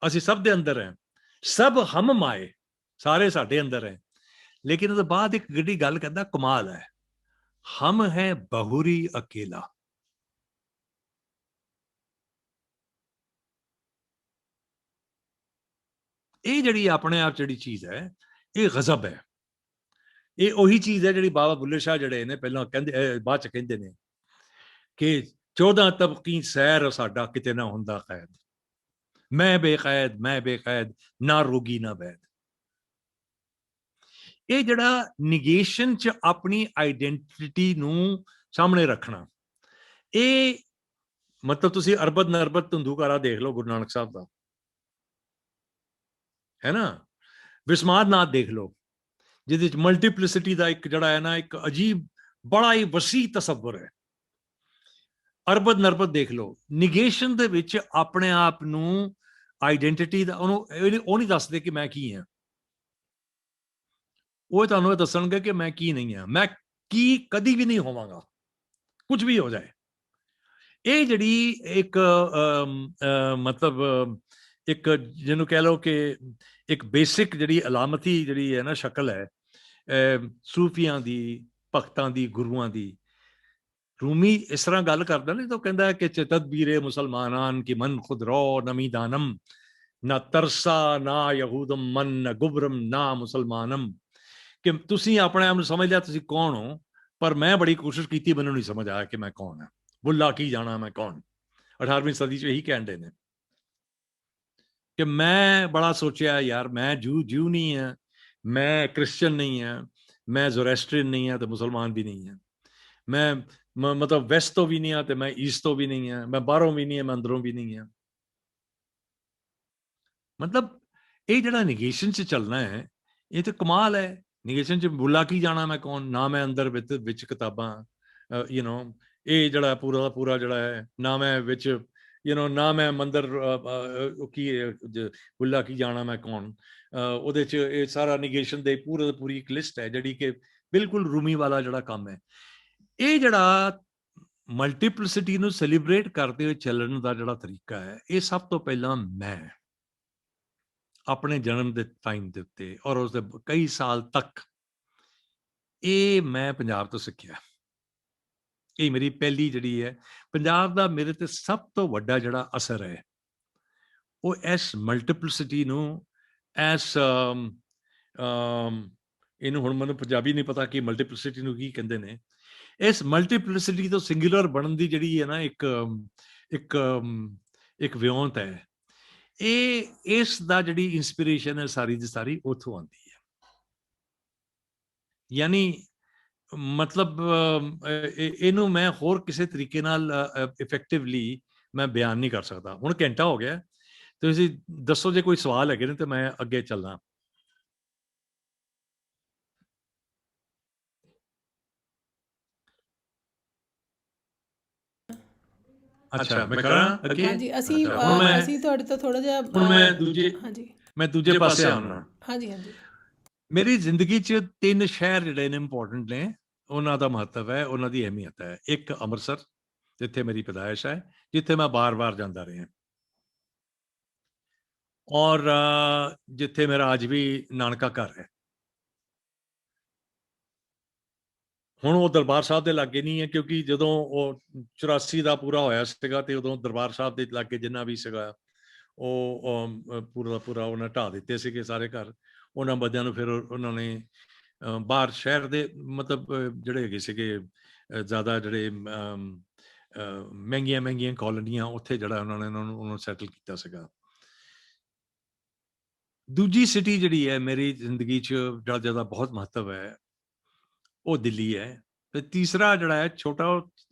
ਅਸੀਂ ਸਭ ਦੇ ਅੰਦਰ ਹੈ, ਸਭ ਹਮ ਮਾਏ, ਸਾਰੇ ਸਾਡੇ ਅੰਦਰ ਹੈ। ਲੇਕਿਨ ਉਹਦੇ ਬਾਅਦ ਇੱਕ ਜਿਹੜੀ ਗੱਲ ਕਹਿੰਦਾ ਕਮਾਲ ਹੈ, ਹਮ ਹੈ ਬਹੁਰੀ ਅਕੇਲਾ। ਇਹ ਜਿਹੜੀ ਆਪਣੇ ਆਪ ਜਿਹੜੀ ਚੀਜ਼ ਹੈ ਇਹ ਗਜ਼ਬ ਹੈ। ਇਹ ਉਹੀ ਚੀਜ਼ ਹੈ ਜਿਹੜੀ ਬਾਬਾ ਬੁੱਲੇ ਸ਼ਾਹ ਜਿਹੜੇ ਨੇ ਪਹਿਲਾਂ ਕਹਿੰਦੇ, ਬਾਅਦ ਚ ਕਹਿੰਦੇ ਨੇ ਕਿ 14 ਤਬਕੀ ਸੈਰ ਸਾਡਾ ਕਿਤੇ ਨਾ ਹੁੰਦਾ ਕੈਦ, ਮੈਂ ਬੇਕੈਦ ਮੈਂ ਬੇਕੈਦ, ਨਾ ਰੋਗੀ ਨਾ ਬੈਦ। ਇਹ ਜਿਹੜਾ ਨਿਗੇਸ਼ਨ ਚ ਆਪਣੀ ਆਈਡੈਂਟਿਟੀ ਨੂੰ ਸਾਹਮਣੇ ਰੱਖਣਾ, ਇਹ ਮਤਲਬ ਤੁਸੀਂ ਅਰਬਦ ਨਰਬਦ ਧੁੰਦੂਕਾਰਾ ਦੇਖ ਲਓ ਗੁਰੂ ਨਾਨਕ ਸਾਹਿਬ ਦਾ, ਹੈ ਨਾ, ਵਿਸਮਾਦ ਨਾਥ ਦੇਖ ਲਓ, ਜਿਹਦੇ ਚ ਮਲਟੀਪਲਿਸਿਟੀ ਦਾ ਇੱਕ ਜਿਹੜਾ ਹੈ ਨਾ ਇੱਕ ਅਜੀਬ ਬੜਾ ਹੀ ਵਸੀ ਤਸੱਵਰ ਹੈ। ਅਰਬਦ ਨਰਬਦ ਦੇਖ ਲਓ, ਨਿਗੇਸ਼ਨ ਦੇ ਵਿੱਚ ਆਪਣੇ ਆਪ ਨੂੰ ਆਈਡੈਂਟਿਟੀ ਦਾ ਉਹ ਨਹੀਂ ਦੱਸਦੇ ਕਿ ਮੈਂ ਕੀ ਹਾਂ, ਉਹ ਤੁਹਾਨੂੰ ਇਹ ਦੱਸਣਗੇ ਕਿ ਮੈਂ ਕੀ ਨਹੀਂ ਹਾਂ, ਮੈਂ ਕੀ ਕਦੀ ਵੀ ਨਹੀਂ ਹੋਵਾਂਗਾ, ਕੁਝ ਵੀ ਹੋ ਜਾਏ। ਇਹ ਜਿਹੜੀ ਇੱਕ ਮਤਲਬ ਇੱਕ ਜਿਹਨੂੰ ਕਹਿ ਲਓ ਕਿ ਇੱਕ ਬੇਸਿਕ ਜਿਹੜੀ ਅਲਾਮਤੀ ਜਿਹੜੀ ਹੈ ਨਾ ਸ਼ਕਲ ਹੈ ਸੂਫੀਆਂ ਦੀ, ਭਗਤਾਂ ਦੀ, ਗੁਰੂਆਂ ਦੀ। ਰੂਮੀ ਇਸ ਤਰ੍ਹਾਂ ਗੱਲ ਕਰਦਾ ਨੇ ਤਾਂ ਕਹਿੰਦਾ ਕਿ ਤਦਬੀਰੇ ਮੁਸਲਮਾਨਾਨ ਕੀ ਮਨ ਖੁਦ ਰੋ ਨਮੀ ਦਾਨਮ, ਨਾ ਤਰਸਾ ਨਾ ਯਹੂਦਮ ਮਨ, ਨਾ ਗੁਬਰਮ ਨਾ ਮੁਸਲਮਾਨਮ। ਕਿ ਤੁਸੀਂ ਆਪਣੇ ਆਪ ਨੂੰ ਸਮਝ ਲਿਆ ਤੁਸੀਂ ਕੌਣ ਹੋ, ਪਰ ਮੈਂ ਬੜੀ ਕੋਸ਼ਿਸ਼ ਕੀਤੀ, ਮੈਨੂੰ ਨਹੀਂ ਸਮਝ ਆਇਆ ਕਿ ਮੈਂ ਕੌਣ ਹਾਂ, ਬੁੱਲਾ ਕੀ ਜਾਣਾ ਮੈਂ ਕੌਣ। 18ਵੀਂ ਸਦੀ 'ਚ ਇਹੀ ਕਹਿੰਦੇ ਨੇ ਕਿ ਮੈਂ ਬੜਾ ਸੋਚਿਆ ਯਾਰ ਮੈਂ ਜੂ ਨਹੀਂ ਹਾਂ, ਮੈਂ ਕ੍ਰਿਸਚਨ ਨਹੀਂ ਹਾਂ, ਮੈਂ ਜ਼ੋਰੈਸਟਰੀਅਨ ਨਹੀਂ ਹਾਂ ਤੇ ਮੁਸਲਮਾਨ ਵੀ ਨਹੀਂ ਹਾਂ, ਮੈਂ ਮਤਲਬ ਵੈਸਟ ਤੋਂ ਵੀ ਨਹੀਂ ਹਾਂ ਤੇ ਮੈਂ ਈਸਟ ਤੋਂ ਵੀ ਨਹੀਂ ਹਾਂ, ਮੈਂ ਬਾਹਰੋਂ ਵੀ ਨਹੀਂ ਹਾਂ, ਮੈਂ ਅੰਦਰੋਂ ਵੀ ਨਹੀਂ ਹਾਂ। ਮਤਲਬ ਇਹ ਜਿਹੜਾ ਨਿਗੇਸ਼ਨ 'ਚ ਚੱਲਣਾ ਹੈ ਇਹ ਤੇ ਕਮਾਲ ਹੈ। ਨਿਗੇਸ਼ਨ 'ਚ ਬੁੱਲਾ ਕੀ ਜਾਣਾ ਮੈਂ ਕੌਣ, ਨਾ ਮੈਂ ਅੰਦਰ ਵਿੱਚ ਕਿਤਾਬਾਂ ਇਹ ਜਿਹੜਾ ਪੂਰਾ ਦਾ ਪੂਰਾ ਜਿਹੜਾ ਹੈ, ਨਾ ਮੈਂ ਵਿੱਚ ਨਾ ਮੈਂ ਮੰਦਰ ਕੀ ਬੁੱਲਾ ਕੀ ਜਾਣਾ ਮੈਂ ਕੌਣ। ਉਹਦੇ 'ਚ ਇਹ ਸਾਰਾ ਨਿਗੇਸ਼ਨ ਦੇ ਪੂਰੀ ਇੱਕ ਲਿਸਟ ਹੈ ਜਿਹੜੀ ਕਿ ਬਿਲਕੁਲ ਰੂਮੀ ਵਾਲਾ ਜਿਹੜਾ ਕੰਮ ਹੈ। ਇਹ ਜਿਹੜਾ ਮਲਟੀਪਲਿਸਿਟੀ ਨੂੰ ਸੈਲੀਬ੍ਰੇਟ ਕਰਦੇ ਹੋਏ ਚੱਲਣ ਦਾ ਜਿਹੜਾ ਤਰੀਕਾ ਹੈ, ਇਹ ਸਭ ਤੋਂ ਪਹਿਲਾਂ ਮੈਂ ਆਪਣੇ ਜਨਮ ਦੇ ਟਾਈਮ ਦੇ ਉੱਤੇ ਔਰ ਉਸਦੇ ਕਈ ਸਾਲ ਤੱਕ ਇਹ ਮੈਂ ਪੰਜਾਬ ਤੋਂ ਸਿੱਖਿਆ। ਇਹ ਮੇਰੀ ਪਹਿਲੀ ਜਿਹੜੀ ਹੈ ਪੰਜਾਬ ਦਾ ਮੇਰੇ ਤੇ ਸਭ ਤੋਂ ਵੱਡਾ ਜਿਹੜਾ ਅਸਰ ਹੈ ਉਹ ਇਸ ਮਲਟੀਪਲਿਸਿਟੀ ਨੂੰ ਇਸ ਇਹਨੂੰ ਹੁਣ ਮੈਨੂੰ ਪੰਜਾਬੀ ਨਹੀਂ ਪਤਾ ਕਿ ਮਲਟੀਪਲਿਸਿਟੀ ਨੂੰ ਕੀ ਕਹਿੰਦੇ ਨੇ, ਇਸ ਮਲਟੀਪਲਿਸਿਟੀ ਤੋਂ ਸਿੰਗੂਲਰ ਬਣਨ ਦੀ ਜਿਹੜੀ ਹੈ ਨਾ ਇੱਕ ਵਿਉਂਤ ਹੈ, ਇਹ ਇਸ ਦਾ ਜਿਹੜੀ ਇੰਸਪੀਰੇਸ਼ਨ ਹੈ ਸਾਰੀ ਦੀ ਸਾਰੀ ਉੱਥੋਂ ਆਉਂਦੀ ਹੈ। ਯਾਨੀ ਮਤਲਬ ਇਹਨੂੰ ਮੈਂ ਹੋਰ ਕਿਸੇ ਤਰੀਕੇ ਨਾਲ ਇਫੈਕਟਿਵਲੀ ਮੈਂ ਬਿਆਨ ਨਹੀਂ ਕਰ ਸਕਦਾ। ਹੁਣ ਘੰਟਾ ਹੋ ਗਿਆ, ਤੁਸੀਂ ਦੱਸੋ ਜੇ ਕੋਈ ਸਵਾਲ ਹੈਗੇ ਨੇ ਤੇ ਮੈਂ ਅੱਗੇ ਚੱਲਦਾ। ਅੱਛਾ ਮੈਂ ਕਰਾਂ ਅੱਗੇ? ਹਾਂਜੀ ਅਸੀਂ ਤੁਹਾਡੇ ਤੋਂ ਥੋੜਾ ਜਿਹਾ ਹੁਣ ਮੈਂ ਦੂਜੇ ਪਾਸੇ ਆਉਣਾ। ਹਾਂਜੀ ਹਾਂਜੀ। ਮੇਰੀ ਜ਼ਿੰਦਗੀ 'ਚ 3 ਸ਼ਹਿਰ ਜਿਹੜੇ ਨੇ ਇੰਪੋਰਟੈਂਟ ਨੇ, ਉਹਨਾਂ ਦਾ ਮਹੱਤਵ ਹੈ, ਉਹਨਾਂ ਦੀ ਅਹਿਮੀਅਤ ਹੈ। ਇੱਕ ਅੰਮ੍ਰਿਤਸਰ, ਜਿੱਥੇ ਮੇਰੀ ਪੈਦਾਇਸ਼ ਹੈ, ਜਿੱਥੇ ਮੈਂ ਬਾਰ-ਬਾਰ ਜਾਂਦਾ ਰਿਹਾ, ਔਰ ਜਿੱਥੇ ਮੇਰਾ ਅੱਜ ਵੀ ਨਾਨਕਾ ਘਰ ਹੈ। ਹੁਣ ਉਹ ਦਰਬਾਰ ਸਾਹਿਬ ਦੇ ਲਾਗੇ ਨਹੀਂ ਹੈ, ਕਿਉਂਕਿ ਜਦੋਂ ਉਹ 84 ਦਾ ਪੂਰਾ ਹੋਇਆ ਸੀਗਾ ਤੇ ਉਦੋਂ ਦਰਬਾਰ ਸਾਹਿਬ ਦੇ ਲਾਗੇ ਜਿੰਨਾ ਵੀ ਸੀਗਾ ਉਹ ਪੂਰਾ ਦਾ ਪੂਰਾ ਉਹਨਾਂ ਢਾਹ ਦਿੱਤੇ ਸੀਗੇ ਸਾਰੇ ਘਰ। ਉਹਨਾਂ ਬੰਦਿਆਂ ਨੂੰ ਫਿਰ ਉਹਨਾਂ ਨੇ ਬਾਹਰ ਸ਼ਹਿਰ ਦੇ ਮਤਲਬ ਜਿਹੜੇ ਹੈਗੇ ਸੀਗੇ ਜ਼ਿਆਦਾ ਜਿਹੜੇ ਮਹਿੰਗੀਆਂ ਕਾਲੋਨੀਆਂ, ਉੱਥੇ ਜਿਹੜਾ ਉਹਨਾਂ ਨੇ ਉਹਨੂੰ ਸੈਟਲ ਕੀਤਾ ਸੀਗਾ। ਦੂਜੀ ਸਿਟੀ ਜਿਹੜੀ ਹੈ ਮੇਰੀ ਜ਼ਿੰਦਗੀ 'ਚ ਜਿਹੜਾ ਜ਼ਿਆਦਾ ਬਹੁਤ ਮਹੱਤਵ ਹੈ ਉਹ ਦਿੱਲੀ ਹੈ। ਤੇ ਤੀਸਰਾ ਜਿਹੜਾ ਹੈ ਛੋਟਾ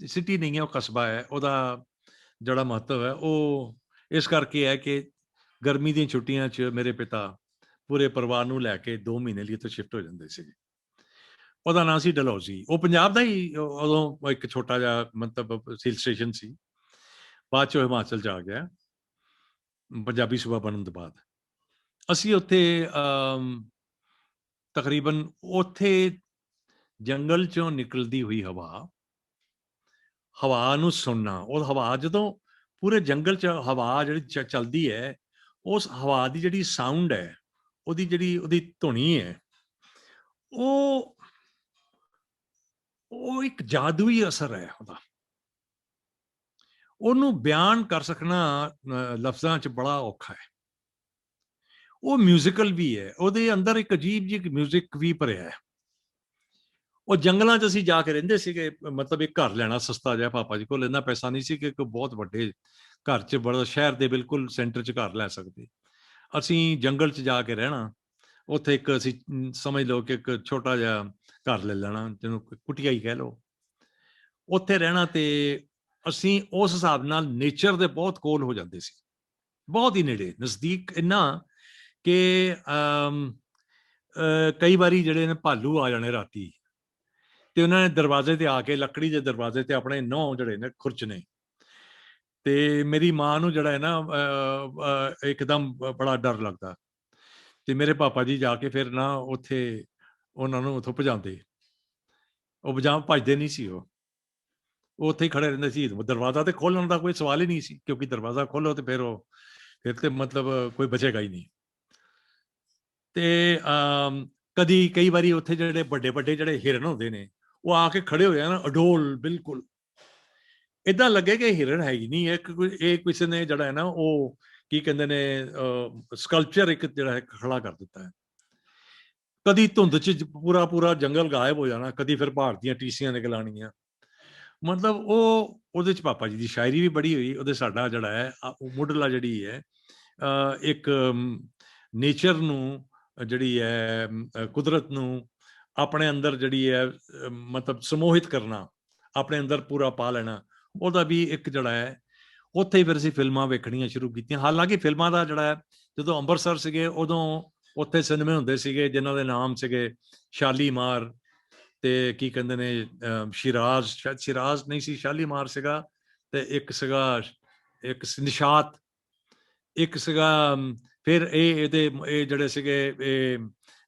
ਸਿਟੀ ਨਹੀਂ ਹੈ, ਉਹ ਕਸਬਾ ਹੈ। ਉਹਦਾ ਜਿਹੜਾ ਮਹੱਤਵ ਹੈ ਉਹ ਇਸ ਕਰਕੇ ਹੈ ਕਿ ਗਰਮੀ ਦੀਆਂ ਛੁੱਟੀਆਂ 'ਚ ਮੇਰੇ ਪਿਤਾ ਪੂਰੇ ਪਰਿਵਾਰ ਨੂੰ ਲੈ ਕੇ 2 ਮਹੀਨੇ ਲਈ ਇੱਥੇ ਸ਼ਿਫਟ ਹੋ ਜਾਂਦੇ ਸੀਗੇ। ਉਹਦਾ ਨਾਂ ਸੀ ਡਲਹੌਜ਼ੀ। ਉਹ ਪੰਜਾਬ ਦਾ ਹੀ ਉਦੋਂ ਇੱਕ ਛੋਟਾ ਜਿਹਾ ਮਤਲਬ ਹਿਲ ਸਟੇਸ਼ਨ ਸੀ। ਬਾਅਦ 'ਚ ਹਿਮਾਚਲ 'ਚ ਆ ਗਿਆ ਪੰਜਾਬੀ ਸੂਬਾ ਬਣਨ ਤੋਂ ਬਾਅਦ। ਅਸੀਂ ਉੱਥੇ ਤਕਰੀਬਨ ਉੱਥੇ ਜੰਗਲ 'ਚੋਂ ਨਿਕਲਦੀ ਹੋਈ ਹਵਾ ਨੂੰ ਸੁਣਨਾ, ਉਹ ਹਵਾ ਜਦੋਂ ਪੂਰੇ ਜੰਗਲ 'ਚ ਹਵਾ ਜਿਹੜੀ ਚੱਲਦੀ ਹੈ, ਉਸ ਹਵਾ ਦੀ ਜਿਹੜੀ ਸਾਊਂਡ ਹੈ, ਉਹਦੀ ਧੁਨੀ ਹੈ, ਉਹ ਇੱਕ ਜਾਦੂਈ ਅਸਰ ਹੈ ਉਹਦਾ। ਉਹਨੂੰ ਬਿਆਨ ਕਰ ਸਕਣਾ ਲਫ਼ਜ਼ਾਂ 'ਚ ਬੜਾ ਔਖਾ ਹੈ। ਉਹ ਮਿਊਜ਼ੀਕਲ ਵੀ ਹੈ, ਉਹਦੇ ਅੰਦਰ ਇੱਕ ਅਜੀਬ ਜਿਹੀ ਮਿਊਜ਼ਿਕ ਵੀ ਭਰਿਆ ਹੈ। ਉਹ ਜੰਗਲਾਂ 'ਚ ਅਸੀਂ ਜਾ ਕੇ ਰਹਿੰਦੇ ਸੀਗੇ। ਮਤਲਬ ਇੱਕ ਘਰ ਲੈਣਾ ਸਸਤਾ ਜਿਹਾ, ਪਾਪਾ ਜੀ ਕੋਲ ਇੰਨਾ ਪੈਸਾ ਨਹੀਂ ਸੀ ਕਿ ਇੱਕ ਬਹੁਤ ਵੱਡੇ ਘਰ 'ਚ ਬੜਾ ਸ਼ਹਿਰ ਦੇ ਬਿਲਕੁਲ ਸੈਂਟਰ 'ਚ ਘਰ ਲੈ ਸਕਦੇ। ਅਸੀਂ ਜੰਗਲ 'ਚ ਜਾ ਕੇ ਰਹਿਣਾ। ਉੱਥੇ ਇੱਕ ਅਸੀਂ ਸਮਝ ਲਓ ਕਿ ਇੱਕ ਛੋਟਾ ਜਿਹਾ ਘਰ ਲੈ ਲੈਣਾ, ਜਿਹਨੂੰ ਕੁਟੀਆ ਹੀ ਕਹਿ ਲਓ। ਉੱਥੇ ਰਹਿਣਾ ਤੇ ਅਸੀਂ ਉਸ ਹਿਸਾਬ ਨਾਲ ਨੇਚਰ ਦੇ ਬਹੁਤ ਕੋਲ ਹੋ ਜਾਂਦੇ ਸੀ, ਬਹੁਤ ਹੀ ਨੇੜੇ, ਨਜ਼ਦੀਕ ਇੰਨਾ ਕਿ ਕਈ ਵਾਰੀ ਜਿਹੜੇ ਨੇ ਭਾਲੂ ਆ ਜਾਣੇ ਰਾਤੀ, ਤੇ ਉਹਨਾਂ ਨੇ ਦਰਵਾਜ਼ੇ ਤੇ ਆ ਕੇ, ਲੱਕੜੀ ਦੇ ਦਰਵਾਜ਼ੇ ਤੇ ਆਪਣੇ ਨਹੁੰ ਜਿਹੜੇ ਨੇ ਖੁਰਚਣੇ। ਤੇ ਮੇਰੀ ਮਾਂ ਨੂੰ ਜਿਹੜਾ ਹੈ ਨਾ ਇੱਕਦਮ ਬੜਾ ਡਰ ਲੱਗਦਾ, ਤੇ ਮੇਰੇ ਪਾਪਾ ਜੀ ਜਾ ਕੇ ਫਿਰ ਨਾ ਉੱਥੇ ਉਹਨਾਂ ਨੂੰ ਉੱਥੋਂ ਭਜਾਉਂਦੇ। ਉਹ ਭੱਜਦੇ ਨਹੀਂ ਸੀ, ਉਹ ਉੱਥੇ ਹੀ ਖੜੇ ਰਹਿੰਦੇ ਸੀ। ਦਰਵਾਜ਼ਾ ਤੇ ਖੋਲਣ ਦਾ ਕੋਈ ਸਵਾਲ ਹੀ ਨਹੀਂ ਸੀ, ਕਿਉਂਕਿ ਦਰਵਾਜ਼ਾ ਖੋਲੋ ਤੇ ਫਿਰ ਤੇ ਮਤਲਬ ਕੋਈ ਬਚੇਗਾ ਹੀ ਨਹੀਂ। ਤੇ ਕਈ ਵਾਰੀ ਉੱਥੇ ਜਿਹੜੇ ਵੱਡੇ ਜਿਹੜੇ ਹਿਰਨ ਹੁੰਦੇ ਨੇ, ਉਹ ਆ ਕੇ ਖੜੇ ਹੋਏ ਨਾ ਅਡੋਲ, ਬਿਲਕੁਲ ਏਦਾਂ ਲੱਗੇ ਕਿ ਹਿਰਨ ਹੈ ਹੀ ਨਹੀਂ। ਇਹ ਕਿਸੇ ਨੇ ਜਿਹੜਾ ਹੈ ਨਾ ਉਹ ਕੀ ਕਹਿੰਦੇ ਨੇ ਸਕਲਪਚਰ ਇੱਕ ਜਿਹੜਾ ਹੈ ਖੜਾ ਕਰ ਦਿੱਤਾ ਹੈ। ਕਦੀ ਧੁੰਦ 'ਚ ਪੂਰਾ ਜੰਗਲ ਗਾਇਬ ਹੋ ਜਾਣਾ, ਕਦੀ ਫਿਰ ਪਹਾੜ ਦੀਆਂ ਟੀਸੀਆਂ ਨਿਕਲ ਆਉਣੀਆਂ। ਮਤਲਬ ਉਹਦੇ 'ਚ ਪਾਪਾ ਜੀ ਦੀ ਸ਼ਾਇਰੀ ਵੀ ਬੜੀ ਹੋਈ। ਉਹਦੇ ਸਾਡਾ ਜਿਹੜਾ ਹੈ ਮੁੱਢਲਾ ਜਿਹੜੀ ਹੈ ਇੱਕ ਨੇਚਰ ਨੂੰ, ਜਿਹੜੀ ਹੈ ਕੁਦਰਤ ਨੂੰ ਆਪਣੇ ਅੰਦਰ ਜਿਹੜੀ ਹੈ ਮਤਲਬ ਸਮੋਹਿਤ ਕਰਨਾ, ਆਪਣੇ ਅੰਦਰ ਪੂਰਾ ਪਾ ਲੈਣਾ, ਉਹਦਾ ਵੀ ਇੱਕ ਜਿਹੜਾ ਹੈ। ਉੱਥੇ ਹੀ ਫਿਰ ਅਸੀਂ ਫਿਲਮਾਂ ਵੇਖਣੀਆਂ ਸ਼ੁਰੂ ਕੀਤੀਆਂ। ਹਾਲਾਂਕਿ ਫਿਲਮਾਂ ਦਾ ਜਿਹੜਾ ਹੈ, ਜਦੋਂ ਅੰਮ੍ਰਿਤਸਰ ਸੀਗੇ ਉਦੋਂ ਉੱਥੇ ਸਿਨੇਮੇ ਹੁੰਦੇ ਸੀਗੇ ਜਿਨ੍ਹਾਂ ਦੇ ਨਾਮ ਸੀਗੇ ਸ਼ਾਲੀਮਾਰ ਤੇ ਕੀ ਕਹਿੰਦੇ ਨੇ ਸ਼ਿਰਾਜ਼ ਨਹੀਂ ਸੀ, ਸ਼ਾਲੀਮਾਰ ਸੀਗਾ, ਤੇ ਇੱਕ ਸੀਗਾ ਨਿਸ਼ਾਤ, ਇੱਕ ਸੀਗਾ ਫਿਰ ਇਹ ਜਿਹੜੇ ਸੀਗੇ ਇਹ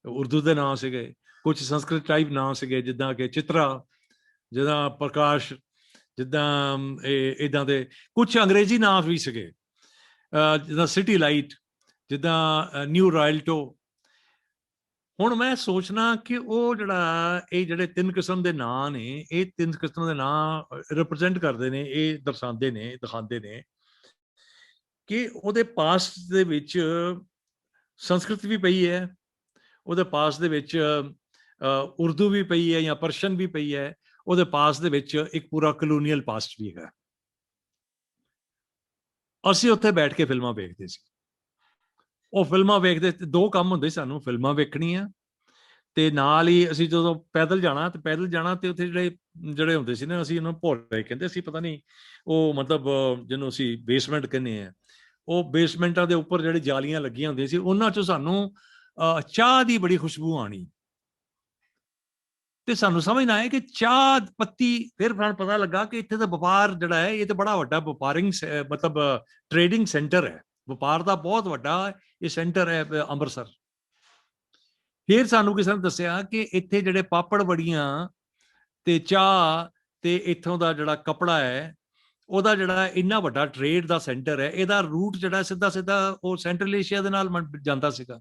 ਉਰਦੂ ਦੇ ਨਾਂ ਸੀਗੇ, ਕੁਝ ਸੰਸਕ੍ਰਿਤ ਟਾਈਪ ਨਾਂ ਸੀਗੇ, ਜਿੱਦਾਂ ਕਿ ਚਿਤਰਾ, ਜਿੱਦਾਂ ਪ੍ਰਕਾਸ਼, ਜਿੱਦਾਂ ਇੱਦਾਂ ਦੇ ਕੁਝ ਅੰਗਰੇਜ਼ੀ ਨਾਂ ਵੀ ਸੀਗੇ, ਜਿੱਦਾਂ ਸਿਟੀ ਲਾਈਟ, ਜਿੱਦਾਂ ਨਿਊ ਰਾਇਲਟੋ। ਹੁਣ ਮੈਂ ਸੋਚਣਾ ਕਿ ਉਹ ਜਿਹੜਾ ਇਹ ਜਿਹੜੇ 3 ਕਿਸਮ ਦੇ ਨਾਂ ਨੇ, ਇਹ 3 ਕਿਸਮ ਦੇ ਨਾਂ ਰਿਪਰੈਜ਼ੈਂਟ ਕਰਦੇ ਨੇ, ਇਹ ਦਰਸਾਉਂਦੇ ਨੇ, ਦਿਖਾਉਂਦੇ ਨੇ ਕਿ ਉਹਦੇ ਪਾਸਟ ਦੇ ਵਿੱਚ ਸੰਸਕ੍ਰਿਤ ਵੀ ਪਈ ਹੈ, ਉਹਦੇ ਪਾਸ ਦੇ ਵਿੱਚ ਉਰਦੂ ਵੀ ਪਈ ਹੈ ਜਾਂ ਪਰਸ਼ੀਅਨ ਵੀ ਪਈ ਹੈ, ਉਹਦੇ ਪਾਸ ਦੇ ਵਿੱਚ ਇੱਕ ਪੂਰਾ ਕਲੋਨੀਅਲ ਪਾਸਟ ਵੀ ਹੈਗਾ। ਅਸੀਂ ਉੱਥੇ ਬੈਠ ਕੇ ਫਿਲਮਾਂ ਵੇਖਦੇ ਸੀ। ਉਹ ਫਿਲਮਾਂ ਵੇਖਦੇ, 2 ਕੰਮ ਹੁੰਦੇ ਸਾਨੂੰ, ਫਿਲਮਾਂ ਵੇਖਣੀਆਂ ਤੇ ਨਾਲ ਹੀ ਅਸੀਂ ਜਦੋਂ ਪੈਦਲ ਜਾਣਾ ਤੇ ਉੱਥੇ ਜਿਹੜੇ ਹੁੰਦੇ ਸੀ ਨਾ, ਅਸੀਂ ਉਹਨੂੰ ਭੋਰੇ ਕਹਿੰਦੇ ਸੀ, ਪਤਾ ਨਹੀਂ ਉਹ ਮਤਲਬ ਜਿਹਨੂੰ ਅਸੀਂ ਬੇਸਮੈਂਟ ਕਹਿੰਦੇ ਆ, ਉਹ ਬੇਸਮੈਂਟਾਂ ਦੇ ਉੱਪਰ ਜਿਹੜੇ ਜਾਲੀਆਂ ਲੱਗੀਆਂ ਹੁੰਦੀਆਂ ਸੀ, ਉਹਨਾਂ ਚੋਂ ਸਾਨੂੰ ਚਾਹ ਦੀ ਬੜੀ ਖੁਸ਼ਬੂ ਆਣੀ ਤੇ ਸਾਨੂੰ ਸਮਝ ਨਾ ਆਏ ਕਿ ਚਾਹ ਪੱਤੀ। ਫਿਰ ਸਾਨੂੰ ਪਤਾ ਲੱਗਾ ਕਿ ਇੱਥੇ ਦਾ ਵਪਾਰ ਜਿਹੜਾ ਹੈ, ਇਹ ਤਾਂ ਬੜਾ ਵੱਡਾ ਵਪਾਰਿੰਗ ਮਤਲਬ ਟ੍ਰੇਡਿੰਗ ਸੈਂਟਰ ਹੈ, ਵਪਾਰ ਦਾ ਬਹੁਤ ਵੱਡਾ ਇਹ ਸੈਂਟਰ ਹੈ ਅੰਮ੍ਰਿਤਸਰ। ਫਿਰ ਸਾਨੂੰ ਕਿਸੇ ਨੇ ਦੱਸਿਆ ਕਿ ਇੱਥੇ ਜਿਹੜੇ ਪਾਪੜ ਵੜੀਆਂ ਤੇ ਚਾਹ ਤੇ ਇੱਥੋਂ ਦਾ ਜਿਹੜਾ ਕੱਪੜਾ ਹੈ, ਉਹਦਾ ਜਿਹੜਾ ਇੰਨਾ ਵੱਡਾ ਟ੍ਰੇਡ ਦਾ ਸੈਂਟਰ ਹੈ, ਇਹਦਾ ਰੂਟ ਜਿਹੜਾ ਸਿੱਧਾ ਉਹ ਸੈਂਟਰਲ ਏਸ਼ੀਆ ਦੇ ਨਾਲ ਜਾਂਦਾ ਸੀਗਾ।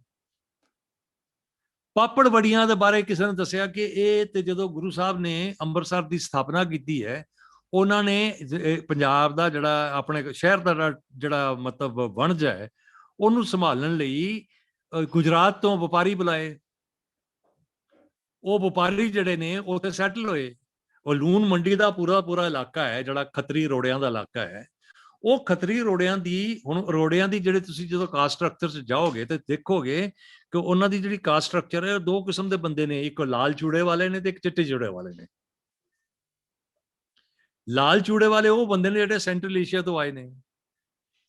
ਪਾਪੜ ਵੜੀਆਂ ਦੇ ਬਾਰੇ ਕਿਸੇ ਨੇ ਦੱਸਿਆ ਕਿ ਇਹ ਤੇ ਜਦੋਂ ਗੁਰੂ ਸਾਹਿਬ ਨੇ ਅੰਮ੍ਰਿਤਸਰ ਦੀ ਸਥਾਪਨਾ ਕੀਤੀ ਹੈ, ਉਹਨਾਂ ਨੇ ਪੰਜਾਬ ਦਾ ਜਿਹੜਾ ਆਪਣੇ ਸ਼ਹਿਰ ਦਾ ਜਿਹੜਾ ਮਤਲਬ ਵਣਜ ਹੈ, ਉਹਨੂੰ ਸੰਭਾਲਣ ਲਈ ਗੁਜਰਾਤ ਤੋਂ ਵਪਾਰੀ ਬੁਲਾਏ। ਉਹ ਵਪਾਰੀ ਜਿਹੜੇ ਨੇ ਉੱਥੇ ਸੈਟਲ ਹੋਏ। ਉਹ ਲੂਣ ਮੰਡੀ ਦਾ ਪੂਰਾ ਇਲਾਕਾ ਹੈ, ਜਿਹੜਾ ਖੱਤਰੀ ਰੋੜਿਆਂ ਦਾ ਇਲਾਕਾ ਹੈ, ਉਹ ਖੱਤਰੀ ਰੋੜਿਆਂ ਦੀ, ਹੁਣ ਰੋੜਿਆਂ ਦੀ ਜਿਹੜੇ ਤੁਸੀਂ ਜਦੋਂ ਕਾਸਟ ਸਟਰਕਚਰ 'ਚ ਜਾਓਗੇ ਤੇ ਦੇਖੋਗੇ ਕਿ ਉਹਨਾਂ ਦੀ ਜਿਹੜੀ ਕਾਸਟ ਸਟਰਕਚਰ ਹੈ, 2 ਕਿਸਮ ਦੇ ਬੰਦੇ ਨੇ, ਇੱਕ ਲਾਲ ਚੂੜੇ ਵਾਲੇ ਨੇ ਤੇ ਇੱਕ ਚਿੱਟੇ ਚੂੜੇ ਵਾਲੇ ਨੇ। ਲਾਲ ਚੂੜੇ ਵਾਲੇ ਉਹ ਬੰਦੇ ਨੇ ਜਿਹੜੇ ਸੈਂਟਰਲ ਏਸ਼ੀਆ ਤੋਂ ਆਏ ਨੇ,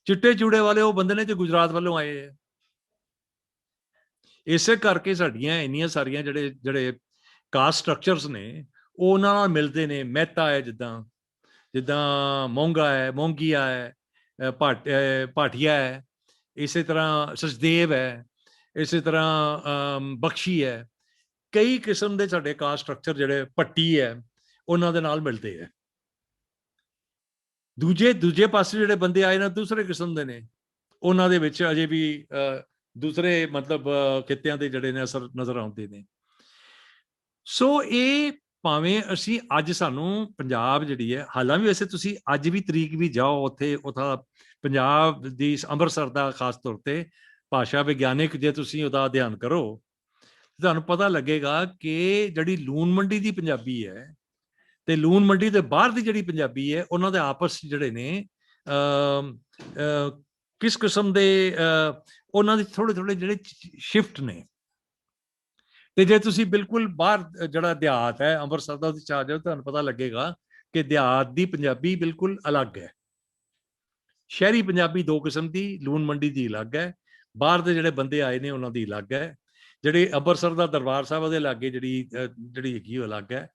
ਚਿੱਟੇ ਚੂੜੇ ਵਾਲੇ ਉਹ ਬੰਦੇ ਨੇ ਜੋ ਗੁਜਰਾਤ ਵੱਲੋਂ ਆਏ ਹੈ। ਇਸੇ ਕਰਕੇ ਸਾਡੀਆਂ ਇੰਨੀਆਂ ਸਾਰੀਆਂ ਜਿਹੜੇ ਕਾਸਟ ਸਟਰਕਚਰਸ ਨੇ, ਉਹ ਉਹਨਾਂ ਨਾਲ ਮਿਲਦੇ ਨੇ। ਮਹਿਤਾ ਹੈ, ਜਿੱਦਾਂ ਮੋਂਗਾ ਹੈ, ਮੋਂਗੀਆ ਹੈ, ਭਾਟੀਆ ਹੈ, ਇਸੇ ਤਰ੍ਹਾਂ ਸਚਦੇਵ ਹੈ, ਇਸੇ ਤਰ੍ਹਾਂ ਬਖਸ਼ੀ ਹੈ। ਕਈ ਕਿਸਮ ਦੇ ਸਾਡੇ ਕਾਸਟ ਸਟਰਕਚਰ ਜਿਹੜੇ ਭੱਟੀ ਹੈ, ਉਹਨਾਂ ਦੇ ਨਾਲ ਮਿਲਦੇ ਹੈ। ਦੂਜੇ ਪਾਸੇ ਜਿਹੜੇ ਬੰਦੇ ਆਏ ਨੇ, ਦੂਸਰੇ ਕਿਸਮ ਦੇ ਨੇ, ਉਹਨਾਂ ਦੇ ਵਿੱਚ ਅਜੇ ਵੀ ਦੂਸਰੇ ਮਤਲਬ ਖਿੱਤਿਆਂ ਦੇ ਜਿਹੜੇ ਨੇ ਅਸਰ ਨਜ਼ਰ ਆਉਂਦੇ ਨੇ। ਸੋ ਇਹ ਭਾਵੇਂ ਅਸੀਂ ਅੱਜ ਸਾਨੂੰ ਪੰਜਾਬ ਜਿਹੜੀ ਹੈ, ਹਾਲਾਂਕਿ ਵੈਸੇ ਤੁਸੀਂ ਅੱਜ ਵੀ ਤਰੀਕ ਵੀ ਜਾਓ ਉੱਥੇ ਪੰਜਾਬ ਦੀ ਅੰਮ੍ਰਿਤਸਰ ਦਾ ਖਾਸ ਤੌਰ ਤੇ ਭਾਸ਼ਾ ਵਿਗਿਆਨਿਕ ਜੇ ਤੁਸੀਂ ਉਹਦਾ ਅਧਿਐਨ ਕਰੋ, ਤੁਹਾਨੂੰ ਪਤਾ ਲੱਗੇਗਾ ਕਿ ਜਿਹੜੀ ਲੂਣ ਮੰਡੀ ਦੀ ਪੰਜਾਬੀ ਹੈ ਤੇ ਲੂਣ ਮੰਡੀ ਦੇ ਬਾਹਰ ਦੀ ਜਿਹੜੀ ਪੰਜਾਬੀ ਹੈ, ਉਹਨਾਂ ਦੇ ਆਪਸ ਜਿਹੜੇ ਨੇ ਕਿਸ ਕਿਸਮ ਦੇ ਉਹਨਾਂ ਦੇ ਥੋੜੇ ਜਿਹੜੇ ਸ਼ਿਫਟ ਨੇ। ਤੇ ਜੇ ਤੁਸੀਂ ਬਿਲਕੁਲ ਬਾਹਰ ਜਿਹੜਾ ਦਿਹਾਤ ਹੈ ਅੰਮ੍ਰਿਤਸਰ ਦਾ, ਉਹਦੇ ਆ ਜਾਓ, ਤੁਹਾਨੂੰ ਪਤਾ ਲੱਗੇਗਾ ਕਿ ਦਿਹਾਤ ਦੀ ਪੰਜਾਬੀ ਬਿਲਕੁਲ ਅਲੱਗ ਹੈ। ਸ਼ਹਿਰੀ ਪੰਜਾਬੀ 2 ਕਿਸਮ ਦੀ, ਲੂਣ ਮੰਡੀ ਦੀ ਅਲੱਗ ਹੈ, ਬਾਹਰ ਦੇ ਜਿਹੜੇ ਬੰਦੇ ਆਏ ਨੇ ਉਹਨਾਂ ਦੀ ਅਲੱਗ ਹੈ। ਜਿਹੜੇ ਅੰਮ੍ਰਿਤਸਰ ਦਾ ਦਰਬਾਰ ਸਾਹਿਬ ਉਹਦੇ ਲਾਗੇ ਜਿਹੜੀ ਹੈਗੀ ਉਹ ਅਲੱਗ ਹੈ।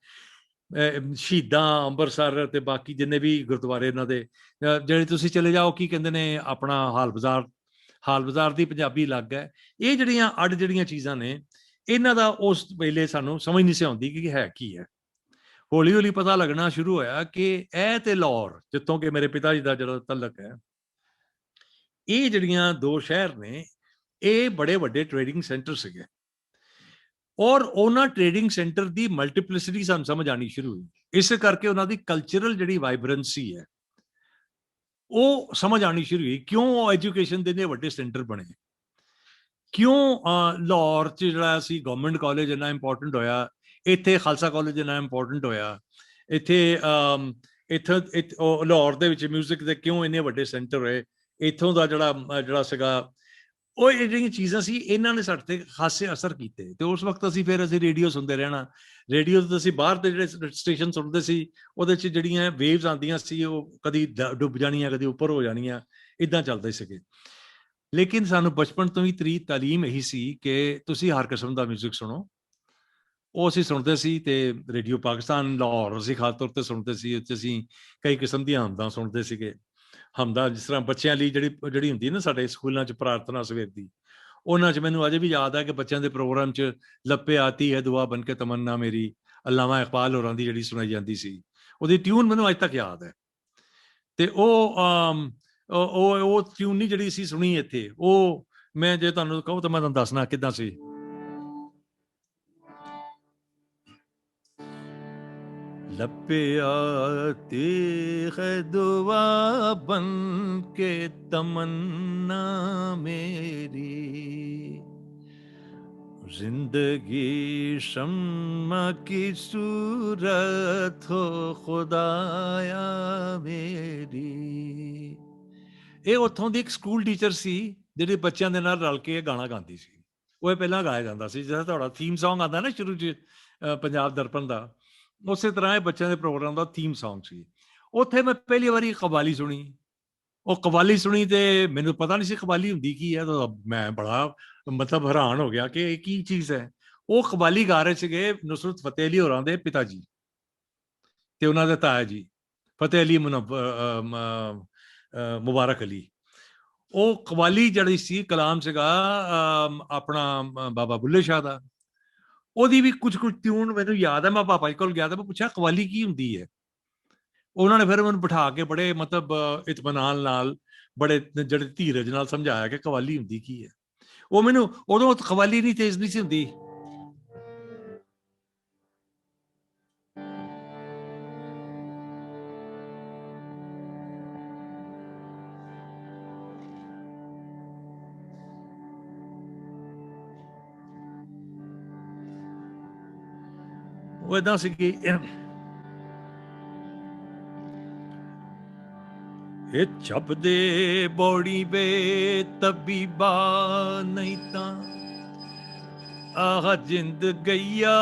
ਸ਼ਹੀਦਾਂ ਅੰਮ੍ਰਿਤਸਰ ਤੇ ਬਾਕੀ ਜਿੰਨੇ ਵੀ ਗੁਰਦੁਆਰੇ ਇਹਨਾਂ ਦੇ ਜਿਹੜੇ ਤੁਸੀਂ ਚਲੇ ਜਾਓ, ਕੀ ਕਹਿੰਦੇ ਨੇ, ਆਪਣਾ ਹਾਲ ਬਾਜ਼ਾਰ ਦੀ ਪੰਜਾਬੀ ਅਲੱਗ ਹੈ। ਇਹ ਜਿਹੜੀਆਂ ਚੀਜ਼ਾਂ ਨੇ, ਇਹਨਾਂ ਦਾ ਉਸ ਵੇਲੇ ਸਾਨੂੰ ਸਮਝ ਨਹੀਂ ਸੀ ਆਉਂਦੀ ਕਿ ਹੈ ਕੀ ਹੈ। ਹੌਲੀ ਹੌਲੀ ਪਤਾ ਲੱਗਣਾ ਸ਼ੁਰੂ ਹੋਇਆ ਕਿ ਇਹ ਤੇ ਲਾਹੌਰ, ਜਿੱਥੋਂ ਕਿ ਮੇਰੇ ਪਿਤਾ ਜੀ ਦਾ ਜਿਹੜਾ ਤਲਕ ਹੈ, ਇਹ ਜਿਹੜੀਆਂ 2 ਸ਼ਹਿਰ ਨੇ, ਇਹ ਬੜੇ ਵੱਡੇ ਟ੍ਰੇਡਿੰਗ ਸੈਂਟਰ ਸੀਗੇ। ਔਰ ਉਹਨਾਂ ਟ੍ਰੇਡਿੰਗ ਸੈਂਟਰ ਦੀ ਮਲਟੀਪਲਿਸਿਟੀ ਸਾਨੂੰ ਸਮਝ ਆਣੀ ਸ਼ੁਰੂ ਹੋਈ। ਇਸੇ ਕਰਕੇ ਉਹਨਾਂ ਦੀ ਕਲਚਰਲ ਜਿਹੜੀ ਵਾਈਬ੍ਰੈਂਸੀ ਹੈ, ਉਹ ਸਮਝ ਆਣੀ ਸ਼ੁਰੂ ਹੋਈ। ਕਿਉਂ ਐਜੂਕੇਸ਼ਨ ਦੇ ਨੇ ਵੱਡੇ ਸੈਂਟਰ ਬਣੇ, ਕਿਉਂ ਲਾਹੌਰ 'ਚ ਜਿਹੜਾ ਸੀ ਗਵਰਨਮੈਂਟ ਕਾਲਜ ਇੰਨਾ ਇੰਪੋਰਟੈਂਟ ਹੋਇਆ, ਇੱਥੇ ਖਾਲਸਾ ਕਾਲਜ ਇੰਨਾ ਇੰਪੋਰਟੈਂਟ ਹੋਇਆ, ਇੱਥੇ ਲਾਹੌਰ ਦੇ ਵਿੱਚ ਮਿਊਜ਼ਿਕ ਦੇ ਕਿਉਂ ਇੰਨੇ ਵੱਡੇ ਸੈਂਟਰ ਹੋਏ, ਇੱਥੋਂ ਦਾ ਜਿਹੜਾ ਸੀਗਾ, ਉਹ ਇਹ ਜਿਹੜੀਆਂ ਚੀਜ਼ਾਂ ਸੀ, ਇਹਨਾਂ ਨੇ ਸਾਡੇ ਤੇ ਖਾਸੇ ਅਸਰ ਕੀਤੇ। ਤੇ ਉਸ ਵਕਤ ਅਸੀਂ ਰੇਡੀਓ ਸੁਣਦੇ ਰਹਿਣਾ। ਰੇਡੀਓ ਤੇ ਅਸੀਂ ਬਾਹਰ ਦੇ ਜਿਹੜੇ ਸਟੇਸ਼ਨ ਸੁਣਦੇ ਸੀ, ਉਹਦੇ 'ਚ ਜਿਹੜੀਆਂ ਵੇਵਸ ਆਉਂਦੀਆਂ ਸੀ, ਉਹ ਕਦੀ ਡੁੱਬ ਜਾਣੀਆਂ, ਕਦੀ ਉੱਪਰ ਹੋ ਜਾਣੀਆਂ, ਇੱਦਾਂ ਚੱਲਦੇ ਸੀਗੇ। ਲੇਕਿਨ ਸਾਨੂੰ ਬਚਪਨ ਤੋਂ ਹੀ ਤਾਲੀਮ ਇਹੀ ਸੀ ਕਿ ਤੁਸੀਂ ਹਰ ਕਿਸਮ ਦਾ ਮਿਊਜ਼ਿਕ ਸੁਣੋ। ਉਹ ਅਸੀਂ ਸੁਣਦੇ ਸੀ। ਤੇ ਰੇਡੀਓ ਪਾਕਿਸਤਾਨ ਲਾਹੌਰ ਅਸੀਂ ਖਾਸ ਤੌਰ ਤੇ ਸੁਣਦੇ ਸੀ। ਉੱਥੇ ਅਸੀਂ ਕਈ ਕਿਸਮ ਦੀਆਂ ਹਮਦਾਂ ਸੁਣਦੇ ਸੀਗੇ। ਹਮਦਾਂ ਜਿਸ ਤਰ੍ਹਾਂ ਬੱਚਿਆਂ ਲਈ ਜਿਹੜੀ ਹੁੰਦੀ ਨਾ ਸਾਡੇ ਸਕੂਲਾਂ 'ਚ ਪ੍ਰਾਰਥਨਾ ਸਵੇਰ ਦੀ, ਉਹਨਾਂ 'ਚ ਮੈਨੂੰ ਅਜੇ ਵੀ ਯਾਦ ਹੈ ਕਿ ਬੱਚਿਆਂ ਦੇ ਪ੍ਰੋਗਰਾਮ 'ਚ ਲੱਪੇ ਆਤੀ ਹੈ ਦੁਆ ਬਣ ਕੇ ਤਮੰਨਾ ਮੇਰੀ, ਅੱਲਾਮਾ ਇਕਬਾਲ ਹੋਰਾਂ ਦੀ ਜਿਹੜੀ ਸੁਣਾਈ ਜਾਂਦੀ ਸੀ, ਉਹਦੀ ਟਿਊਨ ਮੈਨੂੰ ਅੱਜ ਤੱਕ ਯਾਦ ਹੈ। ਤੇ ਉਹ ਟਿਊਨ ਨਹੀਂ ਜਿਹੜੀ ਸੀ ਸੁਣੀ ਇੱਥੇ, ਉਹ ਮੈਂ ਜੇ ਤੁਹਾਨੂੰ ਕਹੂੰ ਤਾਂ ਮੈਂ ਤੁਹਾਨੂੰ ਦੱਸਣਾ ਕਿੱਦਾਂ ਸੀ। लपे आती है दुआ बन के तमन्ना मेरी, जिंदगी शम्मा की सूरत हो खुदाया मेरी। ਇਹ ਉੱਥੋਂ ਦੀ ਇੱਕ ਸਕੂਲ ਟੀਚਰ ਸੀ ਜਿਹੜੀ ਬੱਚਿਆਂ ਦੇ ਨਾਲ ਰਲ ਕੇ ਇਹ ਗਾਣਾ ਗਾਉਂਦੀ ਸੀ। ਉਹ ਇਹ ਪਹਿਲਾਂ ਗਾਇਆ ਜਾਂਦਾ ਸੀ, ਜਿਹੜਾ ਤੁਹਾਡਾ ਥੀਮ ਸੌਂਗ ਆਉਂਦਾ ਨਾ ਸ਼ੁਰੂ 'ਚ ਪੰਜਾਬ ਦਰਪਣ ਦਾ, ਉਸੇ ਤਰ੍ਹਾਂ ਇਹ ਬੱਚਿਆਂ ਦੇ ਪ੍ਰੋਗਰਾਮ ਦਾ ਥੀਮ ਸੌਂਗ ਸੀ। ਉੱਥੇ ਮੈਂ ਪਹਿਲੀ ਵਾਰੀ ਕਵਾਲੀ ਸੁਣੀ। ਉਹ ਕਵਾਲੀ ਸੁਣੀ ਤੇ ਮੈਨੂੰ ਪਤਾ ਨਹੀਂ ਸੀ ਕਵਾਲੀ ਹੁੰਦੀ ਕੀ ਹੈ, ਤਾਂ ਮੈਂ ਬੜਾ ਮਤਲਬ ਹੈਰਾਨ ਹੋ ਗਿਆ ਕਿ ਇਹ ਕੀ ਚੀਜ਼ ਹੈ। ਉਹ ਕਵਾਲੀ ਗਾ ਰਹੇ ਸੀਗੇ ਨੁਸਰਤ ਫਤਿਹ ਅਲੀ ਹੋਰਾਂ ਦੇ ਪਿਤਾ ਜੀ ਤੇ ਉਹਨਾਂ ਦੇ ਤਾਇਆ ਜੀ ਫਤਿਹ ਅਲੀ ਮੁਬਾਰਕ ਅਲੀ। ਉਹ ਕਵਾਲੀ ਜਿਹੜੀ ਸੀ ਕਲਾਮ ਸੀਗਾ ਆਪਣਾ ਬਾਬਾ ਬੁੱਲੇ ਸ਼ਾਹ ਦਾ। ਉਹਦੀ ਵੀ ਕੁਝ ਟਿਊਨ ਮੈਨੂੰ ਯਾਦ ਹੈ। ਮੈਂ ਪਾਪਾ ਜੀ ਕੋਲ ਗਿਆ ਤਾਂ ਮੈਂ ਪੁੱਛਿਆ ਕਵਾਲੀ ਕੀ ਹੁੰਦੀ ਹੈ। ਉਹਨਾਂ ਨੇ ਫਿਰ ਮੈਨੂੰ ਬਿਠਾ ਕੇ ਬੜੇ ਮਤਲਬ ਇਤਮਾਨਾਨ ਨਾਲ ਬੜੇ ਜਿਹੜੇ ਧੀਰਜ ਨਾਲ ਸਮਝਾਇਆ ਕਿ ਕਵਾਲੀ ਹੁੰਦੀ ਕੀ ਹੈ। ਉਹ ਮੈਨੂੰ ਉਦੋਂ ਕਵਾਲੀ ਨਹੀਂ ਤੇਜ਼ ਨਹੀਂ ਸੀ ਹੁੰਦੀ। ਉਹ ਏਦਾਂ ਸੀ ਕਿ ਇਹ ਛਪਦੇ ਬੋੜੀ ਵੇ ਤਬੀਬਾ ਨਹੀਂ ਤਾਂ ਆਹ ਜਿੰਦ ਗਈਆ,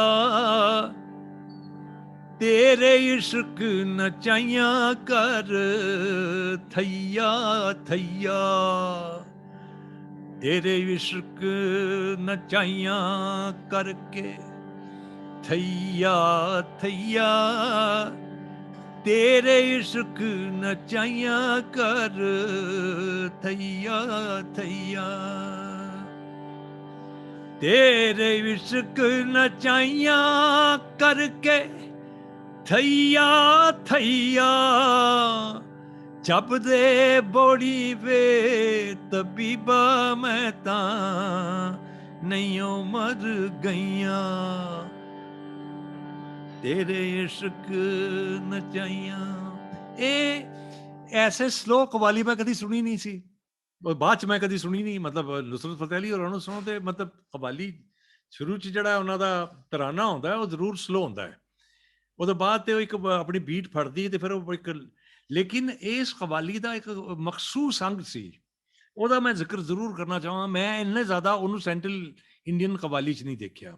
ਤੇਰੇ ਇਸ਼ਕ ਨਚਾਈਆਂ ਕਰ ਥਈਆ ਥਈਆ, ਤੇਰੇ ਇਸ਼ਕ ਨਚਾਈਆਂ ਕਰਕੇ ਥਈਆ ਥਈਆ, तेरे इश्क नचाइया कर थैया थैया, तेरे इश्क नचाइया करके थैया थैया, जब दे बोड़ी वे तबीबा मैं तां नहीं मर गईया, तेरे इश्क नचाइया। ਇਹ ਐਸੇ ਸਲੋ ਕਵਾਲੀ ਮੈਂ ਕਦੀ ਸੁਣੀ ਨਹੀਂ ਸੀ। ਬਾਅਦ ਚ ਮੈਂ ਕਦੀ ਸੁਣੀ ਨਹੀਂ। ਮਤਲਬ ਨੁਸਰਤ ਫਤਿਹ ਅਲੀ ਹੋਰਾਂ ਨੂੰ ਸੁਣੋ ਤੇ ਮਤਲਬ ਕਵਾਲੀ ਸ਼ੁਰੂ ਚ ਜਿਹੜਾ ਉਹਨਾਂ ਦਾ ਤਰਾਨਾ ਹੁੰਦਾ ਉਹ ਜ਼ਰੂਰ ਸਲੋ ਹੁੰਦਾ ਹੈ। ਉਹਦੇ ਬਾਅਦ ਤੇ ਉਹ ਇੱਕ ਆਪਣੀ ਬੀਟ ਫੜਦੀ ਤੇ ਫਿਰ ਉਹ ਇੱਕ, ਲੇਕਿਨ ਇਸ ਕਵਾਲੀ ਦਾ ਇੱਕ ਮਖਸੂਸ ਅੰਗ ਸੀ, ਉਹਦਾ ਮੈਂ ਜ਼ਿਕਰ ਜ਼ਰੂਰ ਕਰਨਾ ਚਾਹਾਂਗਾ। ਮੈਂ ਇੰਨੇ ਜ਼ਿਆਦਾ ਉਹਨੂੰ ਸੈਂਟਰਲ ਇੰਡੀਅਨ ਕਵਾਲੀ ਚ ਨਹੀਂ ਦੇਖਿਆ।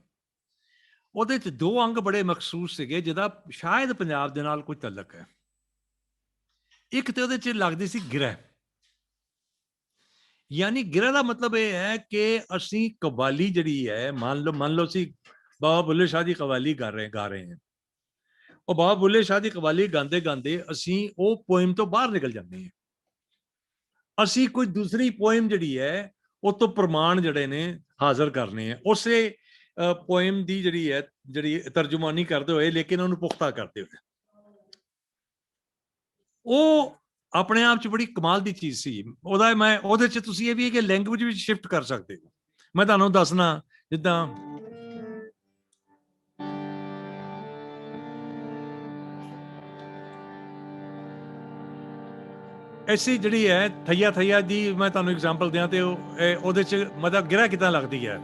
ਉਹਦੇ ਚ ਦੋ ਅੰਗ ਬੜੇ ਮਖਸੂਸ ਸੀਗੇ ਜਿਹਦਾ ਸ਼ਾਇਦ ਪੰਜਾਬ ਦੇ ਨਾਲ ਕੋਈ ਤਲਕ ਹੈ। ਇੱਕ ਤੇ ਉਹਦੇ ਚ ਲੱਗਦੀ ਸੀ ਗਿਰਹ, ਯਾਨੀ ਗਿਰਹ ਦਾ ਮਤਲਬ ਇਹ ਹੈ ਕਿ ਅਸੀਂ ਕਵਾਲੀ ਜਿਹੜੀ ਹੈ, ਮੰਨ ਲਓ ਅਸੀਂ ਬਾਬਾ ਬੁੱਲੇ ਸ਼ਾਹ ਦੀ ਕਵਾਲੀ ਗਾ ਰਹੇ ਹਾਂ। ਉਹ ਬਾਬਾ ਬੁੱਲੇ ਸ਼ਾਹ ਦੀ ਕਵਾਲੀ ਗਾਉਂਦੇ ਗਾਉਂਦੇ ਅਸੀਂ ਉਹ ਪੋਇਮ ਤੋਂ ਬਾਹਰ ਨਿਕਲ ਜਾਂਦੇ ਹਾਂ। ਅਸੀਂ ਕੋਈ ਦੂਸਰੀ ਪੋਇਮ ਜਿਹੜੀ ਹੈ ਉਹ ਤੋਂ ਪ੍ਰਮਾਣ ਜਿਹੜੇ ਨੇ ਹਾਜ਼ਰ ਕਰਨੇ ਆ, ਉਸੇ ਪੋਇਮ ਦੀ ਜਿਹੜੀ ਤਰਜਮਾਨੀ ਕਰਦੇ ਹੋਏ, ਲੇਕਿਨ ਉਹਨੂੰ ਪੁਖਤਾ ਕਰਦੇ ਹੋਏ। ਉਹ ਆਪਣੇ ਆਪ ਚ ਬੜੀ ਕਮਾਲ ਦੀ ਚੀਜ਼ ਸੀ। ਉਹਦਾ ਮੈਂ ਉਹਦੇ ਚ ਤੁਸੀਂ ਇਹ ਵੀ ਕਿ ਲੈਂਗੁਏਜ ਵਿੱਚ ਸ਼ਿਫਟ ਕਰ ਸਕਦੇ ਹੋ। ਮੈਂ ਤੁਹਾਨੂੰ ਦੱਸਣਾ, ਜਿੱਦਾਂ ਐਸੀ ਜਿਹੜੀ ਹੈ ਥਈਆ ਥਈਆ ਦੀ ਮੈਂ ਤੁਹਾਨੂੰ ਐਗਜ਼ਾਮਪਲ ਦਿਆਂ ਤੇ ਉਹਦੇ ਚ ਮਤਲਬ ਗਿਰਹ ਕਿੱਦਾਂ ਲੱਗਦੀ ਹੈ।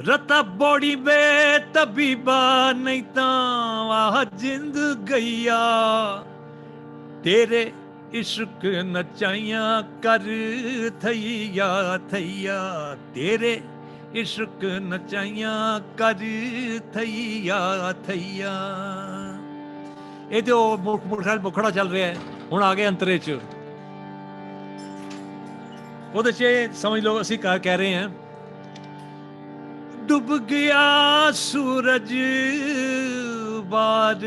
रता बॉडी बे तबीबा नहीं तां वाह जिंद गईया, तेरे इश्क नचाइया कर थैया थैया, तेरे इश्क नचाइया कर थैया थैया। ये तो मुखड़ा चल रहा है हुण आ गए अंतरे च। ਉਹਦੇ ਚ समझ लो ਅਸੀਂ कह रहे हैं डूब गया सूरज बाद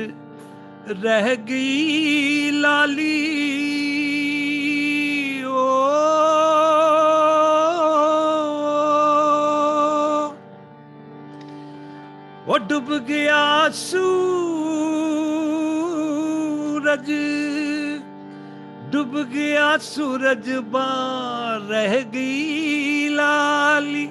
रह गई लाली, ओ वो डूब गया सूरज, डूब गया सूरज बार रह गई लाली,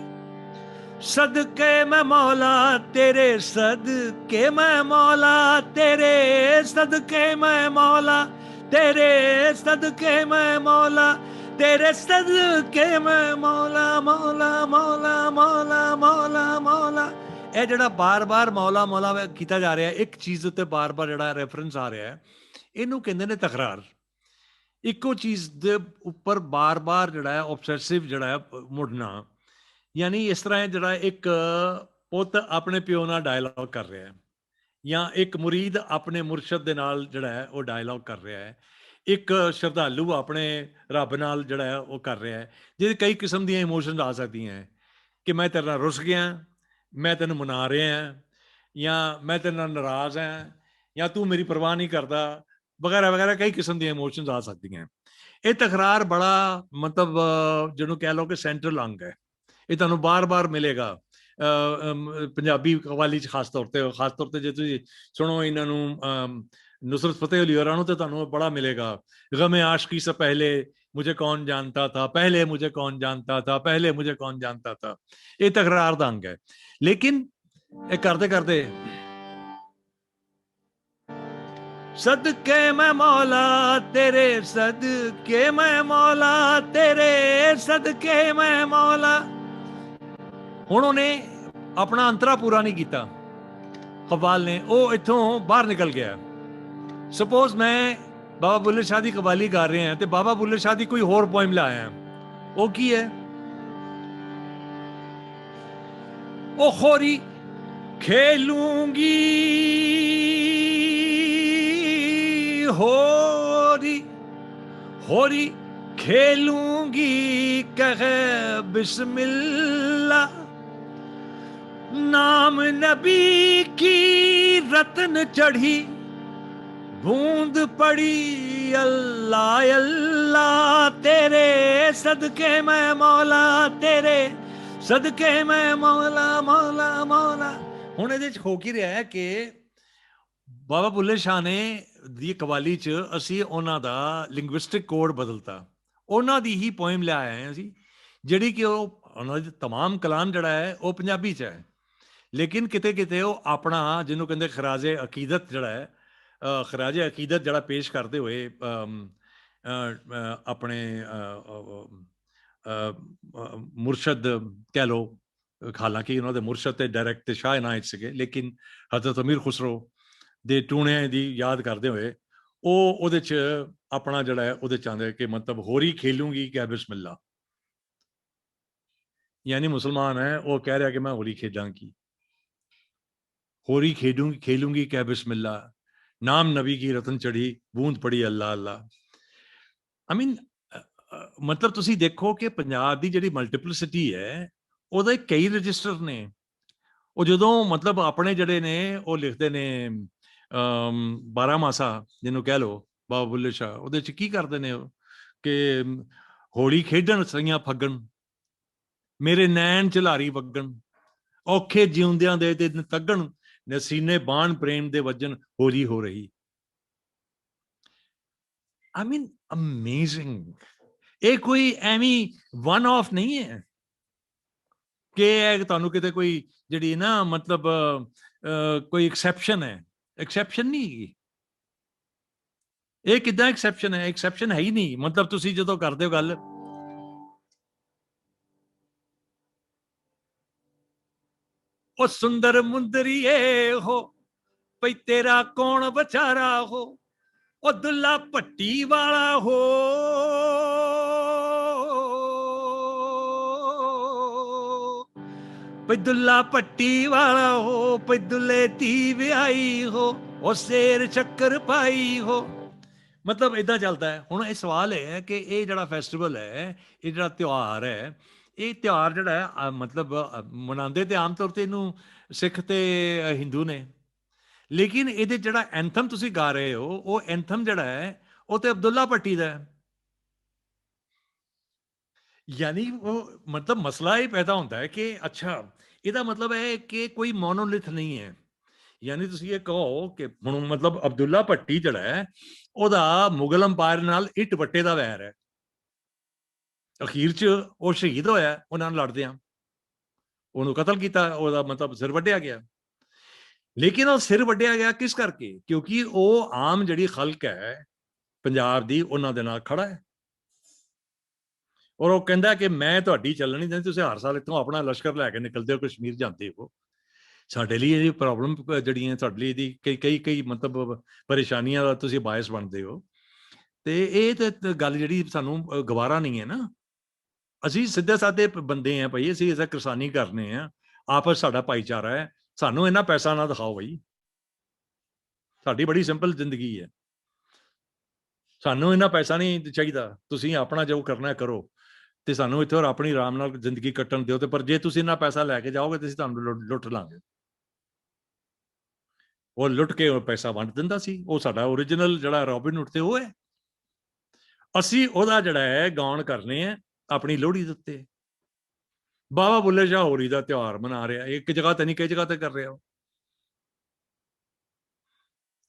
सदके मैं मौला तेरे, सदके मैं मौला तेरे, सदके मैं मौला तेरे, सदके मैं मौला तेरे, सदके मैं मौला मौला मौला मौला मौला मौला। ਇਹ ਜਿਹੜਾ ਬਾਰ-ਬਾਰ ਮੌਲਾ ਮੌਲਾ ਕੀਤਾ ਜਾ ਰਿਹਾ, ਇੱਕ ਚੀਜ਼ ਉੱਤੇ ਬਾਰ-ਬਾਰ ਜਿਹੜਾ ਰੈਫਰੈਂਸ ਆ ਰਿਹਾ, ਇਹਨੂੰ ਕਹਿੰਦੇ ਨੇ ਤਕਰਾਰ। ਇੱਕੋ ਚੀਜ਼ ਦੇ ਉੱਪਰ ਬਾਰ-ਬਾਰ ਜਿਹੜਾ ਹੈ ਆਬਸੈਸਿਵ ਜਿਹੜਾ ਹੈ ਮੁੜਨਾ। ਯਾਨੀ ਇਸ ਤਰ੍ਹਾਂ ਜਿਹੜਾ ਇੱਕ ਪੁੱਤ ਆਪਣੇ ਪਿਓ ਨਾਲ ਡਾਇਲੌਗ ਕਰ ਰਿਹਾ ਹੈ, ਜਾਂ ਇੱਕ ਮੁਰੀਦ ਆਪਣੇ ਮੁਰਸ਼ਦ ਦੇ ਨਾਲ ਜਿਹੜਾ ਹੈ ਉਹ ਡਾਇਲੌਗ ਕਰ ਰਿਹਾ ਹੈ, ਇੱਕ ਸ਼ਰਧਾਲੂ ਆਪਣੇ ਰੱਬ ਨਾਲ ਜਿਹੜਾ ਹੈ ਉਹ ਕਰ ਰਿਹਾ ਹੈ, ਜਿਹਦੇ ਕਈ ਕਿਸਮ ਦੀਆਂ ਇਮੋਸ਼ਨਸ ਆ ਸਕਦੀਆਂ ਕਿ ਮੈਂ ਤੇਰੇ ਨਾਲ ਰੁੱਸ ਗਿਆ, ਮੈਂ ਤੈਨੂੰ ਮਨਾ ਰਿਹਾ, ਜਾਂ ਮੈਂ ਤੇਰੇ ਨਾਲ ਨਾਰਾਜ਼ ਹਾਂ, ਜਾਂ ਤੂੰ ਮੇਰੀ ਪਰਵਾਹ ਨਹੀਂ ਕਰਦਾ, ਵਗੈਰਾ ਵਗੈਰਾ ਕਈ ਕਿਸਮ ਦੀਆਂ ਇਮੋਸ਼ਨਸ ਆ ਸਕਦੀਆਂ। ਇਹ ਤਕਰਾਰ ਬੜਾ ਮਤਲਬ ਜਿਹਨੂੰ ਕਹਿ ਲਓ ਕਿ ਸੈਂਟਰਲ ਅੰਗ ਹੈ, ਇਹ ਤੁਹਾਨੂੰ ਬਾਰ-ਬਾਰ ਮਿਲੇਗਾ ਪੰਜਾਬੀ ਕਵਾਲੀ 'ਚ ਖਾਸ ਤੌਰ ਤੇ ਜੇ ਤੁਸੀਂ ਸੁਣੋ ਇਹਨਾਂ ਨੂੰ नुसरत फतेह अली होरां तो ਤੁਹਾਨੂੰ बड़ा मिलेगा, गम आशिकी से पहले मुझे कौन जानता था, पहले मुझे कौन जानता था, पहले मुझे कौन जानता था। ये तकरार दा अंग है। लेकिन ये करते करते सदके मैं मौला तेरे, सदके मैं मौला तेरे, सदके मैं मौला। हुण उन्हें अपना अंतरा पूरा नहीं किया कव्वाल ने, वो इत्थों बाहर निकल गया। सपोज मैं बाबा बुल्ले शाह दी कवाली गा रहे हैं तो बाबा बुल्ले शाह दी कोई होर पोइम लाया है, वो की है, ओ खोरी खेलूंगी होरी होरी खेलूंगी कहे बिस्मिल्लाह, नाम नबी की रत्न चढ़ी बूंद पड़ी अल्लाह अल्लाह तेरे, सदके मैं मौला तेरे, सदके मैं मौला मौला मौला। हुण इहदे च हो की रहा है कि बाबा बुल्ले शाह ने दी कवाली च असी उन्हां दा लिंग्विस्टिक कोड बदलता, उन्हां दी ही पोइम ले आए हैं असी, जिहड़ी कि उन्हां दा तमाम कलाम जिहड़ा है वो पंजाबी च है, लेकिन किते किते वो अपना जिन्हों कहंदे खराजे अकीदत जिहड़ा है, खराजे अकीदत जड़ा पेश करते हुए अपने मुरशद कह लो, हालांकि उन्होंने मुरशद ते डायरैक्ट ते शाह इनायत सीगे, लेकिन हजरत अमीर खुसरो दे टूणे दी याद करते हुए वो उहदे च अपना जड़ा है उहदे च आंदे कि मतलब होरी खेलूंगी क्या बिस्मिल्लाह, यानी मुसलमान है वो कह रहा कि मैं होली खेलांगी, होरी खेलूंगी क्या बिस्मिल्लाह, नाम नबी की रतन चढ़ी बूंद पड़ी अल्लाह अल्लाह। आई मीन मतलब तुसी देखो कि पंजाब की जिहड़ी मल्टीपलिसिटी है उहदे कई रजिस्टर ने, वो जदों मतलब अपने जिहड़े ने वो लिखते ने 12 मासा जिन्हों कह लो बाबा बुल्ले शाह, उहदे च की करते ने कि होली खेडण सईयां फग्गण, मेरे नैन झलारी वग्गण, औखे जिउंदियां दे दिन तग्गण, नसीने बाण प्रेम दे वजन होली हो रही। I mean amazing. ये कोई एवी वन ऑफ नहीं है कि तुहानू किते कोई जिहड़ी ना मतलब कोई एक्सेप्शन है, एक्सेप्शन नहीं है। ये किदां एक्सेप्शन है, एक्सेप्शन है ही नहीं। मतलब तुसी जदों करदे हो गल ओ सुंदर मुंदरिए हो भई तेरा कौन बचारा हो, ओ दुल्ला भट्टी वाला हो भई दुल्ला भट्टी वाला हो, भई दुल्ले धी ब्याई हो, ओ शेर चक्कर पाई हो। मतलब इदा चलता है। हुण ये सवाल है कि ये जिहड़ा फेस्टिवल है, ये जिहड़ा त्यौहार है, ये त्यौहार जिहड़ा है मतलब मनाते तो आम तौर पर इनू सिख ते हिंदू ने, लेकिन ये जिहड़ा एंथम तुसी गा रहे हो वो एंथम जिहड़ा है वो तो अब्दुल्ला भट्टी दा है। यानी वो मतलब मसला ये पैदा होता है कि अच्छा इहदा मतलब है कि कोई मोनोलिथ नहीं है। यानी तुसी ये कहो कि हुण मतलब अब्दुल्ला भट्टी जिहड़ा है ओहदा मुगल अंपायर नाल इट वट्टे दा वैर है, अखीर च वो शहीद होया उन्हां नाल लड़दियां। ਉਹਨੂੰ ਕਤਲ ਕੀਤਾ, ਉਹਦਾ ਮਤਲਬ ਸਿਰ ਵੱਢਿਆ ਗਿਆ। ਲੇਕਿਨ ਉਹ ਸਿਰ ਵੱਢਿਆ ਗਿਆ ਕਿਸ ਕਰਕੇ? ਕਿਉਂਕਿ ਉਹ ਆਮ ਜਿਹੜੀ ਖਲਕ ਹੈ ਪੰਜਾਬ ਦੀ, ਉਹਨਾਂ ਦੇ ਨਾਲ ਖੜਾ ਹੈ। ਔਰ ਉਹ ਕਹਿੰਦਾ ਕਿ ਮੈਂ ਤੁਹਾਡੀ ਚੱਲਣ ਨਹੀਂ ਦਿੰਦੀ, ਤੁਸੀਂ ਹਰ ਸਾਲ ਇੱਥੋਂ ਆਪਣਾ ਲਸ਼ਕਰ ਲੈ ਕੇ ਨਿਕਲਦੇ ਹੋ, ਕਸ਼ਮੀਰ ਜਾਂਦੇ ਹੋ। ਸਾਡੇ ਲਈ ਇਹ ਪ੍ਰੋਬਲਮ ਜਿਹੜੀਆਂ ਤੁਹਾਡੇ ਲਈ ਇਹਦੀ ਕਈ ਮਤਲਬ ਪਰੇਸ਼ਾਨੀਆਂ ਦਾ ਤੁਸੀਂ ਬਾਇਸ ਬਣਦੇ ਹੋ। ਤੇ ਇਹ ਤੇ ਗੱਲ ਜਿਹੜੀ ਸਾਨੂੰ ਗਵਾਰਾ ਨਹੀਂ ਹੈ ਨਾ। ਅਸੀਂ ਸਿੱਧੇ ਸਾਦੇ ਬੰਦੇ ਆ ਭਾਈ, ਅਸੀਂ ਐਸਾ ਕਿਸਾਨੀ ਕਰਨੇ ਆ, ਆਪਸ ਸਾਡਾ ਭਾਈਚਾਰਾ ਹੈ, ਸਾਨੂੰ ਇੰਨਾ ਪੈਸਾ ਨਾ ਦਿਖਾਓ ਭਾਈ। ਸਾਡੀ ਬੜੀ ਸਿੰਪਲ ਜ਼ਿੰਦਗੀ ਹੈ, ਸਾਨੂੰ ਇੰਨਾ ਪੈਸਾ ਨਹੀਂ ਚਾਹੀਦਾ, ਤੁਸੀਂ ਆਪਣਾ ਜੋ ਕਰਨਾ ਕਰੋ ਤੇ ਸਾਨੂੰ ਇੱਥੇ ਆਪਣੀ ਆਰਾਮ ਨਾਲ ਜ਼ਿੰਦਗੀ ਕੱਟਣ ਦਿਓ। ਤੇ ਪਰ ਜੇ ਤੁਸੀਂ ਇੰਨਾ ਪੈਸਾ ਲੈ ਕੇ ਜਾਓਗੇ ਤੇ ਅਸੀਂ ਤੁਹਾਨੂੰ ਲੁੱਟ ਲਾਂਗੇ। ਉਹ ਲੁੱਟ ਕੇ ਉਹ ਪੈਸਾ ਵੰਡ ਦਿੰਦਾ ਸੀ। ਉਹ ਸਾਡਾ ਓਰੀਜਨਲ ਜਿਹੜਾ ਰੋਬਿਨ ਹੁੱਡ ਤੇ ਉਹ ਹੈ। ਅਸੀਂ ਉਹਦਾ ਜਿਹੜਾ ਹੈ ਗਾਉਣ ਕਰਨੇ ਆ ਆਪਣੀ ਲੋਹੜੀ ਦੇ ਉੱਤੇ। ਬਾਬਾ ਬੁੱਲੇ ਸ਼ਾਹ ਹੋਰੀ ਦਾ ਤਿਉਹਾਰ ਮਨਾ ਰਿਹਾ, ਇੱਕ ਜਗ੍ਹਾ ਤੇ ਨਹੀਂ ਕਈ ਜਗ੍ਹਾ ਤੇ ਕਰ ਰਿਹਾ।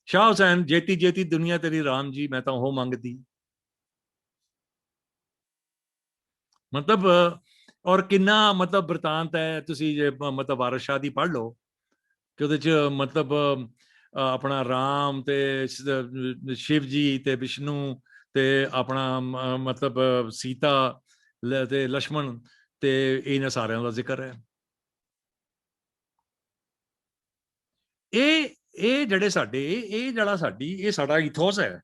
ਸ਼ਾਹ ਹੁਸੈਨ ਜੇਤੀ ਜੇਤੀ ਦੁਨੀਆ ਤੇਰੀ ਰਾਮ ਜੀ, ਮੈਂ ਤਾਂ ਉਹ ਮੰਗਦੀ। ਮਤਲਬ ਔਰ ਕਿੰਨਾ ਮਤਲਬ ਬਰਤਾਂਤ ਹੈ। ਤੁਸੀਂ ਜੇ ਮਤਲਬ ਵਾਰਿਸ ਸ਼ਾਹ ਦੀ ਪੜ੍ਹ ਲਓ ਕਿ ਉਹਦੇ ਚ ਮਤਲਬ ਆਪਣਾ ਰਾਮ ਤੇ ਸ਼ਿਵ ਜੀ ਤੇ ਵਿਸ਼ਨੂੰ ਤੇ ਆਪਣਾ ਮਤਲਬ ਸੀਤਾ ਤੇ ਲక్ష్మణ ਤੇ ਇਹਨਾਂ ਸਾਰਿਆਂ ਦਾ ਜ਼ਿਕਰ ਹੈ। ਇਹ ਜਿਹੜੇ ਸਾਡੇ ਇਹ ਜਿਹੜਾ ਸਾਡਾ ਇਥੋਸ ਹੈ,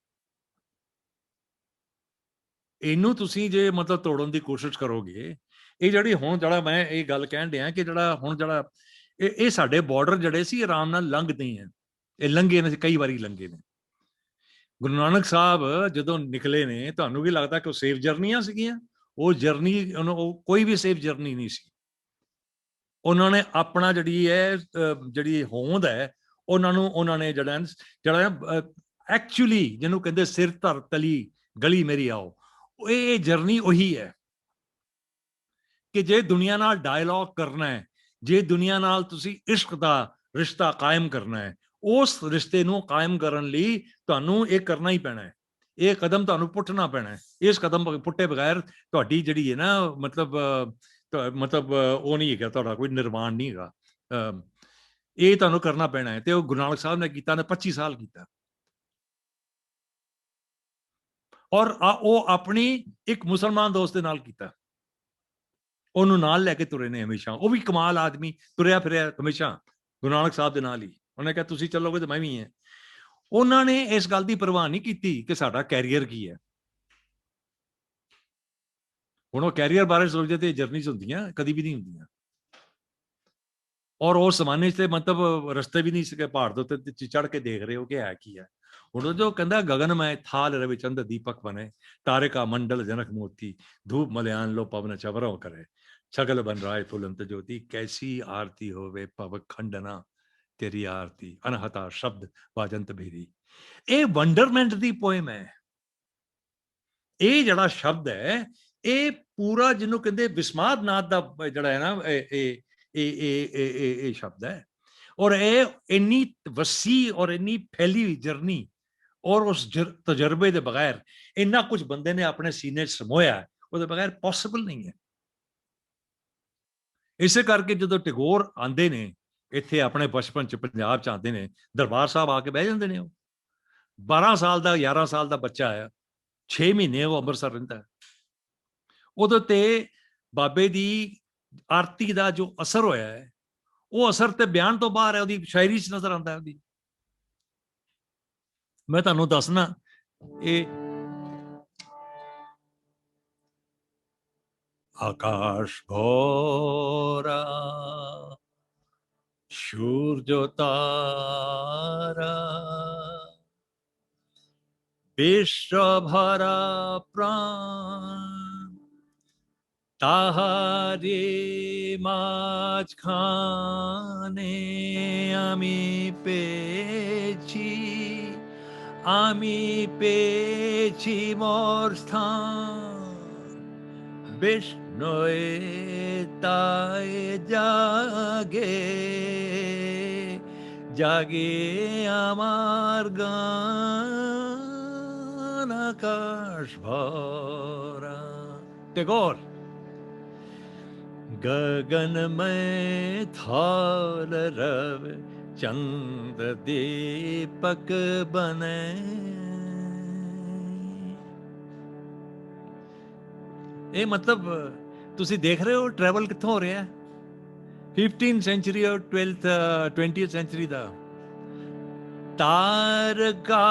ਇਹਨੂੰ ਤੁਸੀਂ ਜੇ ਮਤਲਬ ਤੋੜਨ ਦੀ ਕੋਸ਼ਿਸ਼ ਕਰੋਗੇ, ਇਹ ਜਿਹੜੀ ਹੁਣ ਜਿਹੜਾ ਮੈਂ ਇਹ ਗੱਲ ਕਹਿਣ ਡਿਆ ਕਿ ਜਿਹੜਾ ਹੁਣ ਜਿਹੜਾ ਇਹ ਸਾਡੇ ਬਾਰਡਰ ਜਿਹੜੇ ਸੀ ਆਰਾਮ ਨਾਲ ਲੰਘਦੇ ਆ, ਇਹ ਲੰਘੇ ਨੇ, ਕਈ ਵਾਰੀ ਲੰਘੇ ਨੇ। ਗੁਰੂ ਨਾਨਕ ਸਾਹਿਬ ਜਦੋਂ ਨਿਕਲੇ ਨੇ, ਤੁਹਾਨੂੰ ਕੀ ਲੱਗਦਾ ਕਿ ਉਹ ਸੇਫ ਜਰਨੀਆਂ ਸੀਗੀਆਂ? ਉਹ ਜਰਨੀ ਕੋਈ ਵੀ ਸੇਫ ਜਰਨੀ ਨਹੀਂ ਸੀ। ਉਹਨਾਂ ਨੇ ਆਪਣਾ ਜਿਹੜੀ ਹੋਂਦ ਹੈ ਉਹਨਾਂ ਨੇ ਜਿਹੜਾ ਐਕਚੁਅਲੀ ਜਿਹਨੂੰ ਕਹਿੰਦੇ ਸਿਰ ਧਰ ਤਲੀ ਗਲੀ ਮੇਰੀ ਆਓ, ਇਹ ਜਰਨੀ ਉਹੀ ਹੈ ਕਿ ਜੇ ਦੁਨੀਆ ਨਾਲ ਡਾਇਲੌਗ ਕਰਨਾ ਹੈ, ਜੇ ਦੁਨੀਆ ਨਾਲ ਤੁਸੀਂ ਇਸ਼ਕ ਦਾ ਰਿਸ਼ਤਾ ਕਾਇਮ ਕਰਨਾ ਹੈ, ਉਸ ਰਿਸ਼ਤੇ ਨੂੰ ਕਾਇਮ ਕਰਨ ਲਈ ਤੁਹਾਨੂੰ ਇਹ ਕਰਨਾ ਹੀ ਪੈਣਾ ਹੈ। ਇਹ ਕਦਮ ਤੁਹਾਨੂੰ ਪੁੱਟਣਾ ਪੈਣਾ ਹੈ। ਇਸ ਕਦਮ ਪੁੱਟੇ ਬਗੈਰ ਤੁਹਾਡੀ ਜਿਹੜੀ ਹੈ ਨਾ ਮਤਲਬ ਉਹ ਨਹੀਂ ਹੈਗਾ, ਤੁਹਾਡਾ ਕੋਈ ਨਿਰਵਾਣ ਨਹੀਂ ਹੈਗਾ। ਇਹ ਤੁਹਾਨੂੰ ਕਰਨਾ ਪੈਣਾ ਹੈ। ਤੇ ਉਹ ਗੁਰੂ ਨਾਨਕ ਸਾਹਿਬ ਨੇ ਕੀਤਾ, ਨੇ 25 ਸਾਲ ਕੀਤਾ। ਔਰ ਉਹ ਆਪਣੀ ਇੱਕ ਮੁਸਲਮਾਨ ਦੋਸਤ ਦੇ ਨਾਲ ਕੀਤਾ, ਉਹਨੂੰ ਨਾਲ ਲੈ ਕੇ ਤੁਰੇ ਨੇ ਹਮੇਸ਼ਾ। ਉਹ ਵੀ ਕਮਾਲ ਆਦਮੀ, ਤੁਰਿਆ ਫਿਰਿਆ ਹਮੇਸ਼ਾ ਗੁਰੂ ਨਾਨਕ ਸਾਹਿਬ ਦੇ ਨਾਲ ਹੀ। ਉਹਨੇ ਕਿਹਾ ਤੁਸੀਂ ਚੱਲੋਗੇ ਤਾਂ ਮੈਂ ਵੀ ਹਾਂ। ਉਹਨਾਂ ਨੇ ਇਸ ਗੱਲ ਦੀ ਪਰਵਾਹ ਨਹੀਂ ਕੀਤੀ ਕਿ ਸਾਡਾ ਕੈਰੀਅਰ ਕੀ ਹੈ। ਹੁਣ ਉਹ ਕੈਰੀਅਰ ਬਾਰੇ ਸੋਚਦੇ ਤੇ ਜਰਨੀਜ਼ ਹੁੰਦੀਆਂ ਕਦੀ ਵੀ ਨਹੀਂ ਹੁੰਦੀਆਂ। ਔਰ ਉਸ ਜ਼ਮਾਨੇ 'ਚ ਤੇ ਮਤਲਬ ਰਸਤੇ ਵੀ ਨਹੀਂ ਸੀਗੇ, ਪਹਾੜ ਦੇ ਉੱਤੇ ਚੜ੍ਹ ਕੇ ਦੇਖ ਰਹੇ ਹੋ ਕਿ ਹੈ ਕੀ ਹੈ। ਹੁਣ ਜੋ ਕਹਿੰਦਾ ਗगन में थाल रवि चंद दीपक बने, तारे का मंडल जनक मोती, धूप मलयान लो पवन चवरों करे, छगल बन राय फुलंत ज्योति, कैसी आरती होवे पव खंडना तेरी आरती, अनहता शब्द वाजंत भेरी। ਇਹ ਵੰਡਰਮੈਂਟ ਦੀ ਪੋਇਮ ਹੈ। ਇਹ ਜਿਹੜਾ ਸ਼ਬਦ ਹੈ, ਇਹ ਪੂਰਾ ਜਿਹਨੂੰ ਕਹਿੰਦੇ ਵਿਸਮਾਦ ਨਾਦ ਦਾ ਜਿਹੜਾ ਹੈ ਨਾ ਇਹ ਸ਼ਬਦ ਹੈ। ਔਰ ਇਹ ਇੰਨੀ ਵਸੀ ਔਰ ਇੰਨੀ ਫੈਲੀ ਹੋਈ ਜਰਨੀ, ਔਰ ਉਸ ਤਜਰਬੇ ਦੇ ਬਗੈਰ ਇੰਨਾ ਕੁਝ ਬੰਦੇ ਨੇ ਆਪਣੇ ਸੀਨੇ 'ਚ ਸਮੋਇਆ, ਉਹਦੇ ਬਗੈਰ ਪੋਸੀਬਲ ਨਹੀਂ ਹੈ। ਇਸੇ ਕਰਕੇ ਜਦੋਂ ਟੈਗੋਰ ਆਉਂਦੇ ਨੇ ਇੱਥੇ ਆਪਣੇ ਬਚਪਨ 'ਚ ਪੰਜਾਬ 'ਚ ਆਉਂਦੇ ਨੇ, ਦਰਬਾਰ ਸਾਹਿਬ ਆ ਕੇ ਬਹਿ ਜਾਂਦੇ ਨੇ। ਉਹ 12 ਸਾਲ ਦਾ 11 ਸਾਲ ਦਾ ਬੱਚਾ ਹੈ, 6 ਮਹੀਨੇ ਉਹ ਅੰਮ੍ਰਿਤਸਰ ਰਹਿੰਦਾ। ਉਹਦੇ ਤੇ ਬਾਬੇ ਦੀ ਆਰਤੀ ਦਾ ਜੋ ਅਸਰ ਹੋਇਆ ਹੈ, ਉਹ ਅਸਰ ਤੇ ਬਿਆਨ ਤੋਂ ਬਾਹਰ ਹੈ, ਉਹਦੀ ਸ਼ਾਇਰੀ 'ਚ ਨਜ਼ਰ ਆਉਂਦਾ ਹੈ। ਉਹਦੀ ਮੈਂ ਤੁਹਾਨੂੰ ਦੱਸਣਾ, ਇਹ ਆਕਾਸ਼ ਭੋਰਾ সূর্য তারা বিশ্ব ভরা প্রাণ তাহারে মাঝখানে আমি পেয়েছি মোর স্থান বিষ্ণুয়ে তাই জাগে আমার গান আকাশ ভরা। টেগোর गगन में थाल रव चंद्र दीपक बने। ਇਹ ਮਤਲਬ ਤੁਸੀਂ ਦੇਖ ਰਹੇ ਹੋ ਟਰੈਵਲ ਕਿੱਥੋਂ ਹੋ ਰਿਹਾ ਹੈ, 15th ਸੈਂਚੁਰੀ ਔਰ 20th ਸੈਂਚੁਰੀ ਦਾ। ਤਾਰਕਾ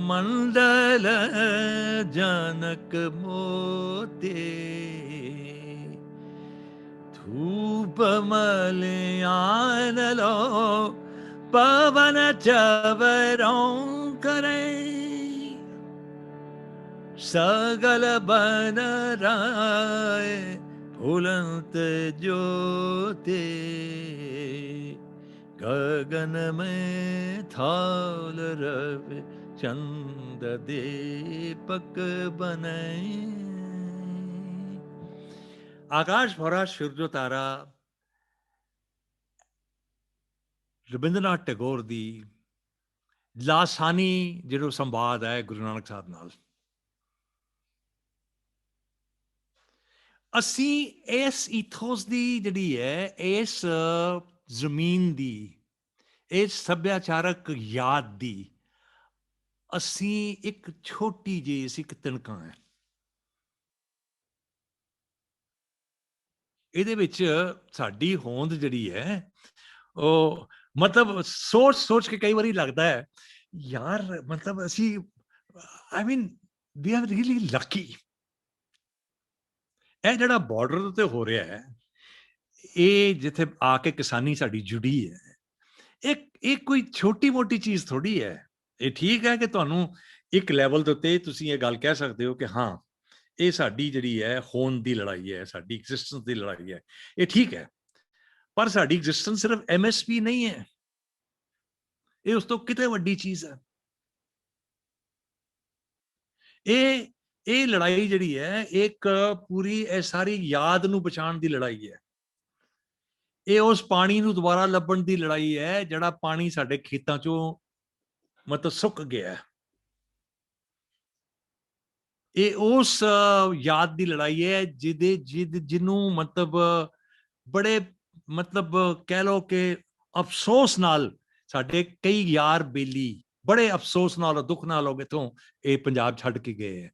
ਮੰਡਲ ਜਨਕ ਮੋਤੇ, ਧੂਪ ਮਲਿਆਨ ਲੋ ਪਵਨ ਚਵਰੋਂ ਕਰੇ। सगल बन राय फुलंत ज्योति, गगन में थाल रवि चंद दीपक बने। आकाश भरा सूरज तारा रविंद्रनाथ टैगोर दी लासानी जो संवाद है गुरु नानक साहब नाल। ਅਸੀਂ ਇਸ ਈਥੋਸ ਦੀ ਜਿਹੜੀ ਹੈ, ਇਸ ਜ਼ਮੀਨ ਦੀ, ਇਸ ਸੱਭਿਆਚਾਰਕ ਯਾਦ ਦੀ ਅਸੀਂ ਇੱਕ ਛੋਟੀ ਜਿਹੀ ਇੱਕ ਤਿਣਕਾਂ ਹੈ। ਇਹਦੇ ਵਿੱਚ ਸਾਡੀ ਹੋਂਦ ਜਿਹੜੀ ਹੈ ਉਹ ਮਤਲਬ ਸੋਚ ਕੇ ਕਈ ਵਾਰੀ ਲੱਗਦਾ ਹੈ ਯਾਰ, ਮਤਲਬ ਅਸੀਂ ਆਈ ਮੀਨ ਵੀ ਆਰ ਰੀਅਲੀ ਲੱਕੀ। ਇਹ ਜਿਹੜਾ ਬਾਰਡਰ ਉੱਤੇ ਹੋ ਰਿਹਾ ਹੈ, ਇਹ ਜਿੱਥੇ ਆ ਕੇ ਕਿਸਾਨੀ ਸਾਡੀ ਜੁੜੀ ਹੈ, ਇਹ ਕੋਈ ਛੋਟੀ ਮੋਟੀ ਚੀਜ਼ ਥੋੜੀ ਹੈ। ਇਹ ਠੀਕ ਹੈ ਕਿ ਤੁਹਾਨੂੰ ਇੱਕ ਲੈਵਲ ਦੇ ਉੱਤੇ ਤੁਸੀਂ ਇਹ ਗੱਲ ਕਹਿ ਸਕਦੇ ਹੋ ਕਿ ਹਾਂ ਇਹ ਸਾਡੀ ਜਿਹੜੀ ਹੈ ਹੋਂਦ ਦੀ ਲੜਾਈ ਹੈ, ਸਾਡੀ ਐਗਜ਼ਿਸਟੈਂਸ ਦੀ ਲੜਾਈ ਹੈ, ਇਹ ਠੀਕ ਹੈ। ਪਰ ਸਾਡੀ ਐਗਜ਼ਿਸਟੈਂਸ ਸਿਰਫ MSP ਨਹੀਂ ਹੈ, ਇਹ ਉਸ ਤੋਂ ਕਿਤੇ ਵੱਡੀ ਚੀਜ਼ ਹੈ। ਇਹ ਲੜਾਈ ਜਿਹੜੀ ਹੈ ਇੱਕ ਪੂਰੀ ਇਹ ਸਾਰੀ ਯਾਦ ਨੂੰ ਬਚਾਉਣ ਦੀ ਲੜਾਈ ਹੈ। ਇਹ ਉਸ ਪਾਣੀ ਨੂੰ ਦੁਬਾਰਾ ਲੱਭਣ ਦੀ ਲੜਾਈ ਹੈ ਜਿਹੜਾ ਪਾਣੀ ਸਾਡੇ ਖੇਤਾਂ ਚੋਂ ਮਤਲਬ ਸੁੱਕ ਗਿਆ। ਇਹ ਉਸ ਯਾਦ ਦੀ ਲੜਾਈ ਹੈ ਜਿਹਨੂੰ ਮਤਲਬ ਬੜੇ ਮਤਲਬ ਕਹਿ ਲਓ ਕਿ ਅਫਸੋਸ ਨਾਲ ਸਾਡੇ ਕਈ ਯਾਰ ਬੇਲੀ ਬੜੇ ਅਫਸੋਸ ਨਾਲ ਦੁੱਖ ਨਾਲ ਹੋ ਇੱਥੋਂ ਇਹ ਪੰਜਾਬ ਛੱਡ ਕੇ ਗਏ ਹੈ।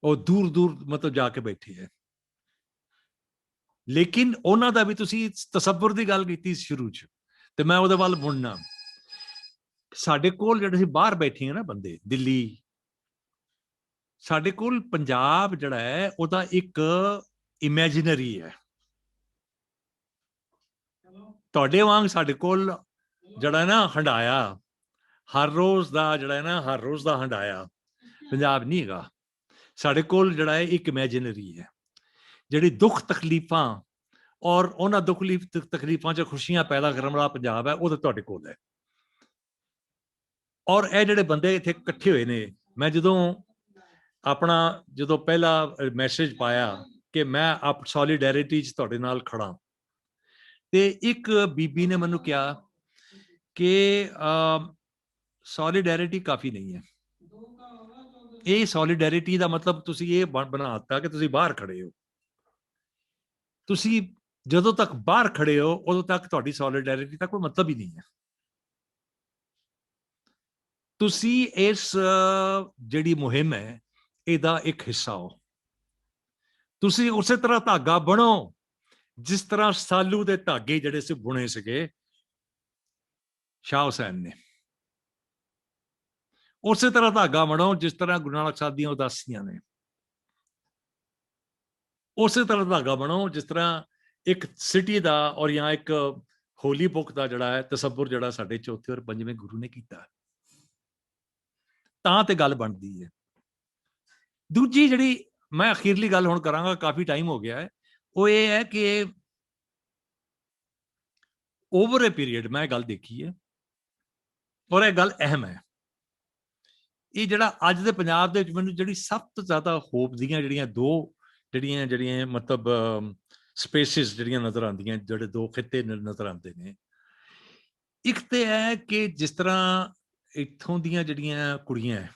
ਉਹ ਦੂਰ ਦੂਰ ਮਤਲਬ ਜਾ ਕੇ ਬੈਠੇ ਹੈ। ਲੇਕਿਨ ਉਹਨਾਂ ਦਾ ਵੀ ਤੁਸੀਂ ਤਸੱਵੁਰ ਦੀ ਗੱਲ ਕੀਤੀ ਸ਼ੁਰੂ ਚ, ਤੇ ਮੈਂ ਉਹਦੇ ਵੱਲ ਮੁੜਨਾ। ਸਾਡੇ ਕੋਲ ਜਿਹੜੇ ਅਸੀਂ ਬਾਹਰ ਬੈਠੇ ਹਾਂ ਨਾ ਬੰਦੇ, ਦਿੱਲੀ, ਸਾਡੇ ਕੋਲ ਪੰਜਾਬ ਜਿਹੜਾ ਹੈ ਉਹਦਾ ਇੱਕ ਇਮੈਜਿਨਰੀ ਹੈ। ਤੁਹਾਡੇ ਵਾਂਗ ਸਾਡੇ ਕੋਲ ਜਿਹੜਾ ਨਾ ਹੰਡਾਇਆ ਹਰ ਰੋਜ਼ ਦਾ ਜਿਹੜਾ ਨਾ ਹਰ ਰੋਜ਼ ਦਾ ਹੰਡਾਇਆ ਪੰਜਾਬ ਨਹੀਂ ਹੈਗਾ। ਸਾਡੇ ਕੋਲ ਜਿਹੜਾ ਹੈ ਇੱਕ ਇਮੈਜਿਨਰੀ ਹੈ ਜਿਹੜੀ ਦੁੱਖ ਤਕਲੀਫਾਂ ਔਰ ਉਹਨਾਂ ਦੁੱਖ ਤਕਲੀਫਾਂ 'ਚ ਖੁਸ਼ੀਆਂ ਪੈਦਾ ਕਰਨ ਵਾਲਾ ਪੰਜਾਬ ਹੈ, ਉਹ ਤਾਂ ਤੁਹਾਡੇ ਕੋਲ ਹੈ। ਔਰ ਇਹ ਜਿਹੜੇ ਬੰਦੇ ਇੱਥੇ ਇਕੱਠੇ ਹੋਏ ਨੇ, ਮੈਂ ਜਦੋਂ ਪਹਿਲਾ ਮੈਸੇਜ ਪਾਇਆ ਕਿ ਮੈਂ ਆਪ ਸੋਲੀਡੈਰਿਟੀ 'ਚ ਤੁਹਾਡੇ ਨਾਲ ਖੜਾ, ਤੇ ਇੱਕ ਬੀਬੀ ਨੇ ਮੈਨੂੰ ਕਿਹਾ ਕਿ ਸੋਲੀਡੈਰਿਟੀ ਕਾਫੀ ਨਹੀਂ ਹੈ। ਇਹ ਸੋਲੀਡੈਰਿਟੀ ਦਾ ਮਤਲਬ ਤੁਸੀਂ ਇਹ ਬਣਾ ਦਿੱਤਾ ਕਿ ਤੁਸੀਂ ਬਾਹਰ ਖੜੇ ਹੋ। ਤੁਸੀਂ ਜਦੋਂ ਤੱਕ ਬਾਹਰ ਖੜੇ ਹੋ ਉਦੋਂ ਤੱਕ ਤੁਹਾਡੀ ਸੋਲੀਡੈਰਿਟੀ ਦਾ ਕੋਈ ਮਤਲਬ ਹੀ ਨਹੀਂ ਹੈ। ਤੁਸੀਂ ਇਸ ਜਿਹੜੀ ਮੁਹਿੰਮ ਹੈ ਇਹਦਾ ਇੱਕ ਹਿੱਸਾ ਹੋ। ਤੁਸੀਂ ਉਸੇ ਤਰ੍ਹਾਂ ਧਾਗਾ ਬਣੋ ਜਿਸ ਤਰ੍ਹਾਂ ਸਾਲੂ ਦੇ ਧਾਗੇ ਜਿਹੜੇ ਸੀ ਬੁਣੇ ਸੀਗੇ ਸ਼ਾਹ ਹੁਸੈਨ ਨੇ। ਉਸੇ ਤਰ੍ਹਾਂ ਧਾਗਾ ਬਣੋ ਜਿਸ ਤਰ੍ਹਾਂ ਗੁਰੂ ਨਾਨਕ ਸਾਹਿਬ ਦੀਆਂ ਉਦਾਸੀਆਂ ਨੇ। ਉਸੇ ਤਰ੍ਹਾਂ ਧਾਗਾ ਬਣੋ ਜਿਸ ਤਰ੍ਹਾਂ ਇੱਕ ਸਿਟੀ ਦਾ ਔਰ ਜਾਂ ਇੱਕ ਹੋਲੀ ਬੁੱਕ ਦਾ ਜਿਹੜਾ ਹੈ ਤਸੱਵੁਰ ਜਿਹੜਾ ਸਾਡੇ ਚੌਥੇ ਔਰ ਪੰਜਵੇਂ ਗੁਰੂ ਨੇ ਕੀਤਾ, ਤਾਂ ਤੇ ਗੱਲ ਬਣਦੀ ਹੈ। ਦੂਜੀ ਜਿਹੜੀ ਮੈਂ ਅਖੀਰਲੀ ਗੱਲ ਹੁਣ ਕਰਾਂਗਾ, ਕਾਫੀ ਟਾਈਮ ਹੋ ਗਿਆ ਹੈ, ਉਹ ਇਹ ਹੈ ਕਿ ਓਵਰ ਏ ਪੀਰੀਅਡ ਮੈਂ ਗੱਲ ਦੇਖੀ ਹੈ ਔਰ ਇਹ ਗੱਲ ਅਹਿਮ ਹੈ। ਇਹ ਜਿਹੜਾ ਅੱਜ ਦੇ ਪੰਜਾਬ ਦੇ ਵਿੱਚ ਮੈਨੂੰ ਜਿਹੜੀ ਸਭ ਤੋਂ ਜ਼ਿਆਦਾ ਹੋਪ ਦੀਆਂ ਜਿਹੜੀਆਂ ਮਤਲਬ ਸਪੇਸਿਸ ਜਿਹੜੀਆਂ ਨਜ਼ਰ ਆਉਂਦੀਆਂ, ਜਿਹੜੇ ਦੋ ਖਿੱਤੇ ਨਜ਼ਰ ਆਉਂਦੇ ਨੇ, ਇੱਕ ਤੇ ਹੈ ਕਿ ਜਿਸ ਤਰ੍ਹਾਂ ਇੱਥੋਂ ਦੀਆਂ ਜਿਹੜੀਆਂ ਕੁੜੀਆਂ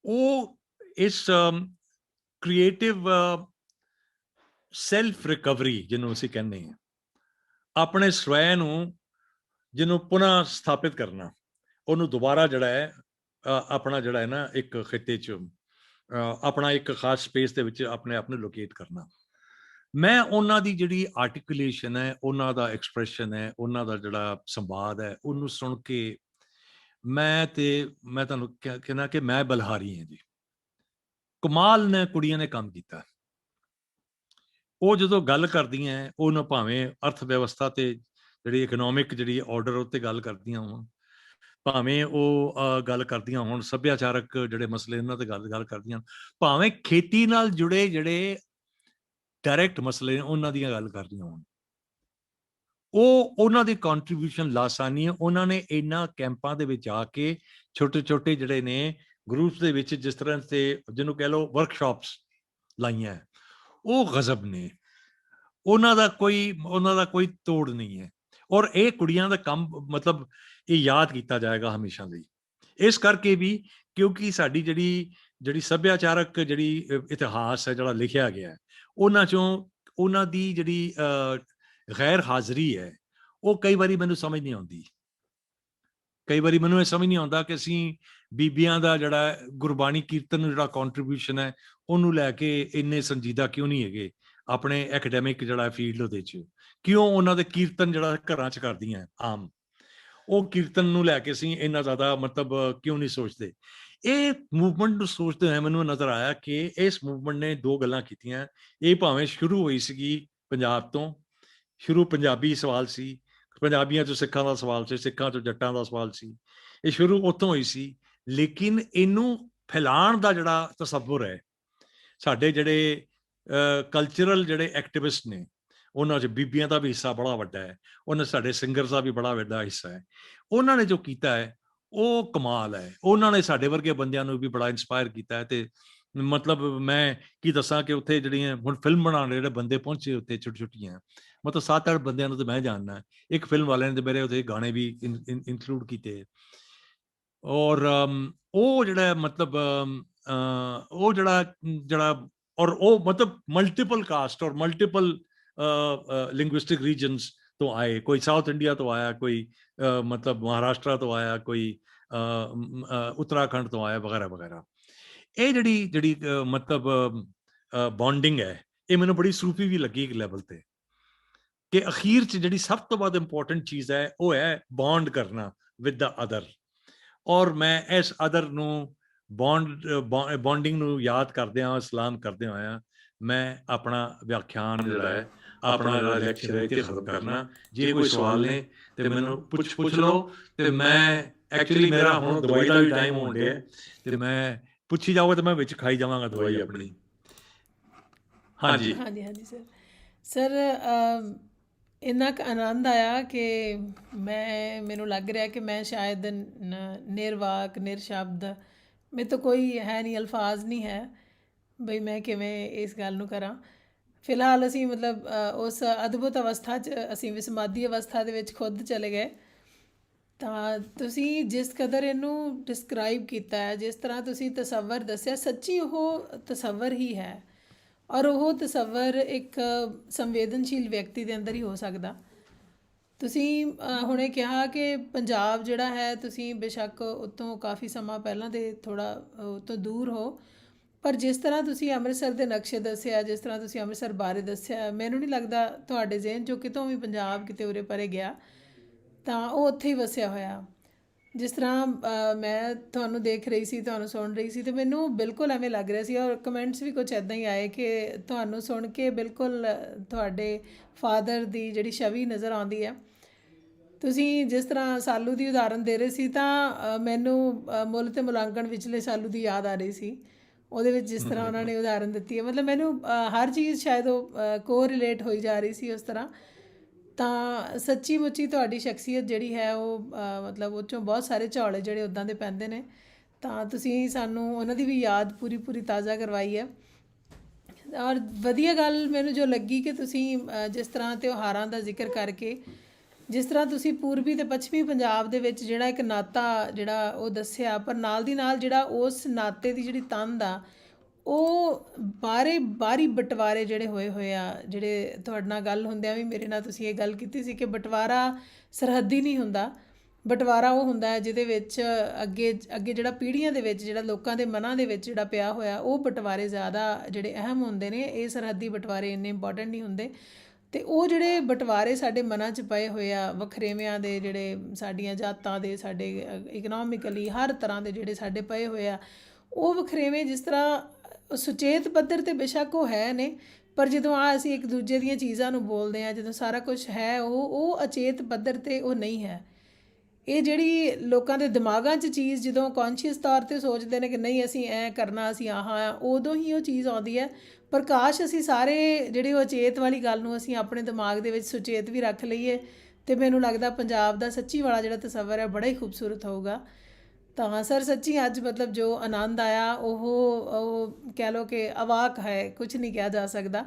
ਉਹ ਇਸ ਕ੍ਰੀਏਟਿਵ ਸੈਲਫ ਰਿਕਵਰੀ ਜਿਹਨੂੰ ਅਸੀਂ ਕਹਿੰਦੇ ਹਾਂ, ਆਪਣੇ ਸਵੈ ਨੂੰ ਜਿਹਨੂੰ ਪੁਨः ਸਥਾਪਿਤ ਕਰਨਾ, ਉਹਨੂੰ ਦੁਬਾਰਾ ਜਿਹੜਾ ਹੈ ਆਪਣਾ ਜਿਹੜਾ ਹੈ ਨਾ ਇੱਕ ਖਿੱਤੇ 'ਚ ਆਪਣਾ ਇੱਕ ਖਾਸ ਸਪੇਸ ਦੇ ਵਿੱਚ ਆਪਣੇ ਆਪ ਨੂੰ ਲੋਕੇਟ ਕਰਨਾ। ਮੈਂ ਉਹਨਾਂ ਦੀ ਜਿਹੜੀ ਆਰਟੀਕੂਲੇਸ਼ਨ ਹੈ, ਉਹਨਾਂ ਦਾ ਐਕਸਪ੍ਰੈਸ਼ਨ ਹੈ, ਉਹਨਾਂ ਦਾ ਜਿਹੜਾ ਸੰਵਾਦ ਹੈ, ਉਹਨੂੰ ਸੁਣ ਕੇ ਮੈਂ ਤੁਹਾਨੂੰ ਕਹਿਣਾ ਕਿ ਮੈਂ ਬਲਹਾਰੀ ਹਾਂ ਜੀ। ਕਮਾਲ ਨੇ ਕੁੜੀਆਂ ਨੇ ਕੰਮ ਕੀਤਾ। ਉਹ ਜਦੋਂ ਗੱਲ ਕਰਦੀਆਂ, ਉਹਨਾਂ ਭਾਵੇਂ ਅਰਥ ਵਿਵਸਥਾ ਤੇ ਜਿਹੜੀ ਇਕਨੋਮਿਕ ਜਿਹੜੀ ਆਰਡਰ ਉੱਤੇ ਗੱਲ ਕਰਦੀਆਂ ਹੋਣ, ਭਾਵੇਂ ਉਹ ਗੱਲ ਕਰਦੀਆਂ ਹੋਣ ਸੱਭਿਆਚਾਰਕ ਜਿਹੜੇ ਮਸਲੇ ਇਹਨਾਂ ਤੇ ਗੱਲ ਕਰਦੀਆਂ, ਭਾਵੇਂ ਖੇਤੀ ਨਾਲ ਜੁੜੇ ਜਿਹੜੇ ਡਾਇਰੈਕਟ ਮਸਲੇ ਉਹਨਾਂ ਦੀਆਂ ਗੱਲ ਕਰਦੀਆਂ ਹੋਣ, ਉਹਨਾਂ ਦੀ ਕੰਟਰੀਬਿਊਸ਼ਨ ਲਾਸਾਨੀ ਹੈ। ਉਹਨਾਂ ਨੇ ਇਹਨਾਂ ਕੈਂਪਾਂ ਦੇ ਵਿੱਚ ਆ ਕੇ ਛੋਟੇ ਛੋਟੇ ਜਿਹੜੇ ਨੇ ਗਰੁੱਪਸ ਦੇ ਵਿੱਚ ਜਿਸ ਤਰ੍ਹਾਂ ਤੇ ਜਿਹਨੂੰ ਕਹਿ ਲਓ ਵਰਕਸ਼ਾਪਸ ਲਾਈਆਂ, ਉਹ ਗਜ਼ਬ ਨੇ। ਉਹਨਾਂ ਦਾ ਕੋਈ ਤੋੜ ਨਹੀਂ ਹੈ। ਔਰ ਇਹ ਕੁੜੀਆਂ ਦਾ ਕੰਮ ਮਤਲਬ ਇਹ ਯਾਦ ਕੀਤਾ ਜਾਏਗਾ ਹਮੇਸ਼ਾ ਲਈ, ਇਸ ਕਰਕੇ ਵੀ ਕਿਉਂਕਿ ਸਾਡੀ ਜਿਹੜੀ ਸੱਭਿਆਚਾਰਕ ਜਿਹੜੀ ਇਤਿਹਾਸ ਹੈ ਜਿਹੜਾ ਲਿਖਿਆ ਗਿਆ ਹੈ, ਉਹਨਾਂ ਚੋਂ ਉਹਨਾਂ ਦੀ ਜਿਹੜੀ ਗੈਰ ਹਾਜ਼ਰੀ ਹੈ, ਉਹ ਕਈ ਵਾਰੀ ਮੈਨੂੰ ਸਮਝ ਨਹੀਂ ਆਉਂਦੀ। ਕਈ ਵਾਰੀ ਮੈਨੂੰ ਇਹ ਸਮਝ ਨਹੀਂ ਆਉਂਦਾ ਕਿ ਅਸੀਂ ਬੀਬੀਆਂ ਦਾ ਜਿਹੜਾ ਗੁਰਬਾਣੀ ਕੀਰਤਨ ਨੂੰ ਜਿਹੜਾ ਕੰਟਰੀਬਿਊਸ਼ਨ ਹੈ, ਉਹਨੂੰ ਲੈ ਕੇ ਇੰਨੇ ਸੰਜੀਦਾ ਕਿਉਂ ਨਹੀਂ ਹੈਗੇ ਆਪਣੇ ਐਕੈਡੈਮਿਕ ਜਿਹੜਾ ਫੀਲਡ ਉਹਦੇ 'ਚ। ਕਿਉਂ ਉਹਨਾਂ ਦੇ ਕੀਰਤਨ ਜਿਹੜਾ ਘਰਾਂ 'ਚ ਕਰਦੀਆਂ ਆਮ, ਉਹ ਕੀਰਤਨ ਨੂੰ ਲੈ ਕੇ ਅਸੀਂ ਇੰਨਾ ਜ਼ਿਆਦਾ ਮਤਲਬ ਕਿਉਂ ਨਹੀਂ ਸੋਚਦੇ। ਇਹ ਮੂਵਮੈਂਟ ਨੂੰ ਸੋਚਦੇ ਹੋਏ ਮੈਨੂੰ ਨਜ਼ਰ ਆਇਆ ਕਿ ਇਸ ਮੂਵਮੈਂਟ ਨੇ ਦੋ ਗੱਲਾਂ ਕੀਤੀਆਂ। ਇਹ ਭਾਵੇਂ ਸ਼ੁਰੂ ਹੋਈ ਸੀਗੀ ਪੰਜਾਬ ਤੋਂ, ਸ਼ੁਰੂ ਪੰਜਾਬੀ ਸਵਾਲ ਸੀ, ਪੰਜਾਬੀਆਂ ਚੋਂ ਸਿੱਖਾਂ ਦਾ ਸਵਾਲ ਸੀ, ਸਿੱਖਾਂ ਚੋਂ ਜੱਟਾਂ ਦਾ ਸਵਾਲ ਸੀ, ਇਹ ਸ਼ੁਰੂ ਉੱਥੋਂ ਹੋਈ ਸੀ। ਲੇਕਿਨ ਇਹਨੂੰ ਫੈਲਾਉਣ ਦਾ ਜਿਹੜਾ ਤਸੱਵੁਰ ਹੈ, ਸਾਡੇ ਜਿਹੜੇ ਕਲਚਰਲ ਜਿਹੜੇ ਐਕਟਿਵਿਸਟ ਨੇ, ਉਹਨਾਂ 'ਚ ਬੀਬੀਆਂ ਦਾ ਵੀ ਹਿੱਸਾ ਬੜਾ ਵੱਡਾ ਹੈ, ਉਹਨਾਂ ਸਾਡੇ ਸਿੰਗਰਸ ਦਾ ਵੀ ਬੜਾ ਵੱਡਾ ਹਿੱਸਾ ਹੈ। ਉਹਨਾਂ ਨੇ ਜੋ ਕੀਤਾ ਹੈ ਉਹ ਕਮਾਲ ਹੈ। ਉਹਨਾਂ ਨੇ ਸਾਡੇ ਵਰਗੇ ਬੰਦਿਆਂ ਨੂੰ ਵੀ ਬੜਾ ਇੰਸਪਾਇਰ ਕੀਤਾ ਹੈ। ਤੇ ਮਤਲਬ ਮੈਂ ਕੀ ਦੱਸਾਂ ਕਿ ਉੱਥੇ ਜਿਹੜੀਆਂ ਹੁਣ ਫਿਲਮ ਬਣਾਉਣ ਜਿਹੜੇ ਬੰਦੇ ਪਹੁੰਚੇ ਉੱਥੇ ਛੋਟੀਆਂ, ਮਤਲਬ 7-8 ਬੰਦਿਆਂ ਨੂੰ ਤਾਂ ਮੈਂ ਜਾਣਦਾ। ਇੱਕ ਫਿਲਮ ਵਾਲਿਆਂ ਨੇ ਮੇਰੇ ਉੱਥੇ ਗਾਣੇ ਵੀ ਇਨਕਲੂਡ ਕੀਤੇ। ਔਰ ਉਹ ਜਿਹੜਾ ਮਤਲਬ ਉਹ ਜਿਹੜਾ ਔਰ ਉਹ ਮਤਲਬ ਮਲਟੀਪਲ ਕਾਸਟ ਔਰ ਮਲਟੀਪਲ ਲਿੰਗੁਇਸਟਿਕ ਰੀਜਨਸ ਤੋਂ ਆਏ। ਕੋਈ ਸਾਊਥ ਇੰਡੀਆ ਤੋਂ ਆਇਆ, ਕੋਈ ਮਤਲਬ ਮਹਾਰਾਸ਼ਟਰ ਤੋਂ ਆਇਆ, ਕੋਈ ਉੱਤਰਾਖੰਡ ਤੋਂ ਆਇਆ, ਵਗੈਰਾ ਵਗੈਰਾ। ਇਹ ਜਿਹੜੀ ਮਤਲਬ ਬੌਂਡਿੰਗ ਹੈ, ਇਹ ਮੈਨੂੰ ਬੜੀ ਸੂਫੀ ਵੀ ਲੱਗੀ ਇੱਕ ਲੈਵਲ ਤੇ, ਕਿ ਅਖੀਰ 'ਚ ਜਿਹੜੀ ਸਭ ਤੋਂ ਵੱਧ ਇੰਪੋਰਟੈਂਟ ਚੀਜ਼ ਹੈ ਉਹ ਹੈ ਬੌਂਡ ਕਰਨਾ ਵਿਦ ਦਾ ਅਦਰ। ਔਰ ਮੈਂ ਇਸ ਅਦਰ ਨੂੰ ਬੌਂਡਿੰਗ ਨੂੰ ਯਾਦ ਕਰਦੇ ਹਾਂ, ਸਲਾਮ ਕਰਦੇ ਹੋਇਆ ਮੈਂ ਆਪਣਾ ਵਿਆਖਿਆਨ ਜਿਹੜਾ ਹੈ, ਆਪਣਾ ਜਿਹੜਾ ਲੈਕਚਰ ਹੈ ਇੱਥੇ ਖਤਮ ਕਰਨਾ। ਜੇ ਕੋਈ ਸਵਾਲ ਨੇ ਤੇ ਮੈਨੂੰ ਪੁੱਛ ਲਓ। ਤੇ ਮੈਂ ਐਕਚੁਅਲੀ ਮੇਰਾ ਹੁਣ ਦਵਾਈ ਦਾ ਵੀ ਟਾਈਮ ਹੋਣ ਡਿਆ, ਤੇ ਮੈਂ ਪੁੱਛੀ ਜਾਊਗਾ ਤੇ ਮੈਂ ਵਿੱਚ ਖਾਈ ਜਾਵਾਂਗਾ ਦਵਾਈ ਆਪਣੀ। ਹਾਂਜੀ ਸਰ ਇੰਨਾ ਕੁ ਆਨੰਦ ਆਇਆ ਕਿ ਮੈਨੂੰ ਲੱਗ ਰਿਹਾ ਕਿ ਮੈਂ ਸ਼ਾਇਦ ਨਿਰਵਾਕ ਨਿਰਸ਼ਬਦ, ਮੇਰੇ ਤੋਂ ਕੋਈ ਹੈ ਨਹੀਂ, ਅਲਫਾਜ਼ ਨਹੀਂ ਹੈ ਬਈ ਮੈਂ ਕਿਵੇਂ ਇਸ ਗੱਲ ਨੂੰ ਕਰਾਂ। ਫਿਲਹਾਲ ਅਸੀਂ ਮਤਲਬ ਉਸ ਅਦਭੁਤ ਅਵਸਥਾ 'ਚ ਅਸੀਂ ਵਿਸਮਾਦੀ ਅਵਸਥਾ ਦੇ ਵਿੱਚ ਖੁਦ ਚਲੇ ਗਏ। ਤਾਂ ਤੁਸੀਂ ਜਿਸ ਕਦਰ ਇਹਨੂੰ ਡਿਸਕਰਾਈਬ ਕੀਤਾ ਹੈ, ਜਿਸ ਤਰ੍ਹਾਂ ਤੁਸੀਂ ਤਸੱਵਰ ਦੱਸਿਆ, ਸੱਚੀ ਉਹ ਤਸੱਵਰ ਹੀ ਹੈ। ਔਰ ਉਹ ਤਸੱਵਰ ਇੱਕ ਸੰਵੇਦਨਸ਼ੀਲ ਵਿਅਕਤੀ ਦੇ ਅੰਦਰ ਹੀ ਹੋ ਸਕਦਾ। ਤੁਸੀਂ ਹੁਣੇ ਕਿਹਾ ਕਿ ਪੰਜਾਬ ਜਿਹੜਾ ਹੈ, ਤੁਸੀਂ ਬੇਸ਼ੱਕ ਉੱਥੋਂ ਕਾਫੀ ਸਮਾਂ ਪਹਿਲਾਂ ਦੇ ਥੋੜ੍ਹਾ ਉੱਥੋਂ ਦੂਰ ਹੋ, ਪਰ ਜਿਸ ਤਰ੍ਹਾਂ ਤੁਸੀਂ ਅੰਮ੍ਰਿਤਸਰ ਦੇ ਨਕਸ਼ੇ ਦੱਸਿਆ, ਜਿਸ ਤਰ੍ਹਾਂ ਤੁਸੀਂ ਅੰਮ੍ਰਿਤਸਰ ਬਾਰੇ ਦੱਸਿਆ, ਮੈਨੂੰ ਨਹੀਂ ਲੱਗਦਾ ਤੁਹਾਡੇ ਜ਼ਿਹਨ 'ਚੋਂ ਕਿਤੋਂ ਵੀ ਪੰਜਾਬ ਕਿਤੇ ਉਰੇ ਪਰੇ ਗਿਆ, ਤਾਂ ਉਹ ਉੱਥੇ ਹੀ ਵਸਿਆ ਹੋਇਆ। ਜਿਸ ਤਰ੍ਹਾਂ ਮੈਂ ਤੁਹਾਨੂੰ ਦੇਖ ਰਹੀ ਸੀ, ਤੁਹਾਨੂੰ ਸੁਣ ਰਹੀ ਸੀ, ਅਤੇ ਮੈਨੂੰ ਬਿਲਕੁਲ ਐਵੇਂ ਲੱਗ ਰਿਹਾ ਸੀ। ਔਰ ਕਮੈਂਟਸ ਵੀ ਕੁਛ ਇੱਦਾਂ ਹੀ ਆਏ ਕਿ ਤੁਹਾਨੂੰ ਸੁਣ ਕੇ ਬਿਲਕੁਲ ਤੁਹਾਡੇ ਫਾਦਰ ਦੀ ਜਿਹੜੀ ਛਵੀ ਨਜ਼ਰ ਆਉਂਦੀ ਹੈ। ਤੁਸੀਂ ਜਿਸ ਤਰ੍ਹਾਂ ਸਾਲੂ ਦੀ ਉਦਾਹਰਨ ਦੇ ਰਹੇ ਸੀ, ਤਾਂ ਮੈਨੂੰ ਮੁੱਲ ਅਤੇ ਮੁਲਾਂਕਣ ਵਿਚਲੇ ਸਾਲੂ ਦੀ ਯਾਦ ਆ ਰਹੀ ਸੀ। ਉਹਦੇ ਵਿੱਚ ਜਿਸ ਤਰ੍ਹਾਂ ਉਹਨਾਂ ਨੇ ਉਦਾਹਰਨ ਦਿੱਤੀ ਹੈ, ਮਤਲਬ ਮੈਨੂੰ ਹਰ ਚੀਜ਼ ਸ਼ਾਇਦ ਉਹ ਕੋਰਿਲੇਟ ਹੋਈ ਜਾ ਰਹੀ ਸੀ ਉਸ ਤਰ੍ਹਾਂ। ਤਾਂ ਸੱਚੀ ਮੁੱਚੀ ਤੁਹਾਡੀ ਸ਼ਖਸੀਅਤ ਜਿਹੜੀ ਹੈ ਉਹ ਮਤਲਬ ਉਹ 'ਚੋਂ ਬਹੁਤ ਸਾਰੇ ਝੌਲੇ ਜਿਹੜੇ ਉੱਦਾਂ ਦੇ ਪੈਂਦੇ ਨੇ। ਤਾਂ ਤੁਸੀਂ ਸਾਨੂੰ ਉਹਨਾਂ ਦੀ ਵੀ ਯਾਦ ਪੂਰੀ ਤਾਜ਼ਾ ਕਰਵਾਈ ਹੈ। ਔਰ ਵਧੀਆ ਗੱਲ ਮੈਨੂੰ ਜੋ ਲੱਗੀ ਕਿ ਤੁਸੀਂ ਜਿਸ ਤਰ੍ਹਾਂ ਤਿਉਹਾਰਾਂ ਦਾ ਜ਼ਿਕਰ ਕਰਕੇ, ਜਿਸ ਤਰ੍ਹਾਂ ਤੁਸੀਂ ਪੂਰਬੀ ਅਤੇ ਪੱਛਮੀ ਪੰਜਾਬ ਦੇ ਵਿੱਚ ਜਿਹੜਾ ਇੱਕ ਨਾਤਾ ਜਿਹੜਾ ਉਹ ਦੱਸਿਆ, ਪਰ ਨਾਲ ਦੀ ਨਾਲ ਜਿਹੜਾ ਉਸ ਨਾਤੇ ਦੀ ਜਿਹੜੀ ਤੰਦ ਆ ਉਹ ਬਾਰੀ ਬਟਵਾਰੇ ਜਿਹੜੇ ਹੋਏ ਆ, ਜਿਹੜੇ ਤੁਹਾਡੇ ਨਾਲ ਗੱਲ ਹੁੰਦਿਆਂ ਵੀ ਮੇਰੇ ਨਾਲ ਤੁਸੀਂ ਇਹ ਗੱਲ ਕੀਤੀ ਸੀ ਕਿ ਬਟਵਾਰਾ ਸਰਹੱਦੀ ਨਹੀਂ ਹੁੰਦਾ। ਬਟਵਾਰਾ ਉਹ ਹੁੰਦਾ ਹੈ ਜਿਹਦੇ ਵਿੱਚ ਅੱਗੇ ਅੱਗੇ ਜਿਹੜਾ ਪੀੜ੍ਹੀਆਂ ਦੇ ਵਿੱਚ, ਜਿਹੜਾ ਲੋਕਾਂ ਦੇ ਮਨਾਂ ਦੇ ਵਿੱਚ ਜਿਹੜਾ ਪਿਆ ਹੋਇਆ, ਉਹ ਬਟਵਾਰੇ ਜ਼ਿਆਦਾ ਜਿਹੜੇ ਅਹਿਮ ਹੁੰਦੇ ਨੇ। ਇਹ ਸਰਹੱਦੀ ਬਟਵਾਰੇ ਇੰਨੇ ਇੰਪੋਰਟੈਂਟ ਨਹੀਂ ਹੁੰਦੇ। ਅਤੇ ਉਹ ਜਿਹੜੇ ਬਟਵਾਰੇ ਸਾਡੇ ਮਨਾਂ 'ਚ ਪਏ ਹੋਏ ਆ, ਵਖਰੇਵਿਆਂ ਦੇ, ਜਿਹੜੇ ਸਾਡੀਆਂ ਜਾਤਾਂ ਦੇ, ਸਾਡੇ ਇਕਨੋਮਿਕਲੀ ਹਰ ਤਰ੍ਹਾਂ ਦੇ ਜਿਹੜੇ ਸਾਡੇ ਪਏ ਹੋਏ ਆ, ਉਹ ਵਖਰੇਵੇਂ ਜਿਸ ਤਰ੍ਹਾਂ ਸੁਚੇਤ ਪੱਧਰ 'ਤੇ ਬੇਸ਼ੱਕ ਉਹ ਹੈ ਨੇ, ਪਰ ਜਦੋਂ ਅਸੀਂ ਇੱਕ ਦੂਜੇ ਦੀਆਂ ਚੀਜ਼ਾਂ ਨੂੰ ਬੋਲਦੇ ਹਾਂ, ਜਦੋਂ ਸਾਰਾ ਕੁਛ ਹੈ, ਉਹ ਅਚੇਤ ਪੱਧਰ 'ਤੇ ਉਹ ਨਹੀਂ ਹੈ। ਇਹ ਜਿਹੜੀ ਲੋਕਾਂ ਦੇ ਦਿਮਾਗਾਂ 'ਚ ਚੀਜ਼ ਜਦੋਂ ਕੌਨਸ਼ੀਅਸ ਤੌਰ 'ਤੇ ਸੋਚਦੇ ਨੇ ਕਿ ਨਹੀਂ ਅਸੀਂ ਐਂ ਕਰਨਾ, ਅਸੀਂ ਆਹ ਆ, ਉਦੋਂ ਹੀ ਉਹ ਚੀਜ਼ ਆਉਂਦੀ ਹੈ। ਪਰ ਕਾਸ਼ ਅਸੀਂ ਸਾਰੇ ਜਿਹੜੇ ਉਹ ਅਚੇਤ ਵਾਲੀ ਗੱਲ ਨੂੰ ਅਸੀਂ ਆਪਣੇ ਦਿਮਾਗ ਦੇ ਵਿੱਚ ਸੁਚੇਤ ਵੀ ਰੱਖ ਲਈਏ, ਅਤੇ ਮੈਨੂੰ ਲੱਗਦਾ ਪੰਜਾਬ ਦਾ ਸੱਚੀ ਵਾਲਾ ਜਿਹੜਾ ਤਸੱਵਰ ਹੈ ਬੜਾ ਹੀ ਖੂਬਸੂਰਤ ਹੋਊਗਾ। ਤਾਂ ਸਰ ਸੱਚੀ ਅੱਜ ਮਤਲਬ ਜੋ ਆਨੰਦ ਆਇਆ ਉਹ ਕਹਿ ਲਓ ਕਿ ਅਵਾਕ ਹੈ, ਕੁਛ ਨਹੀਂ ਕਿਹਾ ਜਾ ਸਕਦਾ।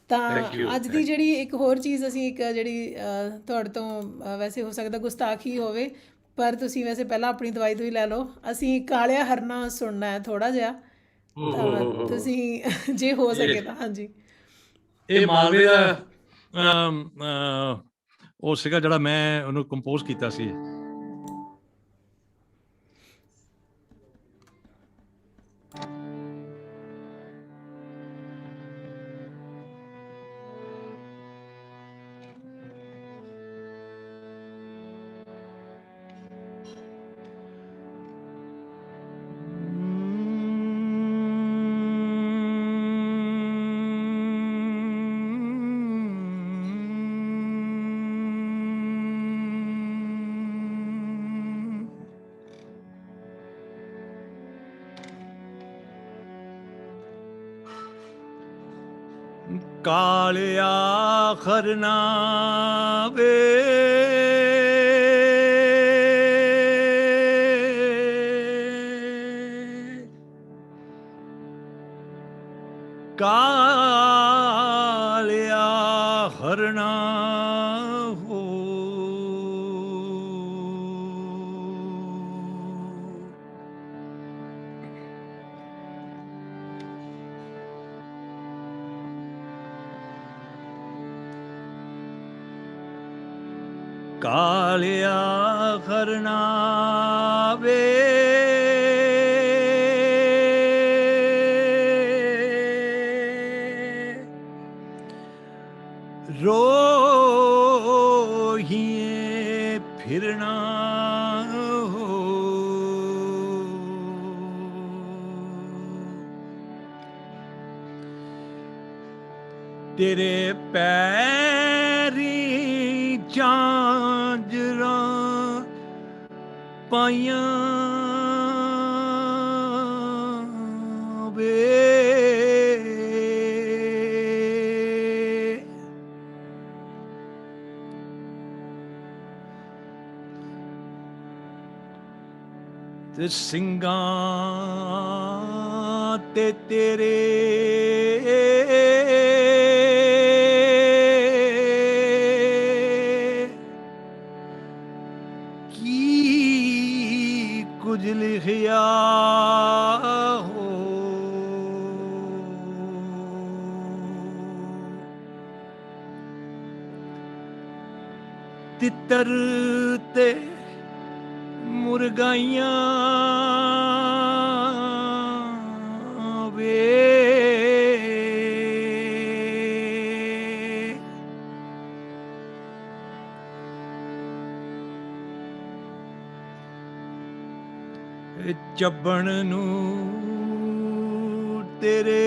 ਤਾਂ ਅੱਜ ਦੀ ਜਿਹੜੀ ਇੱਕ ਹੋਰ ਚੀਜ਼ ਅਸੀਂ ਇੱਕ ਜਿਹੜੀ ਤੁਹਾਡੇ ਤੋਂ ਵੈਸੇ ਹੋ ਸਕਦਾ ਗੁਸਤਾਖੀ ਹੋਵੇ, ਪਰ ਤੁਸੀਂ ਵੈਸੇ ਪਹਿਲਾਂ ਆਪਣੀ ਦਵਾਈ ਲੈ ਲਓ। ਅਸੀਂ ਕਾਲਿਆ ਹਰਨਾ ਸੁਣਨਾ ਹੈ ਥੋੜ੍ਹਾ ਜਿਹਾ, ਤਾਂ ਤੁਸੀਂ ਜੇ ਹੋ ਸਕੇ ਤਾਂ। ਹਾਂਜੀ, ਇਹ ਮਾਲਵੇ ਦਾ ਉਹ ਸੀਗਾ ਜਿਹੜਾ ਮੈਂ ਉਹਨੂੰ ਕੰਪੋਜ਼ ਕੀਤਾ ਸੀ। ਕਾਲਿਆ ਖਰਨਾ ਵੇ ਕਾਲਿਆ ਹਰਨਾ ਹੋ ਕਾਲਿਆ ਖਰਨਾ ਵੇ ਰੋਹੀਏ ਫਿਰਨਾ ਹੋ ਤੇਰੇ ਪੈਰੀ ਝਾਂਜਰਾਂ ਪਾਈਆਂ ਵੇ ਤੇ ਸਿੰਘਾਂ ਤੇ ਤੇਰੇ ਕੁਝ ਲਿਖਿਆ ਹੋ ਤਿੱਤਰ ਤੇ ਮੁਰਗਾਈਆਂ ਵੇ ਚੱਬਣ ਨੂੰ ਤੇਰੇ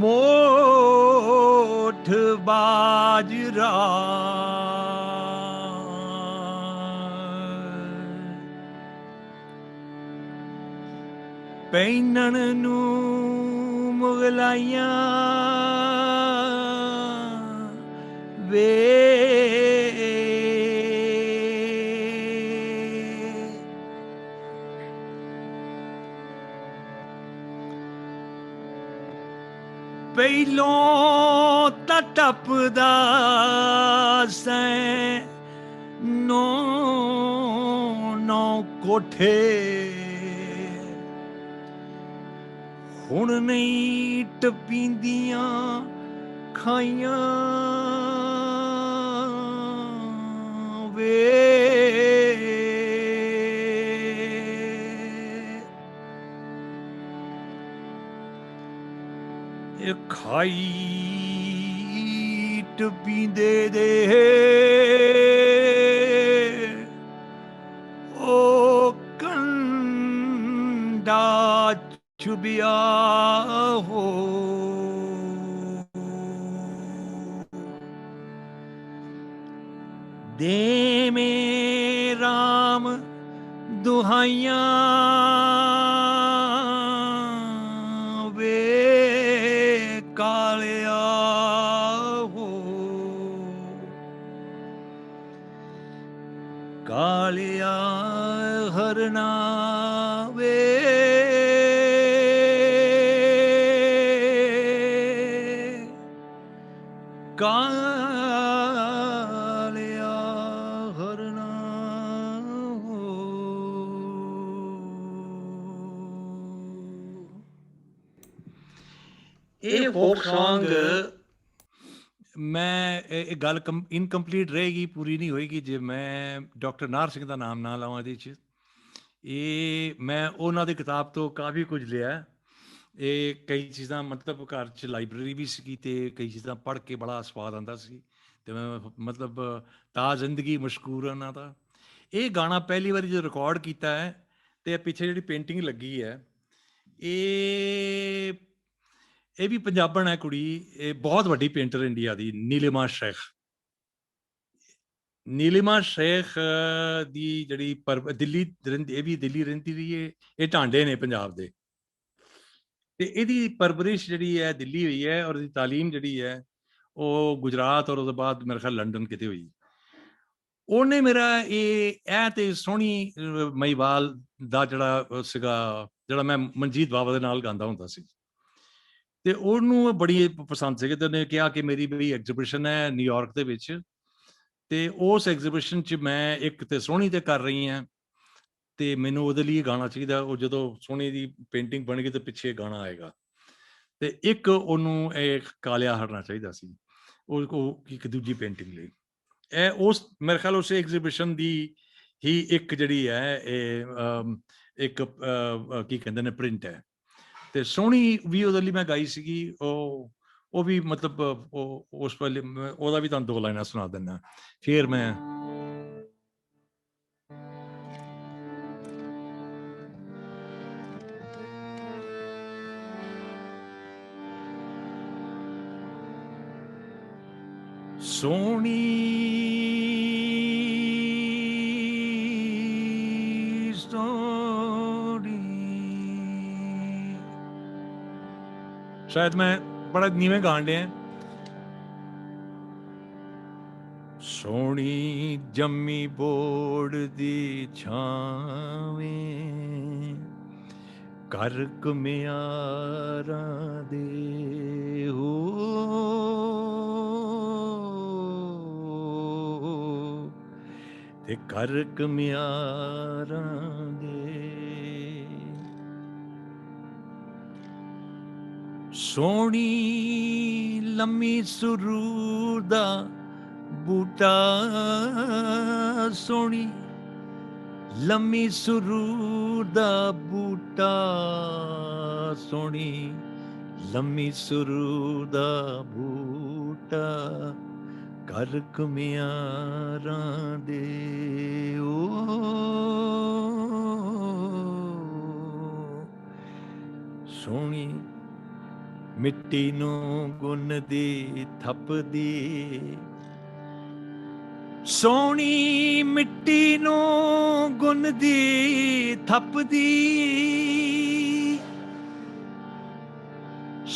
ਮੋਠ ਬਾਜਰਾ ਪਹਿਨਣ ਨੂੰ ਮੁਗਲਾਈਆਂ ਵੇ ਪਹਿਲੋਂ ਤਾਂ ਟੱਪਦਾ ਸੈਂ ਨੌ ਨੌ ਕੋਠੇ ਹੁਣ ਨਹੀਂ ਟਪੀਂਦੀਆਂ ਖਾਈਆਂ ਵੇ ਇਹ ਖਾਈ ਟਪੀਂਦੇ ਦੇ ਉਹ ਕੰਡਾ ਚੁਬਿਆ ਹੋ ਦੇ ਮੇ ਰਾਮ ਦੁਹਾਈਆਂ ਵੇ ਕਾਲਿਆ ਹੋ ਕਾਲਿਆ ਹਰਨਾ ਵੇ ਕਾਲਿਆ ਹਰਨਾ ਹੋ। ਇਹ ਫੋਕ ਸੌਂਗ ਮੈਂ ਇਹ ਗੱਲ ਇਨਕੰਪਲੀਟ ਰਹੇਗੀ, ਪੂਰੀ ਨਹੀਂ ਹੋਏਗੀ ਜੇ ਮੈਂ ਡਾਕਟਰ ਨਾਹਰ ਸਿੰਘ ਦਾ ਨਾਮ ਨਾ ਲਵਾਂ ਇਹਦੇ 'ਚ। ਇਹ ਮੈਂ ਉਹਨਾਂ ਦੀ ਕਿਤਾਬ ਤੋਂ ਕਾਫੀ ਕੁਝ ਲਿਆ। ਇਹ ਕਈ ਚੀਜ਼ਾਂ ਮਤਲਬ ਘਰ 'ਚ ਲਾਇਬ੍ਰੇਰੀ ਵੀ ਸੀਗੀ ਅਤੇ ਕਈ ਚੀਜ਼ਾਂ ਪੜ੍ਹ ਕੇ ਬੜਾ ਸਵਾਦ ਆਉਂਦਾ ਸੀ ਅਤੇ ਮੈਂ ਮਤਲਬ ਤਾ ਜ਼ਿੰਦਗੀ ਮਸ਼ਕੂਰ ਉਹਨਾਂ ਦਾ। ਇਹ ਗਾਣਾ ਪਹਿਲੀ ਵਾਰੀ ਜਦੋਂ ਰਿਕਾਰਡ ਕੀਤਾ ਹੈ ਅਤੇ ਪਿੱਛੇ ਜਿਹੜੀ ਪੇਂਟਿੰਗ ਲੱਗੀ ਹੈ ਇਹ ਵੀ ਪੰਜਾਬਣ ਹੈ ਕੁੜੀ, ਇਹ ਬਹੁਤ ਵੱਡੀ ਪੇਂਟਰ ਇੰਡੀਆ ਦੀ, ਨੀਲਿਮਾ ਸ਼ੇਖ। ਨੀਲਿਮਾ ਸ਼ੇਖ ਦੀ ਜਿਹੜੀ ਦਿੱਲੀ ਰਹਿੰਦੀ, ਇਹ ਵੀ ਦਿੱਲੀ ਰਹਿੰਦੀ ਰਹੀ ਹੈ, ਇਹ ਟਾਂਡੇ ਨੇ ਪੰਜਾਬ ਦੇ, ਅਤੇ ਇਹਦੀ ਪਰਵਰਿਸ਼ ਜਿਹੜੀ ਹੈ ਦਿੱਲੀ ਹੋਈ ਹੈ ਔਰ ਇਹਦੀ ਤਾਲੀਮ ਜਿਹੜੀ ਹੈ ਉਹ ਗੁਜਰਾਤ ਔਰ ਉਹਦੇ ਬਾਅਦ ਮੇਰੇ ਖਿਆਲ ਲੰਡਨ ਕਿਤੇ ਹੋਈ। ਉਹਨੇ ਮੇਰਾ ਇਹ ਤੇ ਸੋਹਣੀ ਮਹੀਵਾਲ ਦਾ ਜਿਹੜਾ ਸੀਗਾ, ਜਿਹੜਾ ਮੈਂ ਮਨਜੀਤ ਬਾਵਾ ਦੇ ਨਾਲ ਗਾਉਂਦਾ ਹੁੰਦਾ ਸੀ, ਅਤੇ ਉਹਨੂੰ ਬੜੀ ਪਸੰਦ ਸੀਗੀ ਅਤੇ ਉਹਨੇ ਕਿਹਾ ਕਿ ਮੇਰੀ ਬਈ ਐਗਜ਼ੀਬਿਸ਼ਨ ਹੈ ਨਿਊਯਾਰਕ ਦੇ ਵਿੱਚ, ਅਤੇ ਉਸ ਐਗਜ਼ੀਬਿਸ਼ਨ 'ਚ ਮੈਂ ਇੱਕ ਤਾਂ ਸੋਹਣੀ 'ਤੇ ਕਰ ਰਹੀ ਹਾਂ ਅਤੇ ਮੈਨੂੰ ਉਹਦੇ ਲਈ ਗਾਣਾ ਚਾਹੀਦਾ। ਉਹ ਜਦੋਂ ਸੋਹਣੀ ਦੀ ਪੇਂਟਿੰਗ ਬਣ ਗਈ ਤਾਂ ਪਿੱਛੇ ਗਾਣਾ ਆਏਗਾ, ਅਤੇ ਇੱਕ ਉਹਨੂੰ ਇਹ ਕਾਲਿਆ ਹਰਨਾ ਚਾਹੀਦਾ ਸੀ ਉਹ ਇੱਕ ਦੂਜੀ ਪੇਂਟਿੰਗ ਲਈ। ਇਹ ਉਸ ਮੇਰੇ ਖਿਆਲ ਉਸ ਐਗਜ਼ੀਬਿਸ਼ਨ ਦੀ ਹੀ ਇੱਕ ਜਿਹੜੀ ਹੈ ਇਹ ਇੱਕ ਕੀ ਕਹਿੰਦੇ ਨੇ ਪ੍ਰਿੰਟ ਹੈ, ਅਤੇ ਸੋਹਣੀ ਵੀ ਉਹਦੇ ਲਈ ਮੈਂ ਗਾਈ ਸੀਗੀ। ਉਹ ਵੀ ਮਤਲਬ ਉਹ ਉਸ ਵੇਲੇ ਉਹਦਾ ਵੀ ਤੁਹਾਨੂੰ ਦੋ ਲਾਈਨਾਂ ਸੁਣਾ ਦਿੰਦਾ ਫਿਰ ਮੈਂ। ਸੋਹਣੀ ਸ਼ਾਇਦ ਮੈਂ ਬੜਾ ਨੀਵੇਂ ਗਾਣ ਡਿਆ। ਸੋਹਣੀ ਜੰਮੀ ਬੋੜ ਦੀ ਛਾਵੇਂ ਕਰ ਘੁਮਿਆਰਾਂ ਦੇ ਹੋ ਤੇ ਕਰ ਘੁਮਿਆਰਾਂ ਦੇ। ਸੋਹਣੀ ਲੰਮੀ ਸਰੂਰ ਦਾ ਬੂਟਾ, ਸੋਹਣੀ ਲੰਮੀ ਸਰੂਰ ਦਾ ਬੂਟਾ, ਸੋਹਣੀ ਲੰਮੀ ਸਰੂਰ ਦਾ ਬੂਟਾ ਕਰ ਘੁਮਿਆਰਾਂ ਦੇ ਓ। ਸੋਹਣੀ ਮਿੱਟੀ ਨੂੰ ਗੁੰਨਦੀ ਥੱਪਦੀ, ਸੋਹਣੀ ਮਿੱਟੀ ਨੂੰ ਗੁੰਨਦੀ ਥੱਪਦੀ,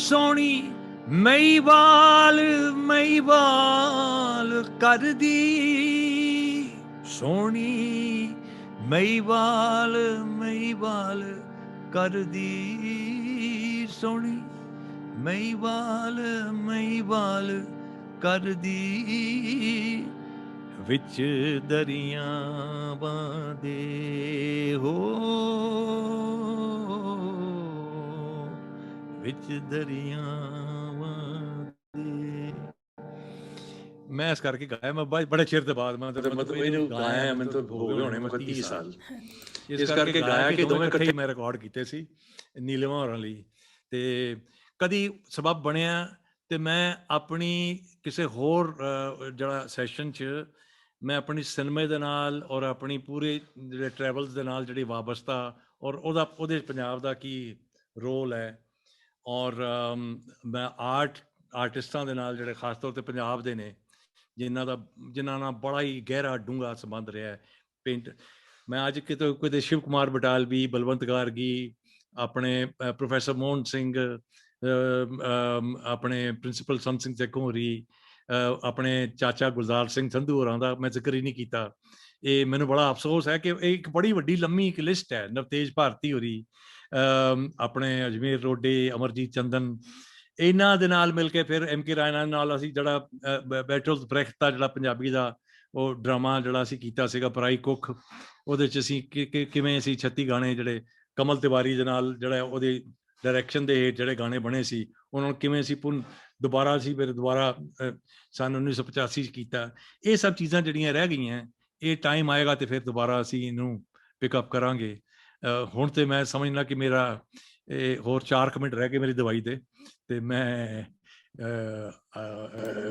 ਸੋਹਣੀ ਮਹੀਵਾਲ ਮਹੀਵਾਲ ਕਰਦੀ, ਸੋਹਣੀ ਮਹੀਵਾਲ ਮਹੀਵਾਲ ਕਰਦੀ, ਸੋਹਣੀ ਮਹੀਵਾਲ ਮਹੀਵਾਲ ਕਰਦੀ। ਵਿੱਚ ਦਰਿਆਵਾਂ ਦੇ ਹੋ, ਵਿੱਚ ਦਰਿਆਵਾਂ ਦੇ। ਮੈਂ ਇਸ ਕਰਕੇ ਗਾਇਆ, ਮੈਂ ਬੜੇ ਚਿਰ ਤੋਂ ਬਾਅਦ ਮਤਲਬ ਇਹਨੂੰ ਗਾਇਆ ਮੈਨੂੰ ਤਾਂ ਹੋ ਗਏ ਹੋਣੇ 30 ਸਾਲ। ਇਸ ਕਰਕੇ ਗਾਇਆ ਕਿ ਦੋਵੇਂ ਇਕੱਠੇ ਮੈਂ ਰਿਕਾਰਡ ਕੀਤੇ ਸੀ ਨੀਲਮ ਹੋਰਾਂ ਲਈ। ਤੇ ਕਦੀ ਸਬਬ ਬਣਿਆ ਤੇ ਮੈਂ ਆਪਣੀ ਕਿਸੇ ਹੋਰ ਜਿਹੜਾ ਸੈਸ਼ਨ 'ਚ ਮੈਂ ਆਪਣੀ ਸਿਨੇਮੇ ਦੇ ਨਾਲ ਔਰ ਆਪਣੀ ਪੂਰੇ ਜਿਹੜੇ ਟਰੈਵਲਸ ਦੇ ਨਾਲ ਜਿਹੜੀ ਵਾਬਸਤਾ ਔਰ ਉਹਦੇ ਪੰਜਾਬ ਦਾ ਕੀ ਰੋਲ ਹੈ, ਔਰ ਮੈਂ ਆਰਟਿਸਟਾਂ ਦੇ ਨਾਲ ਜਿਹੜੇ ਖਾਸ ਤੌਰ 'ਤੇ ਪੰਜਾਬ ਦੇ ਨੇ ਜਿਨ੍ਹਾਂ ਨਾਲ ਬੜਾ ਹੀ ਗਹਿਰਾ ਡੂੰਘਾ ਸੰਬੰਧ ਰਿਹਾ ਹੈ ਪੇਂਟ। ਮੈਂ ਅੱਜ ਕਿਤੇ ਸ਼ਿਵ ਕੁਮਾਰ ਬਟਾਲਵੀ, ਬਲਵੰਤ ਗਾਰਗੀ, ਆਪਣੇ ਪ੍ਰੋਫੈਸਰ ਮੋਹਨ ਸਿੰਘ, ਆਪਣੇ ਪ੍ਰਿੰਸੀਪਲ ਸੰਤ ਸਿੰਘ ਚੱਕੋਰੀ, ਆਪਣੇ ਚਾਚਾ ਗੁਲਜ਼ਾਰ ਸਿੰਘ ਸੰਧੂ ਹੋਰਾਂ ਦਾ ਮੈਂ ਜ਼ਿਕਰ ਹੀ ਨਹੀਂ ਕੀਤਾ। ਇਹ ਮੈਨੂੰ ਬੜਾ ਅਫਸੋਸ ਹੈ ਕਿ ਇਹ ਇੱਕ ਬੜੀ ਵੱਡੀ ਲੰਮੀ ਇੱਕ ਲਿਸਟ ਹੈ। ਨਵਤੇਜ ਭਾਰਤੀ ਹੋਰੀ, ਆਪਣੇ ਅਜਮੇਰ ਰੋਡੇ, ਅਮਰਜੀਤ ਚੰਦਨ, ਇਹਨਾਂ ਦੇ ਨਾਲ ਮਿਲ ਕੇ ਫਿਰ MK ਰਾਇਨਾ ਨਾਲ ਅਸੀਂ ਜਿਹੜਾ ਬੈਟਲਸ ਬ੍ਰੈਖਟ ਦਾ ਜਿਹੜਾ ਪੰਜਾਬੀ ਦਾ ਉਹ ਡਰਾਮਾ ਜਿਹੜਾ ਅਸੀਂ ਕੀਤਾ ਸੀਗਾ ਪਰਾਈ ਕੁੱਖ, ਉਹਦੇ 'ਚ ਅਸੀਂ ਕਿਵੇਂ ਅਸੀਂ 36 ਗਾਣੇ ਜਿਹੜੇ ਕਮਲ ਤਿਵਾਰੀ ਦੇ ਨਾਲ ਜਿਹੜਾ ਉਹਦੇ ਡਾਇਰੈਕਸ਼ਨ ਦੇ ਜਿਹੜੇ ਗਾਣੇ ਬਣੇ ਸੀ ਉਹਨਾਂ ਨੂੰ ਕਿਵੇਂ ਅਸੀਂ ਦੁਬਾਰਾ ਸੰਨ 1985 'ਚ ਕੀਤਾ। ਇਹ ਸਭ ਚੀਜ਼ਾਂ ਜਿਹੜੀਆਂ ਰਹਿ ਗਈਆਂ, ਇਹ ਟਾਈਮ ਆਏਗਾ ਤੇ ਫਿਰ ਦੁਬਾਰਾ ਅਸੀਂ ਇਹਨੂੰ ਪਿਕਅਪ ਕਰਾਂਗੇ। ਹੁਣ ਤੇ ਮੈਂ ਸਮਝਣਾ ਕਿ ਮੇਰਾ ਹੋਰ 4 ਮਿੰਟ ਰਹਿ ਗਏ ਮੇਰੀ ਦਵਾਈ ਤੇ ਮੈਂ